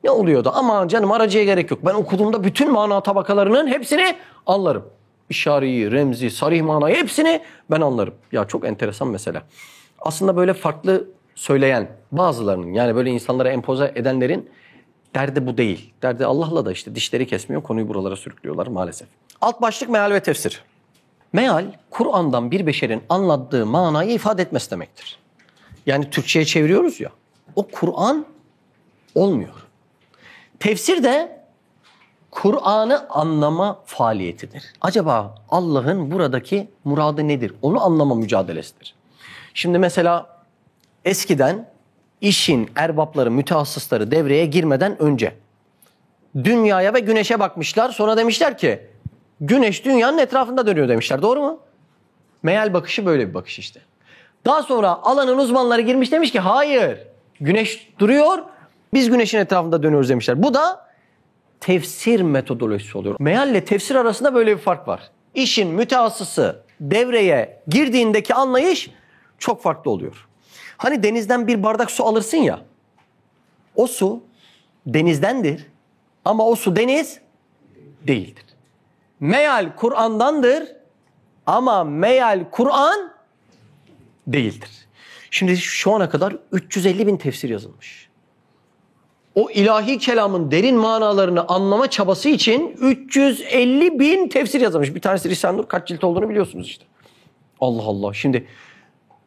ne oluyordu? Aman canım aracıya gerek yok. Ben okuduğumda bütün mana tabakalarının hepsini anlarım. İşareyi, remzi, sarih manayı hepsini ben anlarım. Ya çok enteresan mesele. Aslında böyle farklı söyleyen bazılarının, yani böyle insanlara empoze edenlerin derdi bu değil. Derdi Allah'la da işte dişleri kesmiyor, konuyu buralara sürüklüyorlar maalesef. Alt başlık meal ve tefsir. Meal, Kur'an'dan bir beşerin anlattığı manayı ifade etmesi demektir. Yani Türkçe'ye çeviriyoruz ya, o Kur'an olmuyor. Tefsir de Kur'an'ı anlama faaliyetidir. Acaba Allah'ın buradaki muradı nedir? Onu anlama mücadelesidir. Şimdi mesela eskiden işin erbapları, mütehassısları devreye girmeden önce dünyaya ve güneşe bakmışlar. Sonra demişler ki güneş dünyanın etrafında dönüyor demişler. Doğru mu? Meal bakışı böyle bir bakış işte. Daha sonra alanın uzmanları girmiş, demiş ki hayır, güneş duruyor, biz güneşin etrafında dönüyoruz demişler. Bu da tefsir metodolojisi oluyor. Meal ile tefsir arasında böyle bir fark var. İşin mütehassısı devreye girdiğindeki anlayış çok farklı oluyor. Hani denizden bir bardak su alırsın ya, o su denizdendir ama o su deniz değildir. Meal Kur'an'dandır ama meal Kur'an değildir. Şimdi şu ana kadar 350 bin tefsir yazılmış. O ilahi kelamın derin manalarını anlama çabası için 350 bin tefsir yazılmış. Bir tanesi Risale-i Nur, kaç cilt olduğunu biliyorsunuz işte. Allah Allah. Şimdi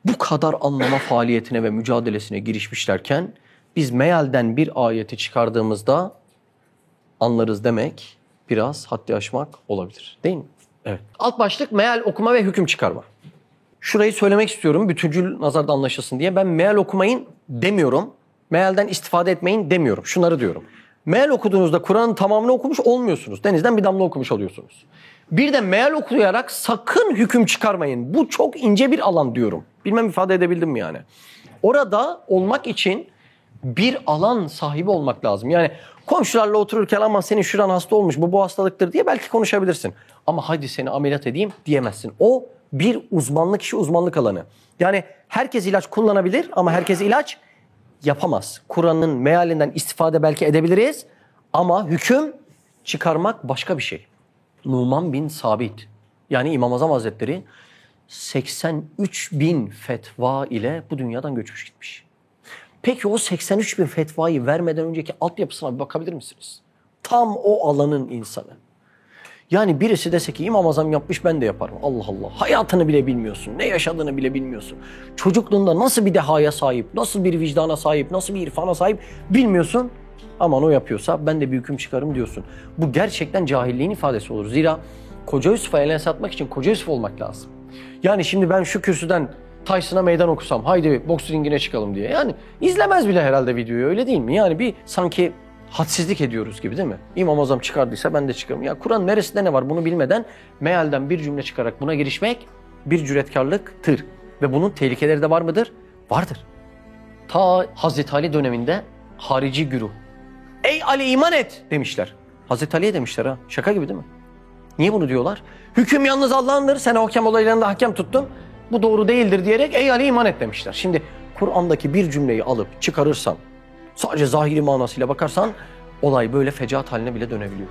bu kadar anlama faaliyetine ve mücadelesine girişmişlerken biz mealden bir ayeti çıkardığımızda anlarız demek biraz haddi aşmak olabilir. Değil mi? Evet. Alt başlık meal okuma ve hüküm çıkarma. Şurayı söylemek istiyorum bütüncül nazarda anlaşılsın diye. Ben meal okumayın demiyorum. Mealden istifade etmeyin demiyorum. Şunları diyorum. Meal okuduğunuzda Kur'an'ın tamamını okumuş olmuyorsunuz. Denizden bir damla okumuş oluyorsunuz. Bir de meal okuyarak sakın hüküm çıkarmayın. Bu çok ince bir alan diyorum. Bilmem ifade edebildim mi yani? Orada olmak için bir alan sahibi olmak lazım. Yani komşularla otururken ama senin şuran hasta olmuş, bu hastalıktır diye belki konuşabilirsin. Ama hadi seni ameliyat edeyim diyemezsin. O bir uzmanlık işi, uzmanlık alanı. Yani herkes ilaç kullanabilir ama herkes ilaç yapamaz. Kur'an'ın mealinden istifade belki edebiliriz ama hüküm çıkarmak başka bir şey. Numan bin Sabit, yani İmam Azam Hazretleri 83 bin fetva ile bu dünyadan göçmüş gitmiş. Peki o 83 bin fetvayı vermeden önceki altyapısına bir bakabilir misiniz? Tam o alanın insanı. Yani birisi dese ki İmam Azam yapmış, ben de yaparım. Allah Allah. Hayatını bile bilmiyorsun. Ne yaşadığını bile bilmiyorsun. Çocukluğunda nasıl bir dehaya sahip, nasıl bir vicdana sahip, nasıl bir irfana sahip bilmiyorsun. Aman o yapıyorsa ben de bir hüküm çıkarım diyorsun. Bu gerçekten cahilliğin ifadesi olur. Zira Koca Yusuf'a el satmak için Koca Yusuf olmak lazım. Yani şimdi ben şu kürsüden Tyson'a meydan okusam, haydi boks ringine çıkalım diye. Yani izlemez bile herhalde videoyu, öyle değil mi? Yani bir sanki hadsizlik ediyoruz gibi değil mi? İmam Azam çıkardıysa ben de çıkarım. Ya Kur'an neresinde ne var bunu bilmeden mealden bir cümle çıkarak buna girişmek bir cüretkarlıktır. Ve bunun tehlikeleri de var mıdır? Vardır. Ta Hazreti Ali döneminde harici güruh, ey Ali iman et demişler. Hazreti Ali'ye demişler ha. Şaka gibi değil mi? Niye bunu diyorlar? Hüküm yalnız Allah'ındır. Sen hakem olaylarında hakem tuttun. Bu doğru değildir diyerek ey Ali iman et demişler. Şimdi Kur'an'daki bir cümleyi alıp çıkarırsan, sadece zahiri manasıyla bakarsan olay böyle fecaat haline bile dönebiliyor.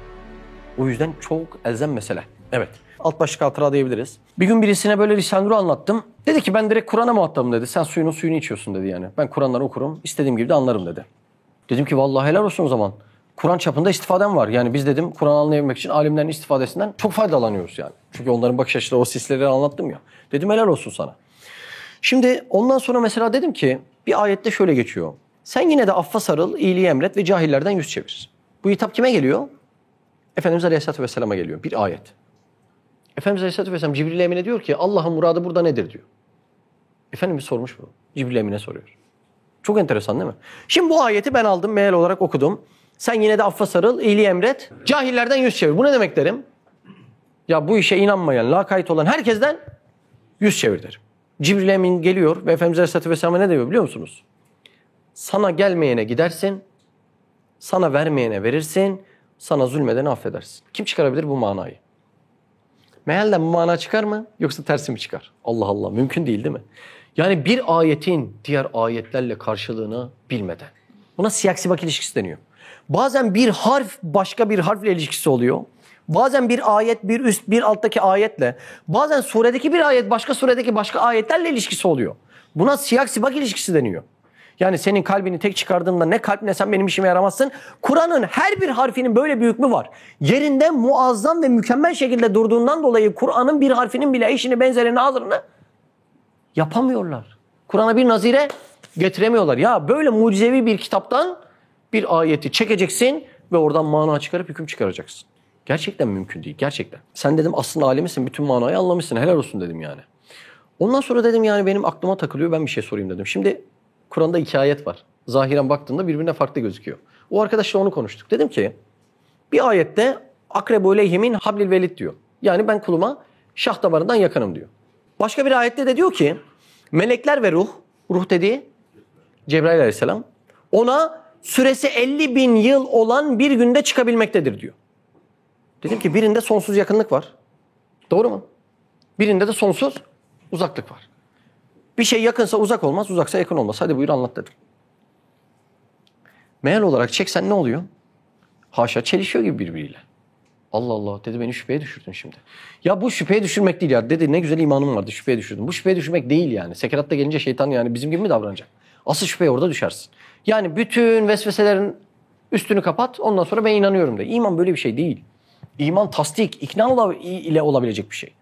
O yüzden çok elzem mesele. Evet. Alt başlık hatıra diyebiliriz. Bir gün birisine böyle Risale-i Nur'u anlattım. Dedi ki ben direkt Kur'an'a muhatabım dedi. Sen suyunu içiyorsun dedi yani. Ben Kur'an'ları okurum, istediğim gibi de anlarım dedi. Dedim ki vallahi helal olsun o zaman. Kur'an çapında istifadem var. Yani biz dedim Kur'an anlayabilmek için alimlerin istifadesinden çok faydalanıyoruz yani. Çünkü onların bakış açıları, o sisleri anlattım ya. Dedim helal olsun sana. Şimdi ondan sonra mesela dedim ki bir ayette şöyle geçiyor. Sen yine de affa sarıl, iyiliği emret ve cahillerden yüz çevir. Bu hitap kime geliyor? Efendimiz Aleyhisselatü Vesselam'a geliyor. Bir ayet. Efendimiz Aleyhisselatü Vesselam Cibril Emin'e diyor ki Allah'ın muradı burada nedir diyor. Efendimiz sormuş bu. Cibril Emin'e soruyor. Çok enteresan değil mi? Şimdi bu ayeti ben aldım, meal olarak okudum. Sen yine de affa sarıl, iyiliği emret. Cahillerden yüz çevir. Bu ne demek derim? Ya bu işe inanmayan, lakayt olan herkesten yüz çevir derim. Cibril Emin geliyor ve Efendimiz Aleyhisselatü Vesselam'a ne diyor biliyor musunuz? Sana gelmeyene gidersin, sana vermeyene verirsin, sana zulmedeni affedersin. Kim çıkarabilir bu manayı? Mealden bu mana çıkar mı yoksa tersi mi çıkar? Allah Allah, mümkün değil mi? Yani bir ayetin diğer ayetlerle karşılığını bilmeden. Buna siyak-sibak ilişkisi deniyor. Bazen bir harf başka bir harfle ilişkisi oluyor. Bazen bir ayet bir üst bir alttaki ayetle. Bazen suredeki bir ayet başka suredeki başka ayetlerle ilişkisi oluyor. Buna siyak-sibak ilişkisi deniyor. Yani senin kalbini tek çıkardığımda ne kalp ne sen benim işime yaramazsın. Kur'an'ın her bir harfinin böyle bir hükmü var. Yerinde muazzam ve mükemmel şekilde durduğundan dolayı Kur'an'ın bir harfinin bile eşini benzerini hazırını yapamıyorlar. Kur'an'a bir nazire getiremiyorlar. Ya böyle mucizevi bir kitaptan bir ayeti çekeceksin ve oradan mana çıkarıp hüküm çıkaracaksın. Gerçekten mümkün değil. Gerçekten. Sen dedim aslında alemisin. Bütün manayı anlamışsın. Helal olsun dedim yani. Ondan sonra dedim yani benim aklıma takılıyor. Ben bir şey sorayım dedim. Şimdi Kur'an'da 2 ayet var. Zahiren baktığında birbirine farklı gözüküyor. O arkadaşla onu konuştuk. Dedim ki bir ayette akrebu leyhimin hablil velid diyor. Yani ben kuluma şah damarından yakınım diyor. Başka bir ayette de diyor ki melekler ve ruh dediği Cebrail aleyhisselam ona süresi 50.000 yıl olan bir günde çıkabilmektedir diyor. Dedim ki birinde sonsuz yakınlık var. Doğru mu? Birinde de sonsuz uzaklık var. Bir şey yakınsa uzak olmaz, uzaksa yakın olmaz. Hadi buyur anlat dedim. Meal olarak çeksen ne oluyor? Haşa çelişiyor gibi birbiriyle. Allah Allah dedi beni şüpheye düşürdün şimdi. Ya bu şüpheye düşürmek değil ya. Dedi ne güzel imanım vardı şüpheye düşürdüm. Bu şüpheye düşürmek değil yani. Sekeratta gelince şeytan yani bizim gibi mi davranacak? Asıl şüpheye orada düşersin. Yani bütün vesveselerin üstünü kapat ondan sonra ben inanıyorum de. İman böyle bir şey değil. İman tasdik, ikna ile olabilecek bir şey.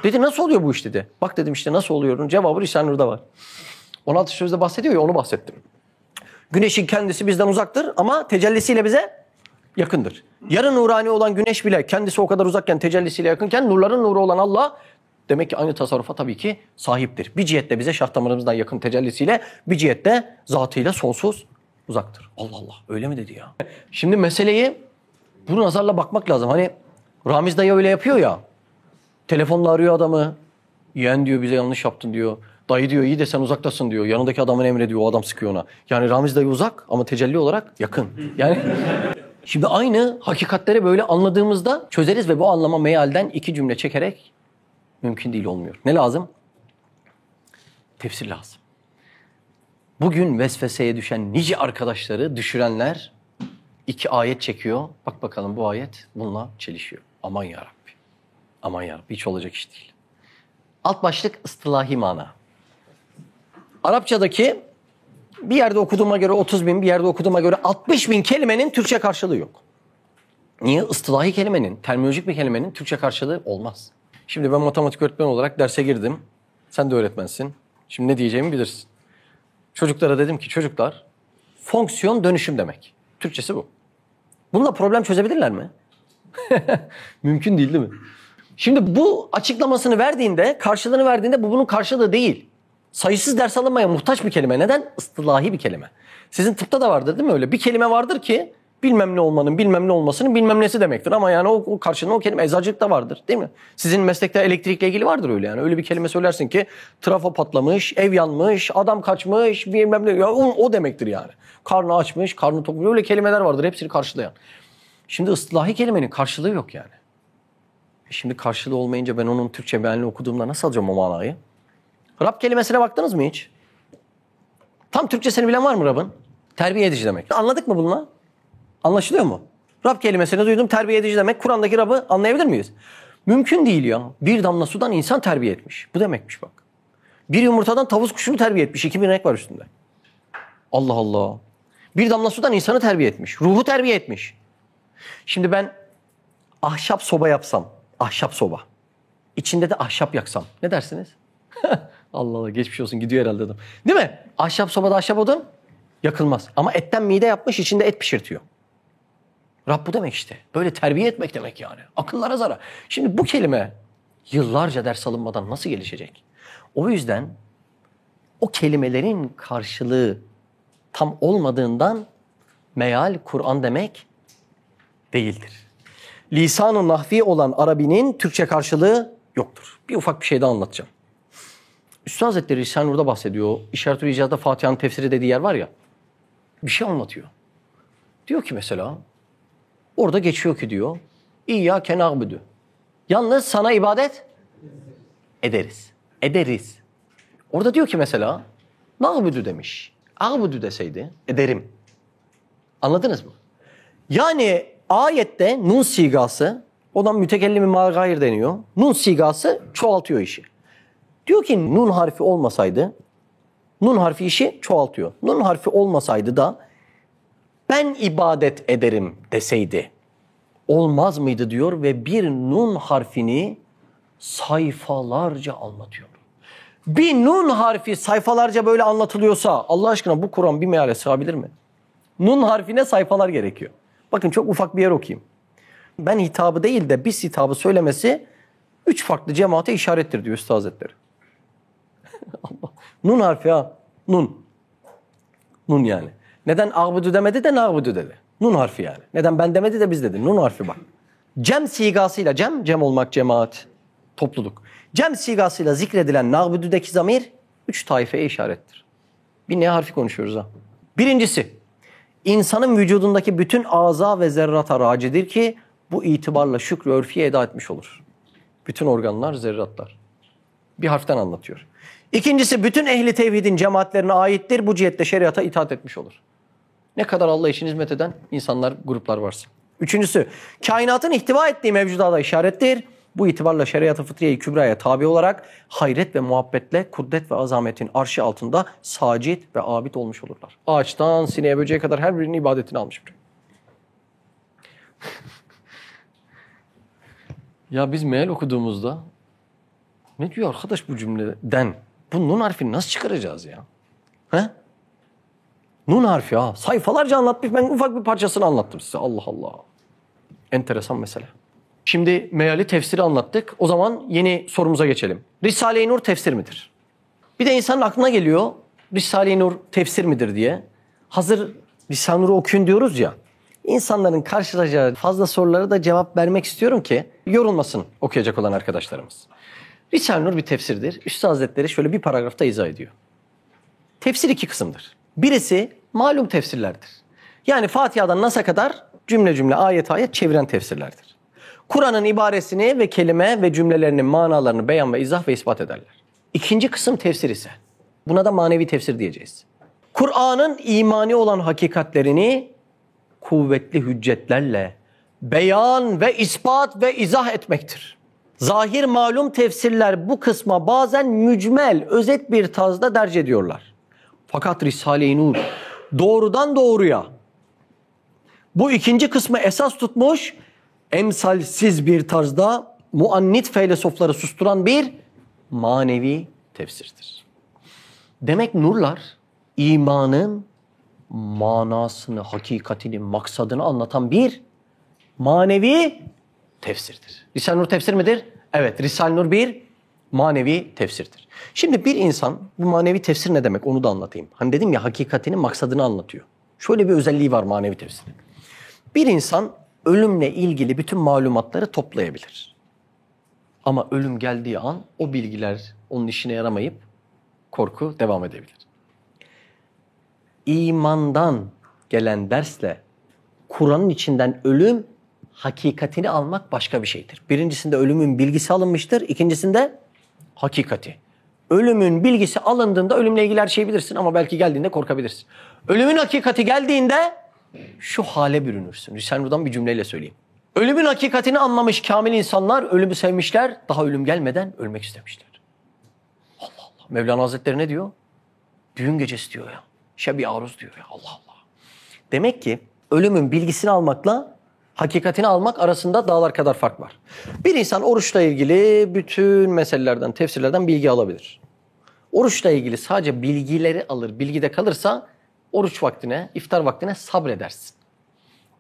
Dedi nasıl oluyor bu iş dedi. Bak dedim işte nasıl oluyor? Cevabı Risale-i Nur'da var. 16 sözde bahsediyor ya onu bahsettim. Güneşin kendisi bizden uzaktır ama tecellisiyle bize yakındır. Yarı nurani olan güneş bile kendisi o kadar uzakken tecellisiyle yakınken nurların nuru olan Allah demek ki aynı tasarrufa tabii ki sahiptir. Bir cihette bize şah damarımızdan yakın tecellisiyle bir cihette zatıyla sonsuz uzaktır. Allah Allah öyle mi dedi ya? Şimdi meseleyi bu nazarla bakmak lazım. Hani Ramiz dayı öyle yapıyor ya. Telefonla arıyor adamı. Yeğen diyor bize yanlış yaptın diyor. Dayı diyor iyi de sen uzaktasın diyor. Yanındaki adamın emrediyor o adam sıkıyor ona. Yani Ramiz dayı uzak ama tecelli olarak yakın. Yani şimdi aynı hakikatleri böyle anladığımızda çözeriz ve bu anlama mealden 2 cümle çekerek mümkün değil olmuyor. Ne lazım? Tefsir lazım. Bugün vesveseye düşen nice arkadaşları düşürenler 2 ayet çekiyor. Bak bakalım bu ayet bununla çelişiyor. Aman yarabbi. Aman yarabbi hiç olacak iş değil. Alt başlık ıstılahi mana. Arapçadaki bir yerde okuduğuma göre 30.000, bir yerde okuduğuma göre 60.000 kelimenin Türkçe karşılığı yok. Niye? Istilahi kelimenin, terminolojik bir kelimenin Türkçe karşılığı olmaz. Şimdi ben matematik öğretmeni olarak derse girdim. Sen de öğretmensin. Şimdi ne diyeceğimi bilirsin. Çocuklara dedim ki çocuklar fonksiyon dönüşüm demek. Türkçesi bu. Bununla problem çözebilirler mi? Mümkün değil mi? Şimdi bu açıklamasını verdiğinde, karşılığını verdiğinde bu bunun karşılığı değil. Sayısız ders alınmaya muhtaç bir kelime. Neden? Istilahi bir kelime. Sizin tıpta da vardır değil mi öyle? Bir kelime vardır ki bilmem ne olmanın, bilmem ne olmasının bilmem nesi demektir. Ama yani o karşılığında o kelime eczacılıkta vardır değil mi? Sizin meslekte elektrikle ilgili vardır öyle yani. Öyle bir kelime söylersin ki trafo patlamış, ev yanmış, adam kaçmış, bilmem ne. Ya o demektir yani. Karnı açmış, karnı tok. Öyle kelimeler vardır hepsini karşılayan. Şimdi ıstilahi kelimenin karşılığı yok yani. Şimdi karşılığı olmayınca ben onun Türkçe mealini okuduğumda nasıl alacağım o manayı? Rab kelimesine baktınız mı hiç? Tam Türkçesini bilen var mı Rab'ın? Terbiye edici demek. Anladık mı bununla? Anlaşılıyor mu? Rab kelimesini duydum terbiye edici demek. Kur'an'daki Rab'ı anlayabilir miyiz? Mümkün değil ya. Bir damla sudan insan terbiye etmiş. Bu demekmiş bak. Bir yumurtadan tavus kuşunu terbiye etmiş. 2000 renek var üstünde. Allah Allah. Bir damla sudan insanı terbiye etmiş. Ruhu terbiye etmiş. Şimdi ben ahşap soba yapsam. Ahşap soba. İçinde de ahşap yaksam. Ne dersiniz? Allah Allah geçmiş olsun gidiyor herhalde adam. Değil mi? Ahşap sobada ahşap odun yakılmaz. Ama etten mide yapmış içinde et pişirtiyor. Rab bu demek işte. Böyle terbiye etmek demek yani. Akıllara zarar. Şimdi bu kelime yıllarca ders alınmadan nasıl gelişecek? O yüzden o kelimelerin karşılığı tam olmadığından meal Kur'an demek değildir. Lisan-ı nahvi olan Arabi'nin Türkçe karşılığı yoktur. Bir ufak bir şey daha anlatacağım. Üstad Hazretleri Risale-i Nur'da bahsediyor. İşaret-ül İcaz'da Fatiha'nın tefsiri dediği yer var ya. Bir şey anlatıyor. Diyor ki mesela orada geçiyor ki diyor İyyâke na'budu. Yalnız sana ibadet ederiz. Ederiz. Orada diyor ki mesela na'budu demiş. A'budu deseydi ederim. Anladınız mı? Yani ayette nun sigası, odan mütekellim-i mâ-gâir deniyor. Nun sigası çoğaltıyor işi. Diyor ki nun harfi olmasaydı, nun harfi işi çoğaltıyor. Nun harfi olmasaydı da ben ibadet ederim deseydi olmaz mıydı diyor ve bir nun harfini sayfalarca anlatıyor. Bir nun harfi sayfalarca böyle anlatılıyorsa Allah aşkına bu Kur'an bir meale sığabilir mi? Nun harfine sayfalar gerekiyor. Bakın çok ufak bir yer okuyayım. Ben hitabı değil de biz hitabı söylemesi 3 farklı cemaate işarettir diyor Üstad Hazretleri. Allah. Nun harfi ha. Nun. Nun yani. Neden a'budu demedi de na'budu dedi. Nun harfi yani. Neden ben demedi de biz dedi. Nun harfi bak. Cem sigasıyla cem olmak cemaat, topluluk. Cem sigasıyla zikredilen na'budu'daki zamir 3 taifeye işarettir. Bir ne harfi konuşuyoruz ha. Birincisi, insanın vücudundaki bütün aza ve zerrata racidir ki bu itibarla şükrü örfiye eda etmiş olur. Bütün organlar, zerratlar. Bir harften anlatıyor. İkincisi, bütün ehli tevhidin cemaatlerine aittir. Bu cihette şeriata itaat etmiş olur. Ne kadar Allah için hizmet eden insanlar, gruplar varsa. Üçüncüsü, kainatın ihtiva ettiği mevcudata işarettir. Bu itibarla şeriat-ı fıtriye-i kübraya tabi olarak hayret ve muhabbetle kudret ve azametin arşı altında sacit ve abid olmuş olurlar. Ağaçtan sineğe böceğe kadar her birinin ibadetini almış. Ya biz meal okuduğumuzda ne diyor arkadaş bu cümleden? Bu nun harfini nasıl çıkaracağız ya? He? Nun harfi ha. Sayfalarca anlatmış. Ben ufak bir parçasını anlattım size. Allah Allah. Enteresan mesele. Şimdi meali tefsiri anlattık. O zaman yeni sorumuza geçelim. Risale-i Nur tefsir midir? Bir de insanın aklına geliyor Risale-i Nur tefsir midir diye. Hazır Risale-i Nur'u okuyun diyoruz ya. İnsanların karşılaşacağı fazla sorulara da cevap vermek istiyorum ki yorulmasın okuyacak olan arkadaşlarımız. Risale-i Nur bir tefsirdir. Üstad Hazretleri şöyle bir paragrafta izah ediyor. Tefsir 2 kısımdır. Birisi malum tefsirlerdir. Yani Fatiha'dan Nas'a kadar cümle cümle ayet ayet çeviren tefsirlerdir. Kur'an'ın ibaresini ve kelime ve cümlelerinin manalarını beyan ve izah ve ispat ederler. İkinci kısım tefsir ise. Buna da manevi tefsir diyeceğiz. Kur'an'ın imani olan hakikatlerini kuvvetli hüccetlerle beyan ve ispat ve izah etmektir. Zahir malum tefsirler bu kısma bazen mücmel, özet bir tarzda derc ediyorlar. Fakat Risale-i Nur doğrudan doğruya bu ikinci kısmı esas tutmuş, emsalsiz bir tarzda muannit filozofları susturan bir manevi tefsirdir. Demek nurlar imanın manasını, hakikatini, maksadını anlatan bir manevi tefsirdir. Risale-i Nur tefsir midir? Evet, Risale-i Nur bir manevi tefsirdir. Şimdi bir insan, bu manevi tefsir ne demek onu da anlatayım. Hani dedim ya hakikatini, maksadını anlatıyor. Şöyle bir özelliği var manevi tefsirin. Bir insan ölümle ilgili bütün malumatları toplayabilir. Ama ölüm geldiği an o bilgiler onun işine yaramayıp korku devam edebilir. İmandan gelen dersle Kur'an'ın içinden ölüm hakikatini almak başka bir şeydir. Birincisinde ölümün bilgisi alınmıştır, ikincisinde hakikati. Ölümün bilgisi alındığında ölümle ilgili her şeyi bilirsin ama belki geldiğinde korkabilirsin. Ölümün hakikati geldiğinde şu hale bürünürsün. Risale-i Nur'dan bir cümleyle söyleyeyim. Ölümün hakikatini anlamış kamil insanlar ölümü sevmişler, daha ölüm gelmeden ölmek istemişler. Allah Allah. Mevlana Hazretleri ne diyor? Düğün gecesi diyor ya. Şebi aruz diyor ya. Allah Allah. Demek ki ölümün bilgisini almakla hakikatini almak arasında dağlar kadar fark var. Bir insan oruçla ilgili bütün meselelerden, tefsirlerden bilgi alabilir. Oruçla ilgili sadece bilgileri alır, bilgide kalırsa oruç vaktine, iftar vaktine sabredersin.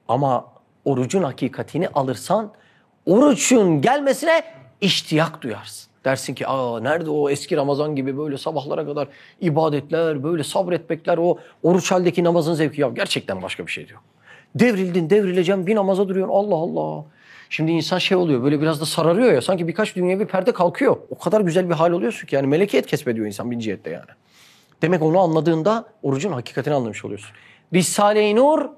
Ama orucun hakikatini alırsan orucun gelmesine iştiyak duyarsın. Dersin ki nerede o eski Ramazan gibi böyle sabahlara kadar ibadetler, böyle sabretmekler, o oruç haldeki namazın zevki. Ya gerçekten başka bir şey diyor. Devrildin, devrileceğim, bir namaza duruyorsun. Allah Allah. Şimdi insan oluyor, böyle biraz da sararıyor ya. Sanki birkaç dünyevi perde kalkıyor. O kadar güzel bir hal oluyorsun ki yani melekiyet kesbediyor insan bir cihette yani. Demek onu anladığında orucun hakikatini anlamış oluyorsun. Risale-i Nur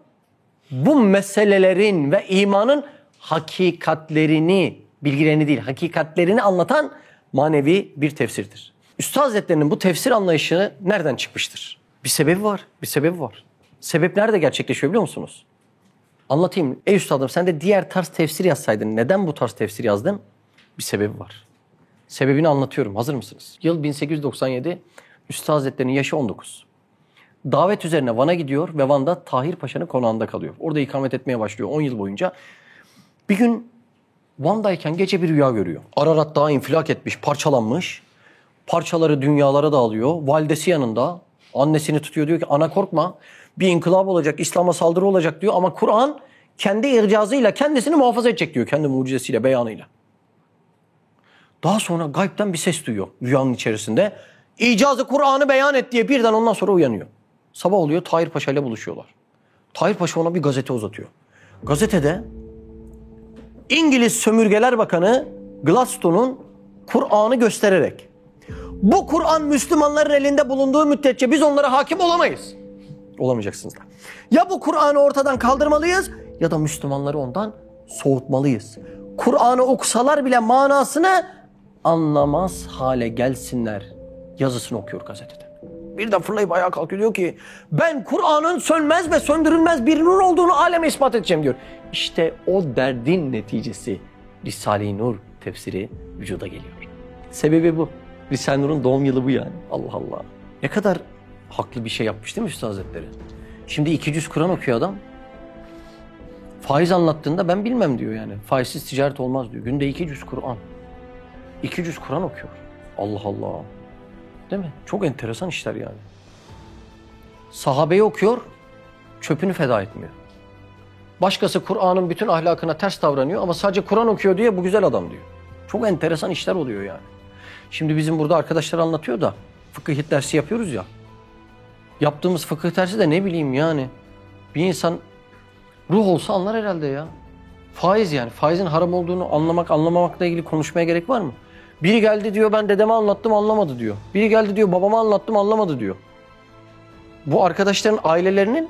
bu meselelerin ve imanın hakikatlerini, bilgilerini değil, hakikatlerini anlatan manevi bir tefsirdir. Üstad Hazretleri'nin bu tefsir anlayışı nereden çıkmıştır? Bir sebebi var, bir sebebi var. Sebep nerede gerçekleşiyor biliyor musunuz? Anlatayım. Ey üstadım, sen de diğer tarz tefsir yazsaydın, neden bu tarz tefsir yazdın? Bir sebebi var. Sebebini anlatıyorum. Hazır mısınız? Yıl 1897. Üstad Hazretleri'nin yaşı 19. Davet üzerine Van'a gidiyor ve Van'da Tahir Paşa'nın konağında kalıyor. Orada ikamet etmeye başlıyor 10 yıl boyunca. Bir gün Van'dayken gece bir rüya görüyor. Ararat Dağı infilak etmiş, parçalanmış. Parçaları dünyalara dağılıyor. Validesi yanında. Annesini tutuyor, diyor ki ana korkma. Bir inkılap olacak, İslam'a saldırı olacak diyor. Ama Kur'an kendi ircazıyla kendisini muhafaza edecek diyor. Kendi mucizesiyle, beyanıyla. Daha sonra gaybden bir ses duyuyor rüyanın içerisinde. İcazı Kur'an'ı beyan et diye birden ondan sonra uyanıyor. Sabah oluyor, Tahir Paşa ile buluşuyorlar. Tahir Paşa ona bir gazete uzatıyor. Gazetede İngiliz Sömürgeler Bakanı Gladstone'un Kur'an'ı göstererek bu Kur'an Müslümanların elinde bulunduğu müddetçe biz onlara hakim olamayız. Olamayacaksınız da. Ya bu Kur'an'ı ortadan kaldırmalıyız ya da Müslümanları ondan soğutmalıyız. Kur'an'ı okusalar bile manasını anlamaz hale gelsinler yazısını okuyor gazetede. Birden fırlayıp ayağa kalkıyor, diyor ki ben Kur'an'ın sönmez ve söndürülmez bir nur olduğunu aleme ispat edeceğim diyor. İşte o derdin neticesi Risale-i Nur tefsiri vücuda geliyor. Sebebi bu. Risale-i Nur'un doğum yılı bu yani. Allah Allah. Ne kadar haklı bir şey yapmış değil mi Üstad Hazretleri? Şimdi 200 Kur'an okuyor adam. Faiz anlattığında ben bilmem diyor yani. Faizsiz ticaret olmaz diyor. Günde 200 Kur'an. 200 Kur'an okuyor. Allah Allah. Değil mi? Çok enteresan işler yani. Sahabeyi okuyor, çöpünü feda etmiyor. Başkası Kur'an'ın bütün ahlakına ters davranıyor ama sadece Kur'an okuyor diye bu güzel adam diyor. Çok enteresan işler oluyor yani. Şimdi bizim burada arkadaşlar anlatıyor da fıkıh dersi yapıyoruz ya. Yaptığımız fıkıh dersi de ne bileyim yani. Bir insan ruh olsa anlar herhalde ya. Faiz yani. Faizin haram olduğunu anlamamakla ilgili konuşmaya gerek var mı? Biri geldi diyor ben dedeme anlattım anlamadı diyor. Biri geldi diyor babama anlattım anlamadı diyor. Bu arkadaşların ailelerinin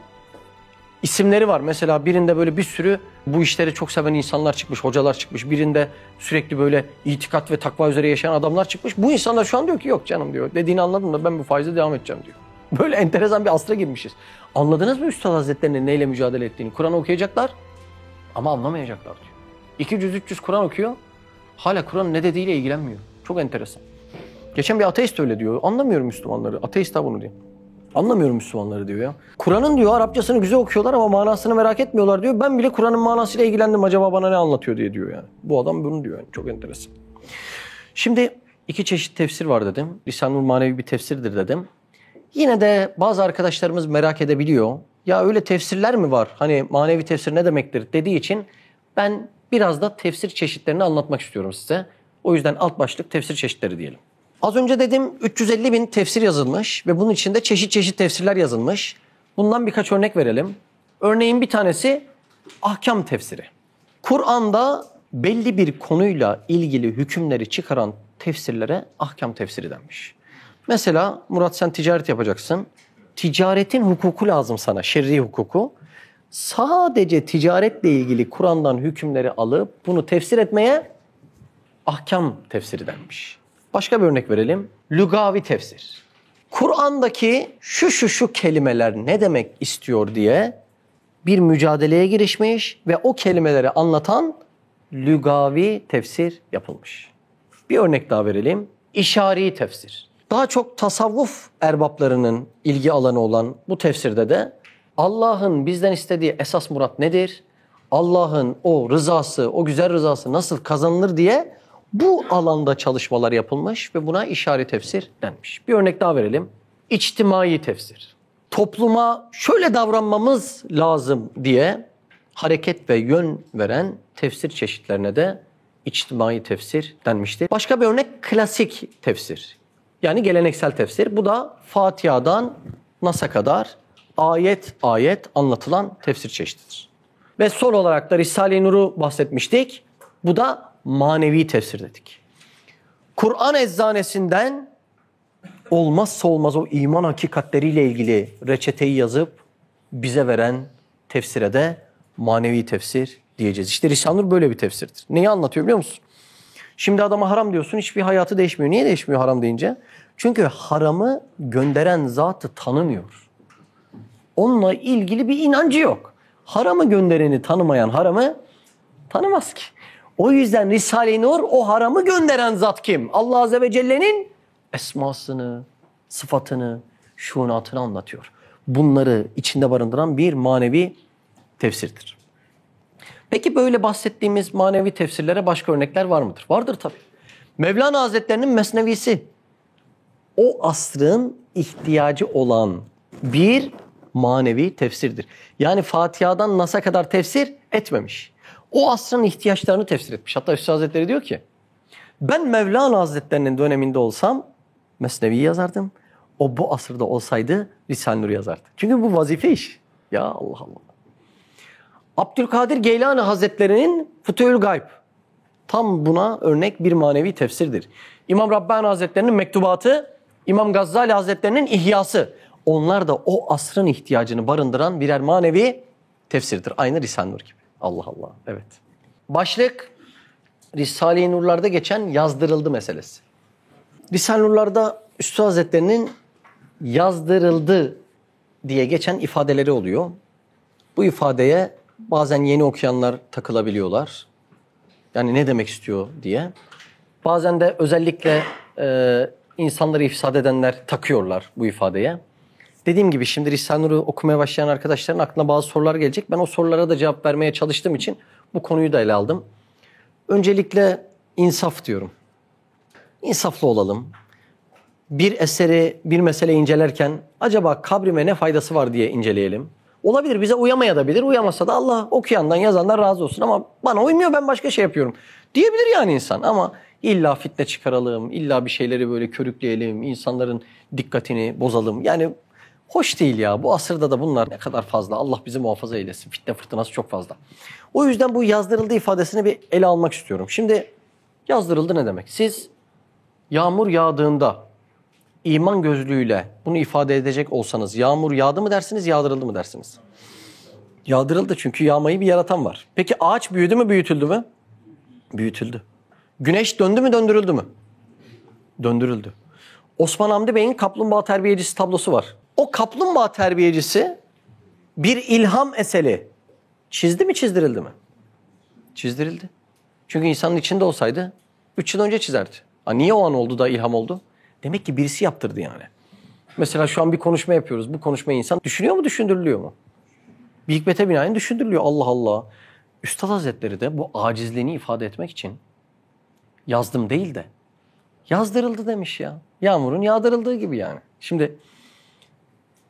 isimleri var. Mesela birinde böyle bir sürü bu işleri çok seven insanlar çıkmış, hocalar çıkmış. Birinde sürekli böyle itikat ve takva üzere yaşayan adamlar çıkmış. Bu insanlar şu an diyor ki yok canım diyor. Dediğini anladım da ben bu faize devam edeceğim diyor. Böyle enteresan bir asra girmişiz. Anladınız mı Üstad Hazretleri'nin neyle mücadele ettiğini? Kur'an okuyacaklar ama anlamayacaklar diyor. 200-300 Kur'an okuyor. Hala Kur'an'ın ne dediğiyle ilgilenmiyor. Çok enteresan. Geçen bir ateist öyle diyor. Anlamıyorum Müslümanları. Ateist ha bunu diyor. Anlamıyorum Müslümanları diyor ya. Kur'an'ın diyor Arapçasını güzel okuyorlar ama manasını merak etmiyorlar diyor. Ben bile Kur'an'ın manasıyla ilgilendim acaba bana ne anlatıyor diye diyor yani. Bu adam bunu diyor yani. Çok enteresan. Şimdi iki çeşit tefsir var dedim. Risale-i Nur manevi bir tefsirdir dedim. Yine de bazı arkadaşlarımız merak edebiliyor. Ya öyle tefsirler mi var? Hani manevi tefsir ne demektir dediği için ben biraz da tefsir çeşitlerini anlatmak istiyorum size. O yüzden alt başlık tefsir çeşitleri diyelim. Az önce dedim 350 bin tefsir yazılmış ve bunun içinde çeşit çeşit tefsirler yazılmış. Bundan birkaç örnek verelim. Örneğin bir tanesi ahkam tefsiri. Kur'an'da belli bir konuyla ilgili hükümleri çıkaran tefsirlere ahkam tefsiri denmiş. Mesela Murat sen ticaret yapacaksın. Ticaretin hukuku lazım sana, şer'i hukuku. Sadece ticaretle ilgili Kur'an'dan hükümleri alıp bunu tefsir etmeye ahkam tefsiri denmiş. Başka bir örnek verelim. Lügavi tefsir. Kur'an'daki şu kelimeler ne demek istiyor diye bir mücadeleye girişmiş ve o kelimeleri anlatan lügavi tefsir yapılmış. Bir örnek daha verelim. İşari tefsir. Daha çok tasavvuf erbaplarının ilgi alanı olan bu tefsirde de Allah'ın bizden istediği esas murat nedir? Allah'ın o rızası, o güzel rızası nasıl kazanılır diye bu alanda çalışmalar yapılmış ve buna işari tefsir denmiş. Bir örnek daha verelim. İçtimai tefsir. Topluma şöyle davranmamız lazım diye hareket ve yön veren tefsir çeşitlerine de içtimai tefsir denmiştir. Başka bir örnek klasik tefsir. Yani geleneksel tefsir. Bu da Fatiha'dan Nas'a kadar ayet ayet anlatılan tefsir çeşididir. Ve son olarak da Risale-i Nur'u bahsetmiştik. Bu da manevi tefsir dedik. Kur'an eczanesinden olmazsa olmaz o iman hakikatleriyle ilgili reçeteyi yazıp bize veren tefsire de manevi tefsir diyeceğiz. İşte Risale-i Nur böyle bir tefsirdir. Neyi anlatıyor biliyor musun? Şimdi adama haram diyorsun, hiçbir hayatı değişmiyor. Niye değişmiyor haram deyince? Çünkü haramı gönderen zatı tanımıyor. Onunla ilgili bir inancı yok. Haramı göndereni tanımayan haramı tanımaz ki. O yüzden Risale-i Nur o haramı gönderen zat kim? Allah Azze ve Celle'nin esmasını, sıfatını, şuunatını anlatıyor. Bunları içinde barındıran bir manevi tefsirdir. Peki böyle bahsettiğimiz manevi tefsirlere başka örnekler var mıdır? Vardır tabii. Mevlana Hazretlerinin Mesnevisi. O asrın ihtiyacı olan bir manevi tefsirdir. Yani Fatiha'dan Nas'a kadar tefsir etmemiş. O asrın ihtiyaçlarını tefsir etmiş. Hatta Üstad Hazretleri diyor ki, ben Mevlana Hazretlerinin döneminde olsam Mesnevi'yi yazardım. O bu asırda olsaydı Risale-i Nur yazardı. Çünkü bu vazife iş. Ya Allah Allah. Abdülkadir Geylani Hazretlerinin Fütuhül Gayb. Tam buna örnek bir manevi tefsirdir. İmam Rabbani Hazretlerinin Mektubatı, İmam Gazali Hazretlerinin İhyası. Onlar da o asrın ihtiyacını barındıran birer manevi tefsirdir. Aynı Risale-i Nur gibi. Allah Allah. Evet. Başlık Risale-i Nur'larda geçen yazdırıldı meselesi. Risale-i Nur'larda Üstad Hazretlerinin yazdırıldı diye geçen ifadeleri oluyor. Bu ifadeye bazen yeni okuyanlar takılabiliyorlar. Yani ne demek istiyor diye. Bazen de özellikle insanları ifsad edenler takıyorlar bu ifadeye. Dediğim gibi şimdi Risale-i Nur'u okumaya başlayan arkadaşların aklına bazı sorular gelecek. Ben o sorulara da cevap vermeye çalıştığım için bu konuyu da ele aldım. Öncelikle insaf diyorum. İnsaflı olalım. Bir eseri, bir mesele incelerken acaba kabrime ne faydası var diye inceleyelim. Olabilir, bize uyamayabilir. Uyamasa da Allah okuyandan, yazandan razı olsun ama bana uymuyor, ben başka şey yapıyorum diyebilir yani insan. Ama illa fitne çıkaralım, illa bir şeyleri böyle körükleyelim, insanların dikkatini bozalım. Yani hoş değil ya. Bu asırda da bunlar ne kadar fazla. Allah bizi muhafaza eylesin. Fitne fırtınası çok fazla. O yüzden bu yazdırıldı ifadesini bir ele almak istiyorum. Şimdi yazdırıldı ne demek? Siz yağmur yağdığında iman gözlüğüyle bunu ifade edecek olsanız yağmur yağdı mı dersiniz, yağdırıldı mı dersiniz? Yağdırıldı çünkü yağmayı bir yaratan var. Peki ağaç büyüdü mü, büyütüldü mü? Büyütüldü. Güneş döndü mü, döndürüldü mü? Döndürüldü. Osman Hamdi Bey'in kaplumbağa terbiyecisi tablosu var. O kaplumbağa terbiyecisi bir ilham eseri çizdi mi, çizdirildi mi? Çizdirildi. Çünkü insanın içinde olsaydı 3 yıl önce çizerdi. Niye o an oldu da ilham oldu? Demek ki birisi yaptırdı yani. Mesela şu an bir konuşma yapıyoruz. Bu konuşmayı insan düşünüyor mu, düşündürülüyor mu? Bir hikmete binaen düşündürülüyor. Allah Allah. Üstad Hazretleri de bu acizliğini ifade etmek için yazdım değil de yazdırıldı demiş ya. Yağmurun yağdırıldığı gibi yani. Şimdi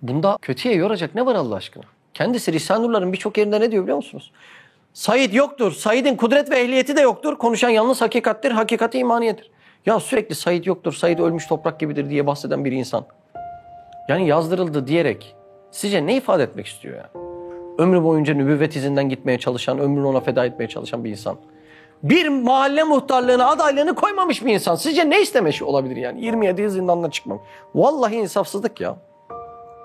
bunda kötüye yoracak ne var Allah aşkına? Kendisi Risale-i Nur'ların birçok yerinde ne diyor biliyor musunuz? Said yoktur. Said'in kudret ve ehliyeti de yoktur. Konuşan yalnız hakikattir. Hakikati imaniyedir. Ya sürekli Said yoktur. Said ölmüş toprak gibidir diye bahseden bir insan. Yani yazdırıldı diyerek sizce ne ifade etmek istiyor ya? Ömrü boyunca nübüvvet izinden gitmeye çalışan, ömrünü ona feda etmeye çalışan bir insan. Bir mahalle muhtarlığına adaylığını koymamış bir insan. Sizce ne istemiş olabilir yani? 27 yıl zindandan çıkmam. Vallahi insafsızlık ya.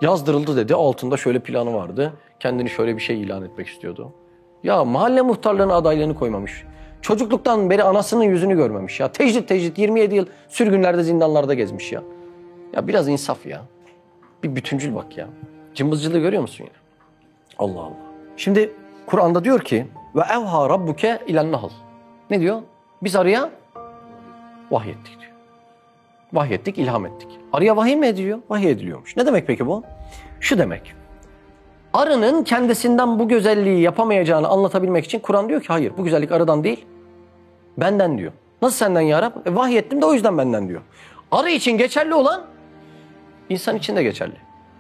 Yazdırıldı dedi. Altında şöyle planı vardı. Kendini şöyle bir şey ilan etmek istiyordu. Ya mahalle muhtarlığına adaylığını koymamış. Çocukluktan beri anasının yüzünü görmemiş ya. Tecrit 27 yıl sürgünlerde, zindanlarda gezmiş ya. Ya biraz insaf ya. Bir bütüncül bak ya. Cımbızcılığı görüyor musun yine? Allah Allah. Şimdi Kur'an'da diyor ki ve evha rabbuke ilen nahl. Ne diyor? Biz arıya vahyettik diyor. Vahyettik, ilham ettik. Arıya vahiy mi ediliyor? Vahiy ediliyormuş. Ne demek peki bu? Şu demek. Arının kendisinden bu güzelliği yapamayacağını anlatabilmek için Kur'an diyor ki hayır bu güzellik arıdan değil, benden diyor. Nasıl senden ya Rab? Vahiy ettim de o yüzden benden diyor. Arı için geçerli olan insan için de geçerli.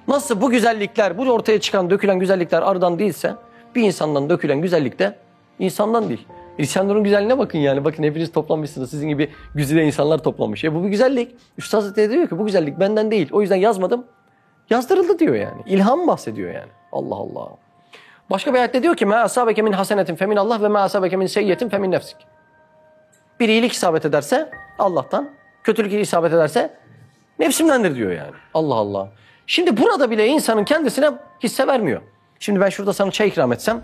Nasıl bu güzellikler, bu ortaya çıkan, dökülen güzellikler arıdan değilse bir insandan dökülen güzellik de insandan değil. İskenderun güzelliğine bakın yani. Bakın hepiniz toplanmışsınız. Sizin gibi güzide insanlar toplanmış. Bu bir güzellik. Üstad Hazretleri diyor ki bu güzellik benden değil. O yüzden yazmadım. Yazdırıldı diyor yani. İlham bahsediyor yani. Allah Allah. Başka bir ayette diyor ki مَا أَصَابَكَ مِنْ حَسَنَةٍ فَمِنْ اللّٰهِ وَمَا أَصَابَكَ مِنْ سَيِّئَةٍ فَمِنْ نَفْسِكَ. Bir iyilik isabet ederse Allah'tan, kötülük isabet ederse nefsimdendir diyor yani. Allah Allah. Şimdi burada bile insanın kendisine hisse vermiyor. Şimdi ben şurada sana çay ikram etsem,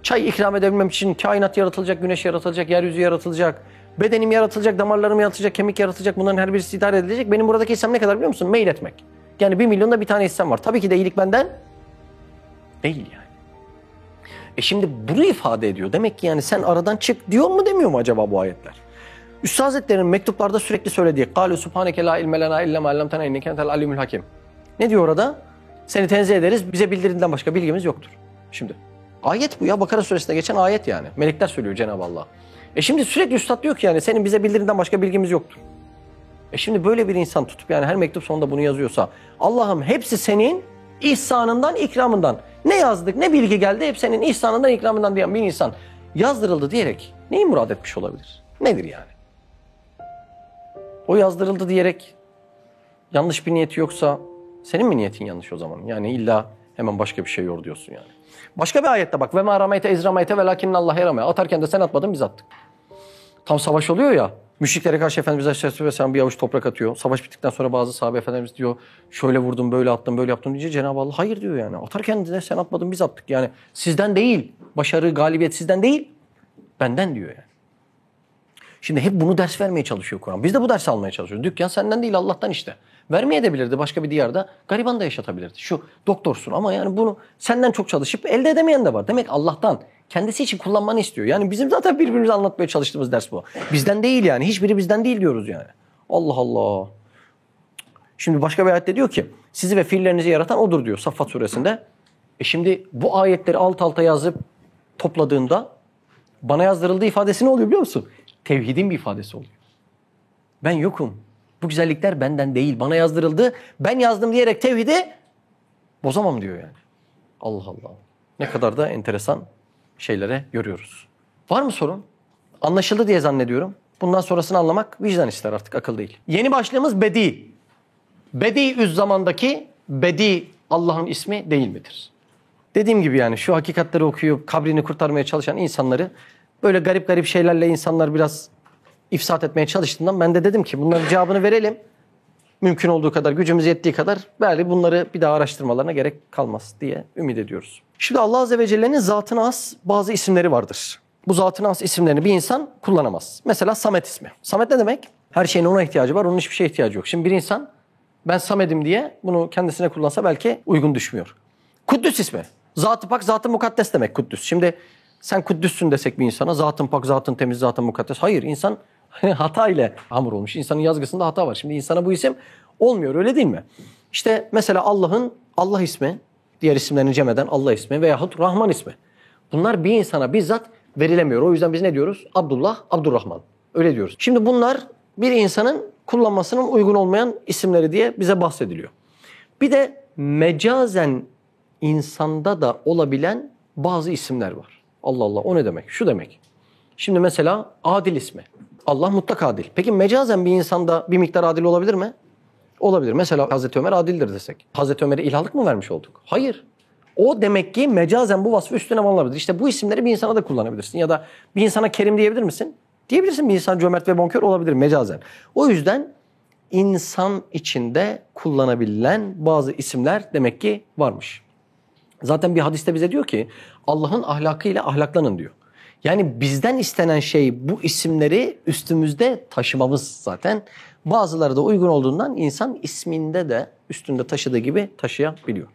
çay ikram edebilmem için kainat yaratılacak, güneş yaratılacak, yeryüzü yaratılacak, bedenim yaratılacak, damarlarım yaratılacak, kemik yaratılacak. Bunların her birisi idare edilecek. Benim buradaki hissem ne kadar biliyor musun? Mail etmek. Yani 1 milyonda bir tane hissem var. Tabii ki de iyilik benden değil yani. Şimdi bunu ifade ediyor. Demek ki yani sen aradan çık diyor mu demiyor mu acaba bu ayetler? Üstad Hazretleri'nin mektuplarda sürekli söylediği قَالُوا سُبْحَانَكَ لَا اِلْمَ لَنَا اِلَّا مَا عَلَّمْتَنَا اِنَّكَ اَنْتَ الْعَلِيمُ الْحَكِيمُ. Ne diyor orada? Seni tenzih ederiz. Bize bildirildiğinden başka bilgimiz yoktur. Şimdi ayet bu ya. Bakara suresinde geçen ayet yani. Melekler söylüyor Cenab-ı Allah. Şimdi sürekli üstad diyor ki yani senin bize bildirildiğinden başka bilgimiz yoktur. Şimdi böyle bir insan tutup yani her mektup sonunda bunu yazıyorsa Allah'ım hepsi senin ihsanından, ikramından. Ne yazdık, ne bilgi geldi hep senin ihsanından, ikramından diyen bir insan yazdırıldı diyerek neyi murad etmiş olabilir? Nedir yani? O yazdırıldı diyerek yanlış bir niyeti yoksa senin mi niyetin yanlış o zaman? Yani illa hemen başka bir şey yor diyorsun yani. Başka bir ayette bak. Ve ma rameyte iz rameyte velakinnallahi yaramaya. Atarken de sen atmadın biz attık. Tam savaş oluyor ya. Müşriklere karşı Efendimiz Aleyhisselatü Vesselam bir avuç toprak atıyor. Savaş bittikten sonra bazı sahabe Efendimiz diyor şöyle vurdum, böyle attım, böyle yaptım diyince Cenab-ı Allah hayır diyor yani. Atarken de sen atmadın biz attık. Yani sizden değil. Başarı, galibiyet sizden değil. Benden diyor yani. Şimdi hep bunu ders vermeye çalışıyor Kur'an. Biz de bu dersi almaya çalışıyoruz. Dükkan senden değil Allah'tan işte. Vermeye de bilirdi başka bir diyarda. Gariban da yaşatabilirdi. Şu doktorsun ama yani bunu senden çok çalışıp elde edemeyen de var. Demek Allah'tan kendisi için kullanmanı istiyor. Yani bizim zaten birbirimize anlatmaya çalıştığımız ders bu. Bizden değil yani. Hiçbiri bizden değil diyoruz yani. Allah Allah. Şimdi başka bir ayette diyor ki sizi ve fiillerinizi yaratan odur diyor Saffat suresinde. Şimdi bu ayetleri alt alta yazıp topladığında bana yazdırıldığı ifadesi ne oluyor biliyor musun? Tevhidin bir ifadesi oluyor. Ben yokum. Bu güzellikler benden değil. Bana yazdırıldı. Ben yazdım diyerek tevhidi bozamam diyor yani. Allah Allah. Ne kadar da enteresan şeylere görüyoruz. Var mı sorun? Anlaşıldı diye zannediyorum. Bundan sonrasını anlamak vicdan ister artık akıl değil. Yeni başlığımız Bedi. Bediüz zamandaki Bedi Allah'ın ismi değil midir? Dediğim gibi yani şu hakikatleri okuyup kabrini kurtarmaya çalışan insanları böyle garip garip şeylerle insanlar biraz ifsat etmeye çalıştığından ben de dedim ki bunların cevabını verelim. Mümkün olduğu kadar, gücümüz yettiği kadar belki bunları bir daha araştırmalarına gerek kalmaz diye ümit ediyoruz. Şimdi Allah Azze ve Celle'nin zatına has bazı isimleri vardır. Bu zatına has isimlerini bir insan kullanamaz. Mesela Samet ismi. Samet ne demek? Her şeyin ona ihtiyacı var, onun hiçbir şeye ihtiyacı yok. Şimdi bir insan ben Samet'im diye bunu kendisine kullansa belki uygun düşmüyor. Kuddüs ismi. Zat-ı pak, zat-ı mukaddes demek Kuddüs. Şimdi sen Kuddüs'sün desek bir insana zatın pak, zatın temiz, zatın mukaddes. Hayır, insan hata ile hamur olmuş. İnsanın yazgısında hata var. Şimdi insana bu isim olmuyor, öyle değil mi? İşte mesela Allah'ın Allah ismi, diğer isimlerini cem eden Allah ismi veyahut Rahman ismi. Bunlar bir insana bizzat verilemiyor. O yüzden biz ne diyoruz? Abdullah, Abdurrahman. Öyle diyoruz. Şimdi bunlar bir insanın kullanmasının uygun olmayan isimleri diye bize bahsediliyor. Bir de mecazen insanda da olabilen bazı isimler var. Allah Allah, o ne demek? Şu demek. Şimdi mesela adil ismi. Allah mutlak adil. Peki mecazen bir insanda bir miktar adil olabilir mi? Olabilir. Mesela Hazreti Ömer adildir desek. Hazreti Ömer'e ilahlık mı vermiş olduk? Hayır. O demek ki mecazen bu vasfı üstüne alınabilir. İşte bu isimleri bir insana da kullanabilirsin. Ya da bir insana kerim diyebilir misin? Diyebilirsin. Bir insan cömert ve bonkör olabilir mecazen. O yüzden insan içinde kullanabilen bazı isimler demek ki varmış. Zaten bir hadiste bize diyor ki Allah'ın ahlakıyla ahlaklanın diyor. Yani bizden istenen şey bu isimleri üstümüzde taşımamız zaten. Bazıları da uygun olduğundan insan isminde de üstünde taşıdığı gibi taşıyabiliyor.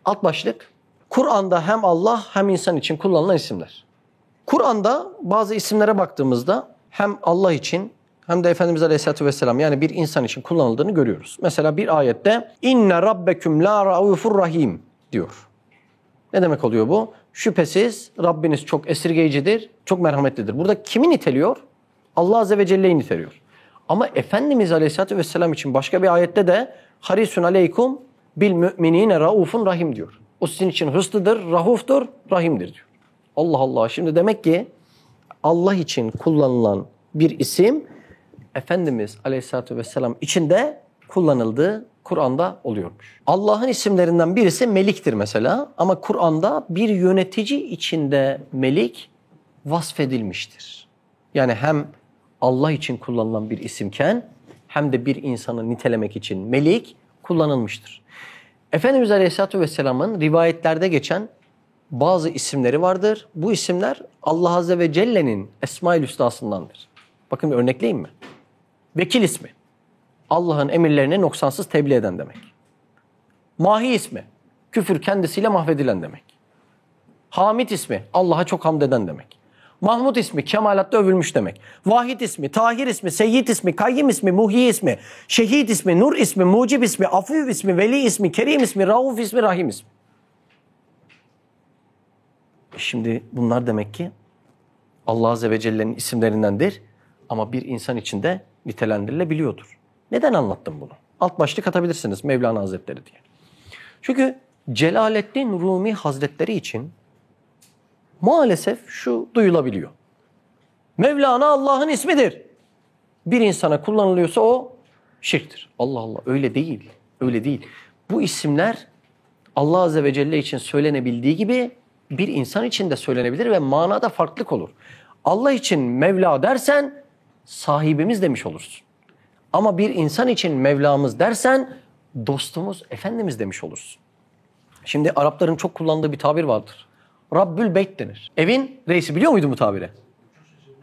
Alt başlık. Kur'an'da hem Allah hem insan için kullanılan isimler. Kur'an'da bazı isimlere baktığımızda hem Allah için hem de Efendimiz Aleyhisselatü Vesselam yani bir insan için kullanıldığını görüyoruz. Mesela bir ayette inne rabbeküm la raufur rahim diyor. Ne demek oluyor bu? Şüphesiz Rabbiniz çok esirgeyicidir, çok merhametlidir. Burada kimi niteliyor? Allah Azze ve Celle'yi niteliyor. Ama Efendimiz Aleyhisselatü Vesselam için başka bir ayette de harisun aleykum bil müminine raufun rahim diyor. O sizin için hırslıdır, rahuftur, rahimdir diyor. Allah Allah. Şimdi demek ki Allah için kullanılan bir isim Efendimiz Aleyhisselatü Vesselam içinde kullanıldığı Kur'an'da oluyormuş. Allah'ın isimlerinden birisi Melik'tir mesela ama Kur'an'da bir yönetici içinde Melik vasfedilmiştir. Yani hem Allah için kullanılan bir isimken hem de bir insanı nitelemek için Melik kullanılmıştır. Efendimiz Aleyhisselatü Vesselam'ın rivayetlerde geçen bazı isimleri vardır. Bu isimler Allah Azze ve Celle'nin Esma-ül Hüsna'sındandır. Bakın bir örnekleyeyim mi? Vekil ismi. Allah'ın emirlerini noksansız tebliğ eden demek. Mahi ismi. Küfür kendisiyle mahvedilen demek. Hamid ismi. Allah'a çok hamd eden demek. Mahmud ismi. Kemalatta övülmüş demek. Vahid ismi. Tahir ismi. Seyyid ismi. Kayyim ismi. Muhyi ismi. Şehid ismi. Nur ismi. Mucib ismi. Afüv ismi. Veli ismi. Kerim ismi. Rauf ismi. Rahim ismi. Şimdi bunlar demek ki Allah Azze ve Celle'nin isimlerindendir ama bir insan için de nitelendirilebiliyordur. Neden anlattım bunu? Alt başlık atabilirsiniz Mevlana Hazretleri diye. Çünkü Celaleddin Rumi Hazretleri için maalesef şu duyulabiliyor. Mevlana Allah'ın ismidir. Bir insana kullanılıyorsa o şirktir. Allah Allah, öyle değil. Öyle değil. Bu isimler Allah Azze ve Celle için söylenebildiği gibi bir insan için de söylenebilir ve manada farklılık olur. Allah için Mevla dersen sahibimiz demiş olursun. Ama bir insan için Mevlamız dersen dostumuz, Efendimiz demiş olursun. Şimdi Arapların çok kullandığı bir tabir vardır. Rabbül Beyt denir. Evin reisi, biliyor muydun bu tabiri?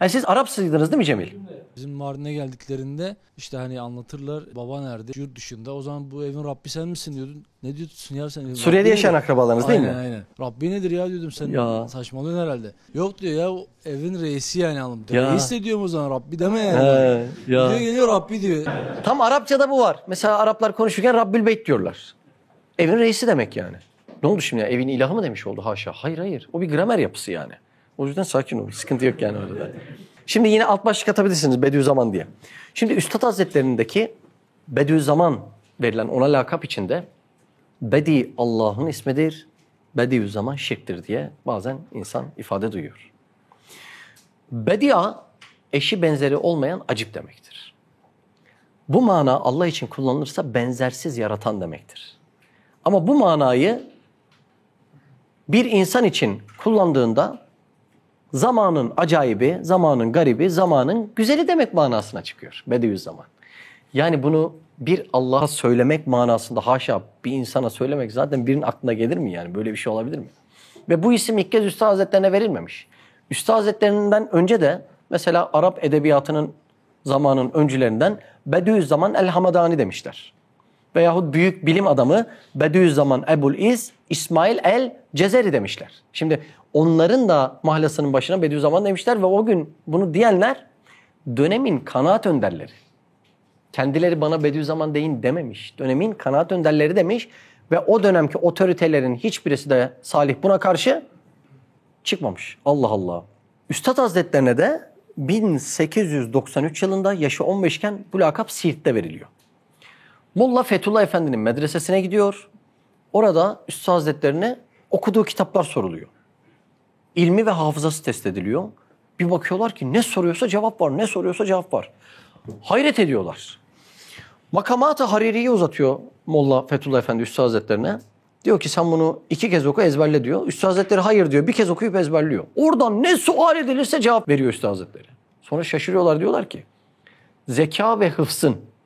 Siz Arapsıydınız değil mi Cemil? Bizim Mardin'e geldiklerinde işte hani anlatırlar, baba nerede? Yurt dışında. O zaman bu evin Rabbi sen misin diyordun. Ne diyorsun ya sen? Suriye'de yaşayan akrabalarınız değil mi? Aynen. Rabbi nedir ya diyordum, sen ya saçmalıyorsun herhalde. Yok diyor ya, o evin reisi yani hanım. Ya. Reis de diyorum o zaman, Rabbi deme yani. Ya. Diyor, geliyor Rabbi diyor. Tam Arapçada bu var. Mesela Araplar konuşurken Rabbül Beyt diyorlar. Evin reisi demek yani. Ne oldu şimdi ya? Evin ilahı mı demiş oldu? Haşa. Hayır. O bir gramer yapısı yani. O yüzden sakin olun. Sıkıntı yok yani orada. Şimdi yine alt başlık atabilirsiniz Bediüzzaman diye. Şimdi Üstad Hazretlerindeki Bediüzzaman verilen ona lakap içinde Bedi Allah'ın ismidir, Bediüzzaman şirktir diye bazen insan ifade duyuyor. Bedia eşi benzeri olmayan acip demektir. Bu mana Allah için kullanılırsa benzersiz yaratan demektir. Ama bu manayı bir insan için kullandığında zamanın acayibi, zamanın garibi, zamanın güzeli demek manasına çıkıyor Bediüzzaman. Yani bunu bir Allah'a söylemek manasında, haşa bir insana söylemek zaten birinin aklına gelir mi yani? Böyle bir şey olabilir mi? Ve bu isim ilk kez Üstad Hazretlerine verilmemiş. Üstad Hazretlerinden önce de mesela Arap edebiyatının zamanın öncülerinden Bediüzzaman el-Hamadani demişler. Veyahut büyük bilim adamı Bediüzzaman Ebu'l-İz İsmail el-Cezeri demişler. Şimdi onların da mahlasının başına Bediüzzaman demişler ve o gün bunu diyenler dönemin kanaat önderleri. Kendileri bana Bediüzzaman deyin dememiş. Dönemin kanaat önderleri demiş ve o dönemki otoritelerin hiçbirisi de Salih buna karşı çıkmamış. Allah Allah. Üstad Hazretlerine de 1893 yılında yaşı 15 iken bu lakap Siirt'te veriliyor. Molla Fethullah Efendi'nin medresesine gidiyor. Orada Üstad Hazretlerine okuduğu kitaplar soruluyor. İlmi ve hafızası test ediliyor. Bir bakıyorlar ki ne soruyorsa cevap var, ne soruyorsa cevap var. Hayret ediyorlar. Makamat-ı Hariri'yi uzatıyor Molla Fethullah Efendi Üstad Hazretlerine. Diyor ki sen bunu 2 kez oku, ezberle diyor. Üstad Hazretleri hayır diyor, bir kez okuyup ezberliyor. Oradan ne sual edilirse cevap veriyor Üstad Hazretleri. Sonra şaşırıyorlar, diyorlar ki zeka ve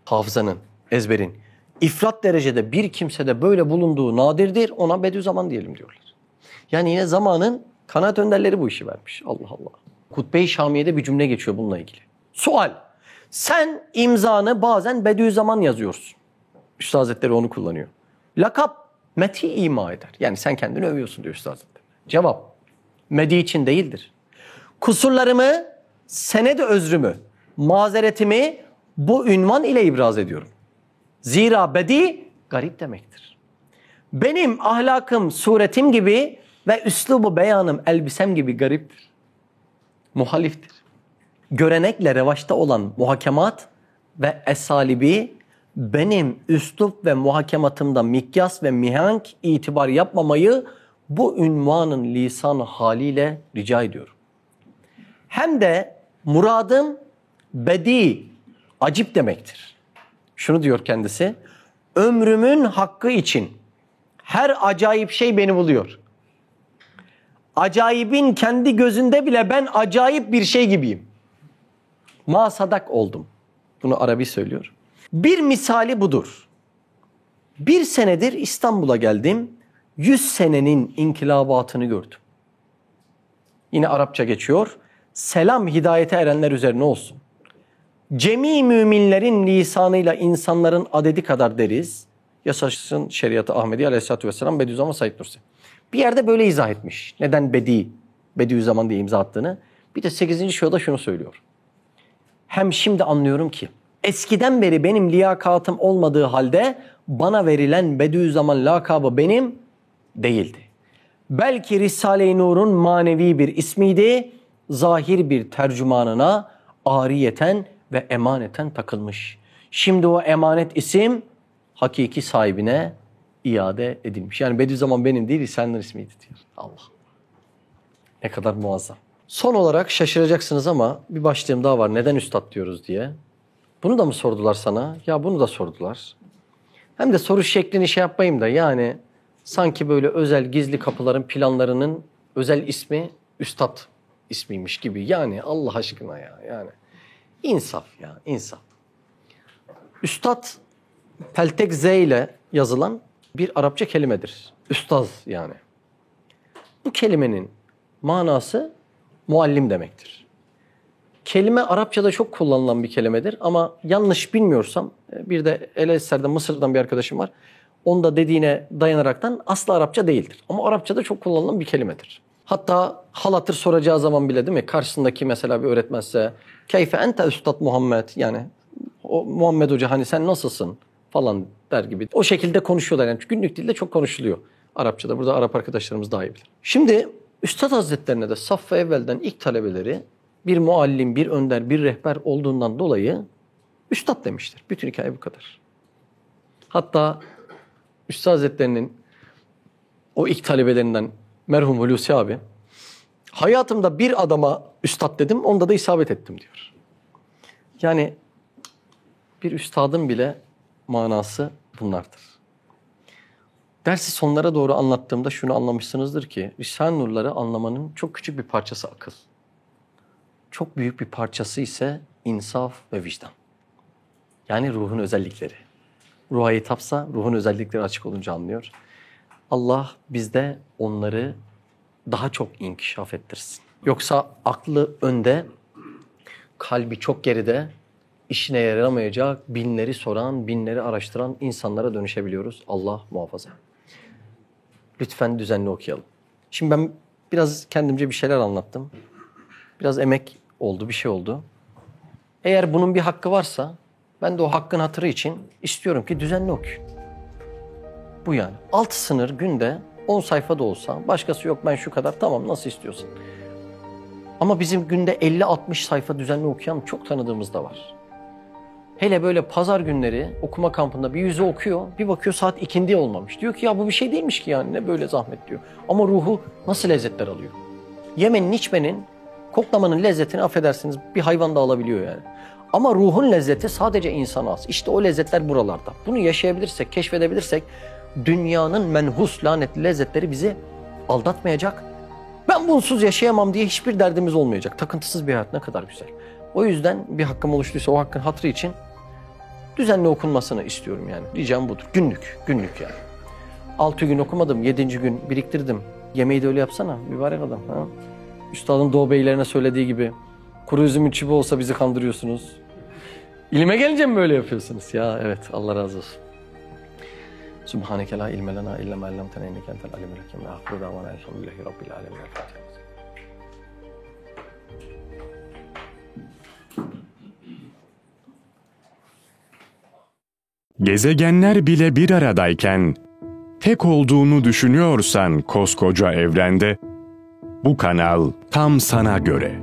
hafızanın, ezberin ifrat derecede bir kimsede böyle bulunduğu nadirdir. Ona Bediüzzaman diyelim diyorlar. Yani yine zamanın kanaat önderleri bu işi vermiş. Allah Allah. Hutbe-i Şamiye'de bir cümle geçiyor bununla ilgili. Sual. Sen imzanı bazen Bediüzzaman yazıyorsun. Üstad Hazretleri onu kullanıyor. Lakap methi ima eder. Yani sen kendini övüyorsun diyor Üstad Hazretleri. Cevap. Medi için değildir. Kusurlarımı, sened-i özrümü, mazeretimi bu ünvan ile ibraz ediyorum. Zira bedi garip demektir. Benim ahlakım, suretim gibi ve üslubu beyanım, elbisem gibi gariptir. Muhaliftir. Görenekle revaçta olan muhakemat ve esalibi benim üslup ve muhakematımda mikyas ve mihenk itibar yapmamayı bu ünvanın lisan haliyle rica ediyorum. Hem de muradım bedi, acip demektir. Şunu diyor kendisi, ömrümün hakkı için her acayip şey beni buluyor. Acayibin kendi gözünde bile ben acayip bir şey gibiyim. Ma sadak oldum. Bunu Arabi söylüyor. Bir misali budur. 1 senedir İstanbul'a geldim. 100 senenin inkılabatını gördüm. Yine Arapça geçiyor. Selam hidayete erenler üzerine olsun. Cemi müminlerin lisanıyla insanların adedi kadar deriz. Yaşasın şeriatı Ahmedi Aleyhisselatü Vesselam Bediüzzaman Said Nursi. Bir yerde böyle izah etmiş. Neden Bediüzzaman diye imza attığını. Bir de 8. şurada şunu söylüyor. Hem şimdi anlıyorum ki eskiden beri benim liyakatım olmadığı halde bana verilen Bediüzzaman lakabı benim değildi. Belki Risale-i Nur'un manevi bir ismiydi, zahir bir tercümanına ariyeten ve emaneten takılmış. Şimdi o emanet isim hakiki sahibine iade edilmiş. Yani Bediüzzaman benim değil, Risale-i Nur ismiydi diyor. Allah. Ne kadar muazzam. Son olarak şaşıracaksınız ama bir başlığım daha var. Neden üstad diyoruz diye. Bunu da mı sordular sana? Ya bunu da sordular. Hem de soru şeklini şey yapmayayım da yani sanki böyle özel gizli kapıların planlarının özel ismi üstad ismiymiş gibi. Yani Allah aşkına ya yani. İnsaf ya insaf. Üstad peltek Z ile yazılan bir Arapça kelimedir. Üstaz yani. Bu kelimenin manası muallim demektir. Kelime Arapçada çok kullanılan bir kelimedir ama yanlış bilmiyorsam bir de El-Eser'den Mısır'dan bir arkadaşım var. Onun da dediğine dayanaraktan aslı Arapça değildir. Ama Arapçada çok kullanılan bir kelimedir. Hatta hal hatır soracağı zaman bile değil mi? Karşısındaki mesela bir öğretmense Keyfe ente üstad Muhammed yani o Muhammed Hoca hani sen nasılsın falan der gibi. O şekilde konuşuyorlar yani günlük dilde çok konuşuluyor Arapçada. Burada Arap arkadaşlarımız daha iyi bilir. Şimdi Üstad Hazretlerine de saf-ı evvelden ilk talebeleri bir muallim, bir önder, bir rehber olduğundan dolayı üstad demiştir. Bütün hikaye bu kadar. Hatta Üstad Hazretlerinin o ilk talebelerinden merhum Hulusi abi hayatımda bir adama üstad dedim, onda da isabet ettim diyor. Yani bir üstadın bile manası bunlardır. Dersi sonlara doğru anlattığımda şunu anlamışsınızdır ki Risale-i Nur'ları anlamanın çok küçük bir parçası akıl. Çok büyük bir parçası ise insaf ve vicdan. Yani ruhun özellikleri. Ruha hitapsa ruhun özellikleri açık olunca anlıyor. Allah bizde onları daha çok inkişaf ettirsin. Yoksa aklı önde, kalbi çok geride, işine yaramayacak binleri soran, binleri araştıran insanlara dönüşebiliyoruz. Allah muhafaza. Lütfen düzenli okuyalım. Şimdi ben biraz kendimce bir şeyler anlattım. Biraz emek oldu, bir şey oldu. Eğer bunun bir hakkı varsa ben de o hakkın hatırı için istiyorum ki düzenli okuyun. Bu yani. Alt sınır günde 10 sayfa da olsa, başkası yok ben şu kadar tamam nasıl istiyorsun. Ama bizim günde 50-60 sayfa düzenli okuyan çok tanıdığımız da var. Hele böyle pazar günleri okuma kampında bir yüzü okuyor, bir bakıyor saat ikindi olmamış. Diyor ki ya bu bir şey değilmiş ki yani ne böyle zahmet diyor. Ama ruhu nasıl lezzetler alıyor. Yemenin, içmenin, koklamanın lezzetini affedersiniz bir hayvan da alabiliyor yani. Ama ruhun lezzeti sadece insana az. İşte o lezzetler buralarda. Bunu yaşayabilirsek, keşfedebilirsek dünyanın menhus lanetli lezzetleri bizi aldatmayacak. Ben bunsuz yaşayamam diye hiçbir derdimiz olmayacak. Takıntısız bir hayat ne kadar güzel. O yüzden bir hakkım oluştuysa o hakkın hatırı için düzenli okunmasını istiyorum yani. Ricam budur. Günlük yani. 6 gün okumadım, 7. gün biriktirdim. Yemeği de öyle yapsana mübarek adam. Ha? Üstadın Doğu Beylerine söylediği gibi kuru üzümün çubuğu olsa bizi kandırıyorsunuz. İlime gelince mi böyle yapıyorsunuz? Ya evet Allah razı olsun. Subhaneke la ilme lena illa ma allamtena inneke entel alimul hakim ve ahiru davana elhamdülillahi rabbil alamin. Gezegenler bile bir aradayken, tek olduğunu düşünüyorsan koskoca evrende, bu kanal tam sana göre.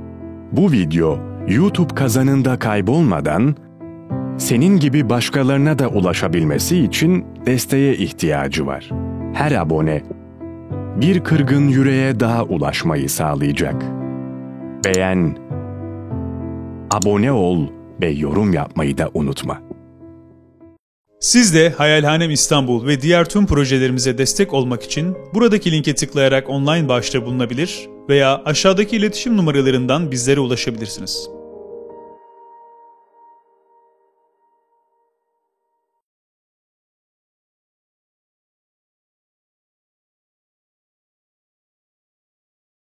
Bu video YouTube kazanında kaybolmadan, senin gibi başkalarına da ulaşabilmesi için desteğe ihtiyacı var. Her abone, bir kırgın yüreğe daha ulaşmayı sağlayacak. Beğen, abone ol ve yorum yapmayı da unutma. Siz de Hayalhanem İstanbul ve diğer tüm projelerimize destek olmak için buradaki linke tıklayarak online bağışta bulunabilir veya aşağıdaki iletişim numaralarından bizlere ulaşabilirsiniz.